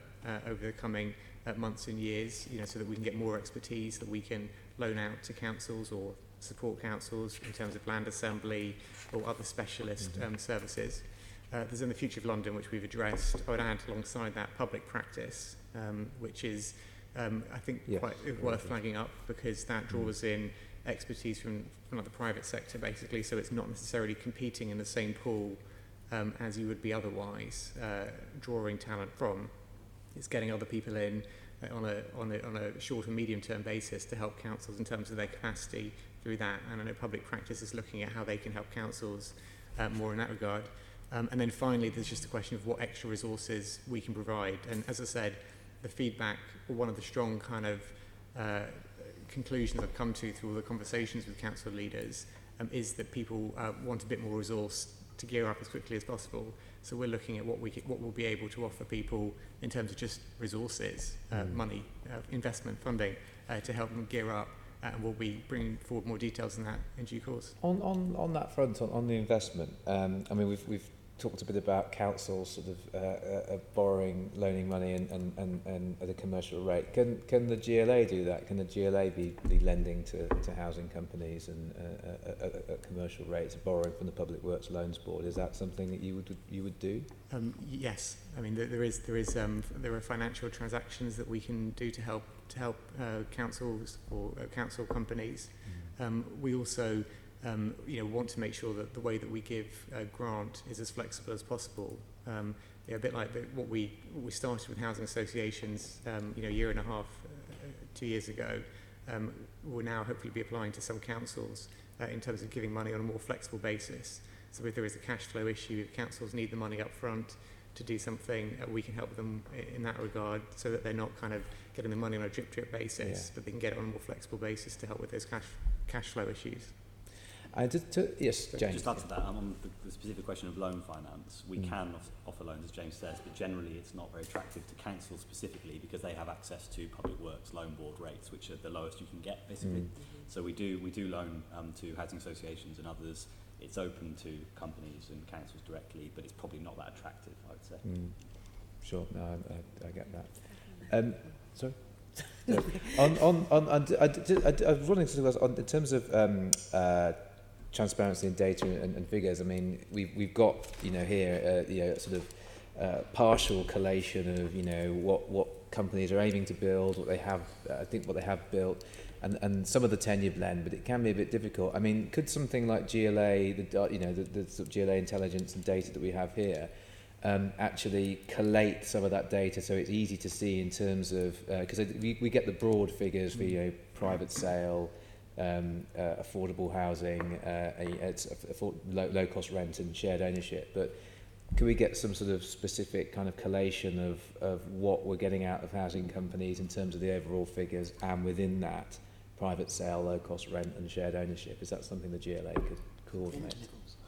over the coming months and years, so that we can get more expertise that we can loan out to councils or support councils in terms of land assembly or other specialist services. There's in the Future of London, which we've addressed. I would add alongside that public practice, which is, I think, quite worth flagging up, because that draws in expertise from the private sector, basically, so it's not necessarily competing in the same pool as you would be otherwise drawing talent from. It's getting other people in on a short and medium term basis to help councils in terms of their capacity through that. And I know public practice is looking at how they can help councils more in that regard. And then finally, there's just a question of what extra resources we can provide. And as I said, the feedback, or one of the strong kind of conclusions I've come to through all the conversations with council leaders is that people want a bit more resource to gear up as quickly as possible. So we're looking at what we'll be able to offer people in terms of just resources, money, investment, funding to help them gear up. And we'll be bringing forward more details on that in due course. On that front, on the investment, I mean, we've talked a bit about councils sort of borrowing, loaning money and at a commercial rate. Can the GLA do that? Can the GLA be lending to housing companies and at commercial rates, borrowing from the Public Works Loans Board? Is that something that you would do? Yes, I mean there are financial transactions that we can do to help councils or council companies. We also want to make sure that the way that we give a grant is as flexible as possible. A bit like what we started with housing associations, a year and a half, 2 years ago. We'll now hopefully be applying to some councils in terms of giving money on a more flexible basis. So if there is a cash flow issue, if councils need the money up front to do something, we can help them in that regard, so that they're not kind of getting the money on a drip basis, but they can get it on a more flexible basis to help with those cash flow issues. Yes, James. Just add to that, on the specific question of loan finance, we can offer loans, as James says, but generally it's not very attractive to councils specifically, because they have access to Public Works Loan Board rates, which are the lowest you can get, basically. So we do loan to housing associations and others. It's open to companies and councils directly, but it's probably not that attractive, I would say. Sure, no, I get that. Sorry? I was wondering in terms of transparency in data and figures. I mean, we've got here sort of partial collation of what companies are aiming to build, what they have, what they have built, and some of the tenure blend, but it can be a bit difficult. I mean, could something like GLA, the sort of GLA intelligence and data that we have here, actually collate some of that data so it's easy to see in terms of, because we get the broad figures for, private sale, affordable housing, low cost rent and shared ownership, but could we get some sort of specific kind of collation of what we're getting out of housing companies in terms of the overall figures, and within that, private sale, low cost rent and shared ownership? Is that something the GLA could coordinate?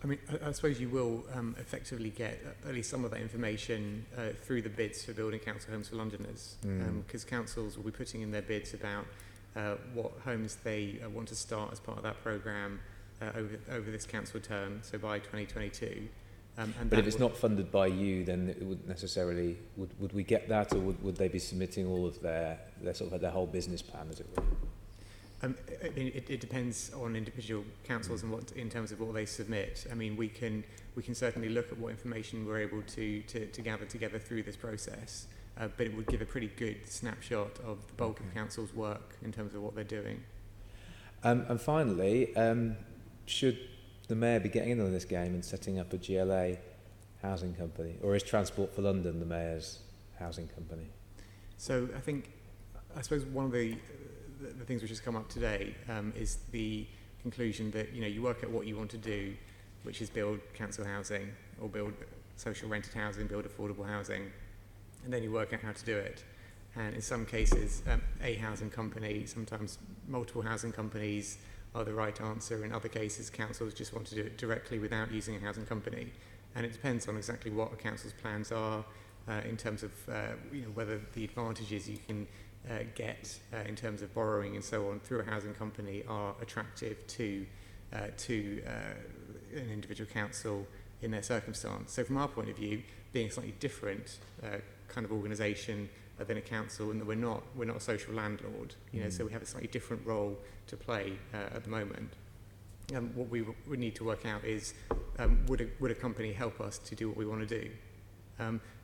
I mean, I suppose you will effectively get at least some of that information through the bids for building council homes for Londoners, because councils will be putting in their bids about what homes they want to start as part of that programme over this council term, so by 2022. But if it's not funded by you, then it wouldn't necessarily, would we get that, or would they be submitting all of their sort of their whole business plan, as it were? It depends on individual councils and what, in terms of what they submit. I mean, we can certainly look at what information we're able to gather together through this process, but it would give a pretty good snapshot of the bulk of council's work in terms of what they're doing. And finally, should the Mayor be getting in on this game and setting up a GLA housing company, or is Transport for London the Mayor's housing company? So I suppose one of the things which has come up today is the conclusion that you work out what you want to do, which is build council housing or build social rented housing, build affordable housing, and then you work out how to do it. And in some cases, a housing company, sometimes multiple housing companies are the right answer. In other cases, councils just want to do it directly without using a housing company. And it depends on exactly what a council's plans are in terms of whether the advantages you can get in terms of borrowing and so on through a housing company are attractive to an individual council in their circumstance. So from our point of view, being a slightly different kind of organisation than a council, and that we're not a social landlord, so we have a slightly different role to play at the moment. What we would need to work out is would a company help us to do what we want to do?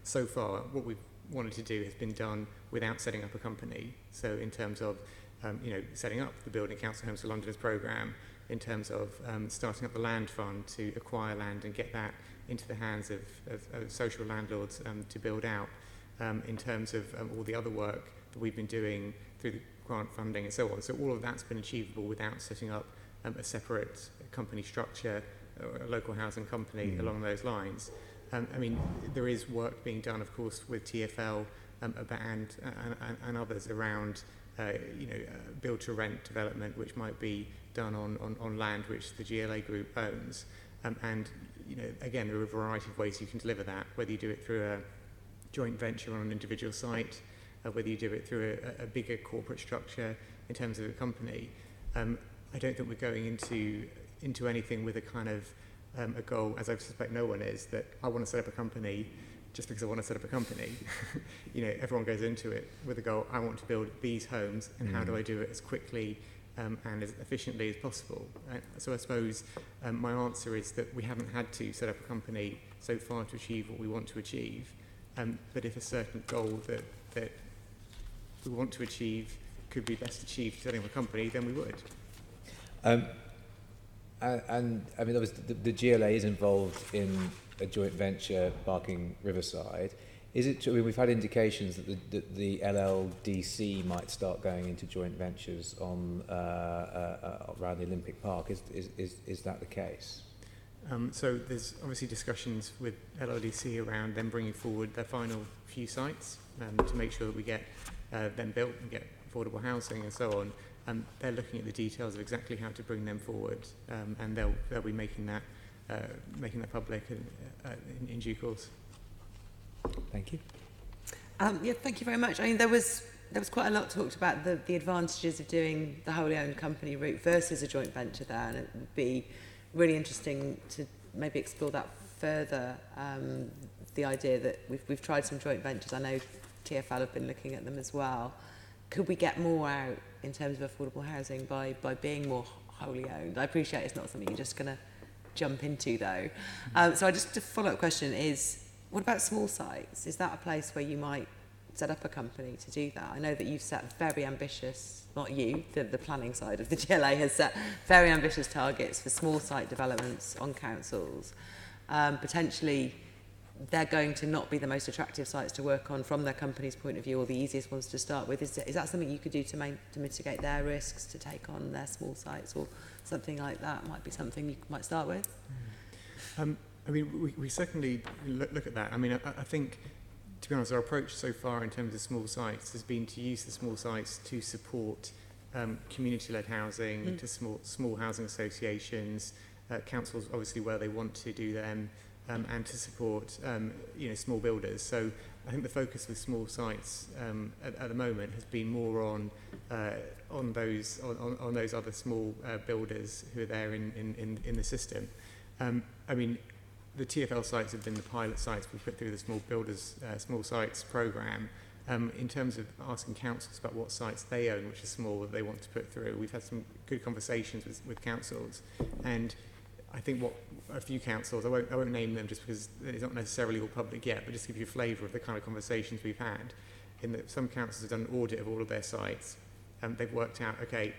So far, what we've wanted to do has been done without setting up a company. So in terms of setting up the Building Council Homes for Londoners programme, in terms of starting up the land fund to acquire land and get that into the hands of social landlords to build out, in terms of all the other work that we've been doing through the grant funding and so on. So all of that's been achievable without setting up a separate company structure or a local housing company along those lines. I mean, there is work being done, of course, with TfL and others around, build-to-rent development, which might be done on land which the GLA group owns. And again, there are a variety of ways you can deliver that, whether you do it through a joint venture on an individual site, whether you do it through a bigger corporate structure in terms of a company. I don't think we're going into anything with a kind of a goal, as I suspect no one is, that I want to set up a company just because I want to set up a company. Everyone goes into it with a goal, I want to build these homes, and how do I do it as quickly and as efficiently as possible? So I suppose my answer is that we haven't had to set up a company so far to achieve what we want to achieve. But if a certain goal that we want to achieve could be best achieved setting up a company, then we would. And I mean, obviously, the GLA is involved in a joint venture, Barking Riverside. Is it? I mean, we've had indications that the LLDC might start going into joint ventures on around the Olympic Park. Is that the case? So there's obviously discussions with LLDC around them bringing forward their final few sites to make sure that we get them built and get affordable housing and so on. They're looking at the details of exactly how to bring them forward, and they'll be making that public in due course. Thank you. Thank you very much. I mean, there was quite a lot talked about the advantages of doing the wholly owned company route versus a joint venture there, and it would be really interesting to maybe explore that further. The idea that we've tried some joint ventures. I know TfL have been looking at them as well. Could we get more out in terms of affordable housing by being more wholly owned? I appreciate it's not something you're just going to jump into, though. So a follow-up question is, what about small sites? Is that a place where you might set up a company to do that? I know that you've set very ambitious, not you, the planning side of the GLA has set very ambitious targets for small site developments on councils. Potentially, they're going to not be the most attractive sites to work on from their company's point of view, or the easiest ones to start with. Is that something you could do to mitigate their risks, to take on their small sites, or something like that might be something you might start with? I mean, we certainly look at that. I mean, I think, to be honest, our approach so far in terms of small sites has been to use the small sites to support community-led housing, to small housing associations, councils obviously where they want to do them, and to support small builders. So I think the focus with small sites at the moment has been more on those other small builders who are there in the system. I mean, the TfL sites have been the pilot sites we put through the small sites programme. In terms of asking councils about what sites they own, which are small, that they want to put through, we've had some good conversations with councils, and I think what a few councils, I won't name them just because it's not necessarily all public yet, but just to give you a flavour of the kind of conversations we've had, in that some councils have done an audit of all of their sites, and they've worked out, okay,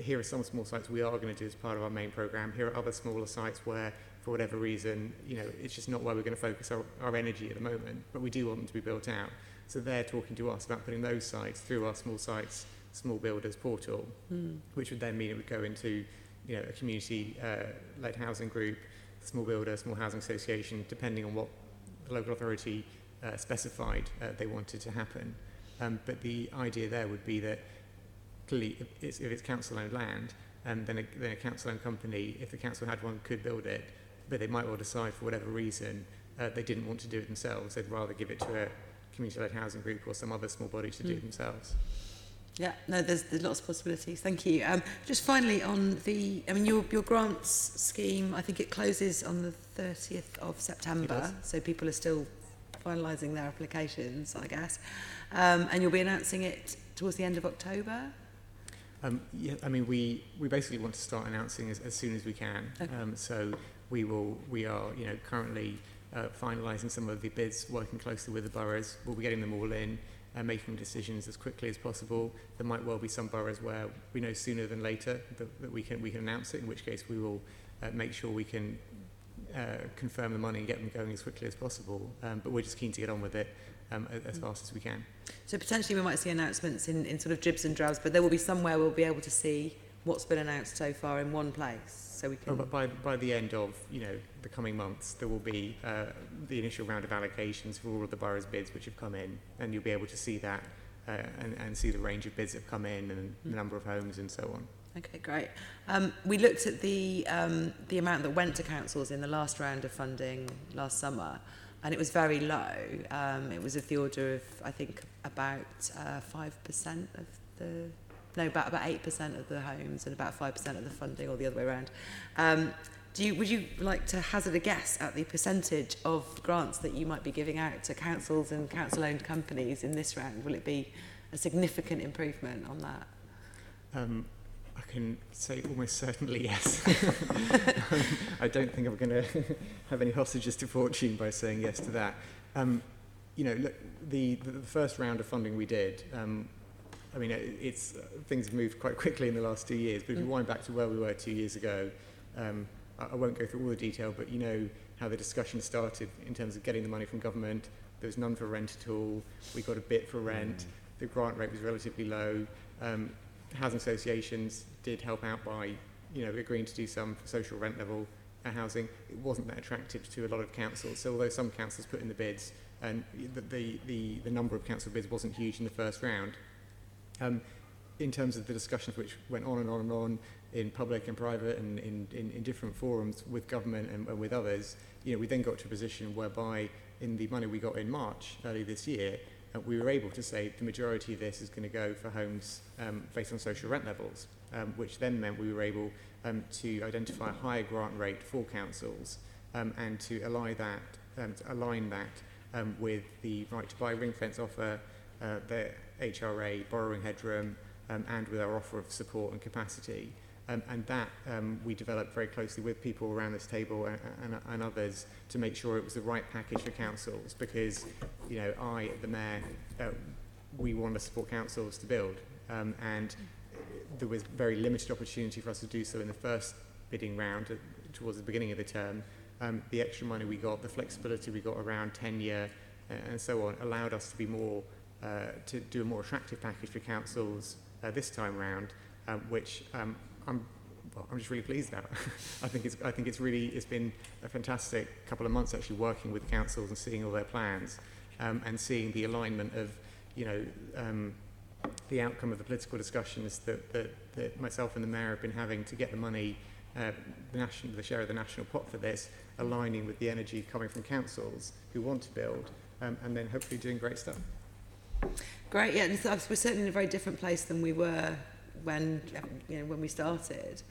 here are some small sites we are going to do as part of our main programme, here are other smaller sites where, for whatever reason, it's just not where we're going to focus our energy at the moment, but we do want them to be built out. So they're talking to us about putting those sites through our small sites, small builders portal, which would then mean it would go into a community-led housing group, small builder, small housing association, depending on what the local authority specified they wanted to happen. But the idea there would be that clearly, if it's council-owned land, then a council-owned company, if the council had one, could build it, but they might well decide for whatever reason they didn't want to do it themselves. They'd rather give it to a community-led housing group or some other small body to do it themselves. Yeah, no, there's lots of possibilities. Thank you. Just finally on your grants scheme, I think it closes on the 30th of September, so people are still finalising their applications, I guess. And you'll be announcing it towards the end of October? Yeah, I mean, we basically want to start announcing as soon as we can. Okay. So we are currently finalising some of the bids, working closely with the boroughs. We'll be getting them all in and making decisions as quickly as possible. There might well be some boroughs where we know sooner than later that we can announce it, in which case we will make sure we can confirm the money and get them going as quickly as possible. But we're just keen to get on with it as fast as we can. So potentially we might see announcements in sort of dribs and drabs, but there will be somewhere we'll be able to see what's been announced so far in one place. So we can... But by the end of the coming months, there will be the initial round of allocations for all of the boroughs' bids which have come in, and you'll be able to see that and see the range of bids that have come in and the number of homes and so on. Okay, great. We looked at the amount that went to councils in the last round of funding last summer, and it was very low. It was of the order of, I think, about 5% of the... No, about 8% of the homes and about 5% of the funding, or the other way around. Would you like to hazard a guess at the percentage of grants that you might be giving out to councils and council-owned companies in this round? Will it be a significant improvement on that? I can say almost certainly yes. I don't think I'm going to have any hostages to fortune by saying yes to that. Look, the first round of funding we did, I mean, things have moved quite quickly in the last 2 years, but if you wind back to where we were 2 years ago, I won't go through all the detail, but you know how the discussion started in terms of getting the money from government. There was none for rent at all. We got a bit for rent. The grant rate was relatively low. Housing associations did help out by, agreeing to do some social rent level housing. It wasn't that attractive to a lot of councils. So although some councils put in the bids, and the number of council bids wasn't huge in the first round, in terms of the discussions which went on and on and on in public and private and in different forums with government and with others, we then got to a position whereby in the money we got in March early this year, we were able to say the majority of this is going to go for homes based on social rent levels, which then meant we were able to identify a higher grant rate for councils and to align that with the right to buy ring fence offer, the HRA borrowing headroom, and with our offer of support and capacity. And that we developed very closely with people around this table and others to make sure it was the right package for councils, because I, the mayor, we want to support councils to build, and there was very limited opportunity for us to do so in the first bidding round towards the beginning of the term, the extra money we got, the flexibility we got around tenure and so on, allowed us to be more, to do a more attractive package for councils this time round, which I'm just really pleased about. I think it's been a fantastic couple of months actually working with the councils and seeing all their plans, and seeing the alignment of, the outcome of the political discussions that myself and the Mayor have been having to get the money, the share of the national pot for this, aligning with the energy coming from councils who want to build, and then hopefully doing great stuff. Great, yeah, and we're certainly in a very different place than we were when we started.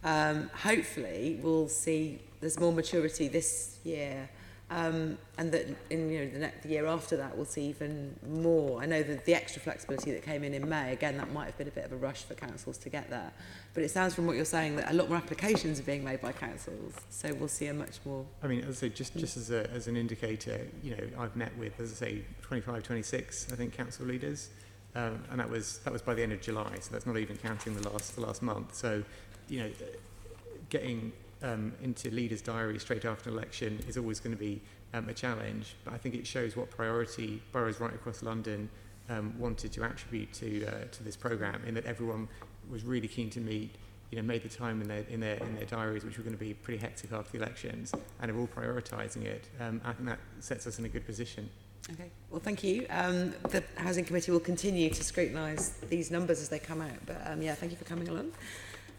Hopefully we'll see there's more maturity this year, and that in the year after that we'll see even more. I know that the extra flexibility that came in May, again, that might have been a bit of a rush for councils to get there, but it sounds from what you're saying that a lot more applications are being made by councils, so we'll see a much more. I mean, as I say, just as an indicator, I've met with, as I say, 25, 26, I think, council leaders, and that was by the end of July, so that's not even counting the last month. So, getting into leaders' diaries straight after an election is always going to be a challenge, but I think it shows what priority boroughs right across London wanted to attribute to this programme, in that everyone was really keen to meet, made the time in their diaries, which were going to be pretty hectic after the elections, and are all prioritising it. I think that sets us in a good position. Okay, well, thank you. The Housing Committee will continue to scrutinise these numbers as they come out, but yeah, thank you for coming along.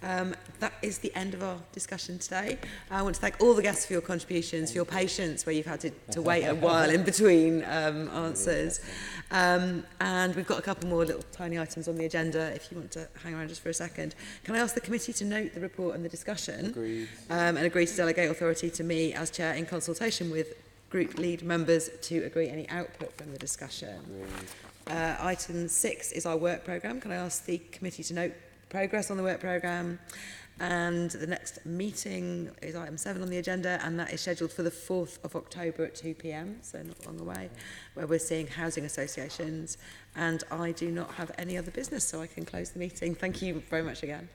That is the end of our discussion today. I want to thank all the guests for your contributions, for your patience where you've had to wait a while in between answers. And we've got a couple more little tiny items on the agenda if you want to hang around just for a second. Can I ask the committee to note the report and the discussion? Agreed. And agree to delegate authority to me as chair in consultation with group lead members to agree any output from the discussion. Item 6 is our work programme. Can I ask the committee to note progress on the work programme? And the next meeting is item 7 on the agenda, and that is scheduled for the 4th of October at 2 p.m, so not long away, where we're seeing housing associations. And I do not have any other business, so I can close the meeting. Thank you very much again.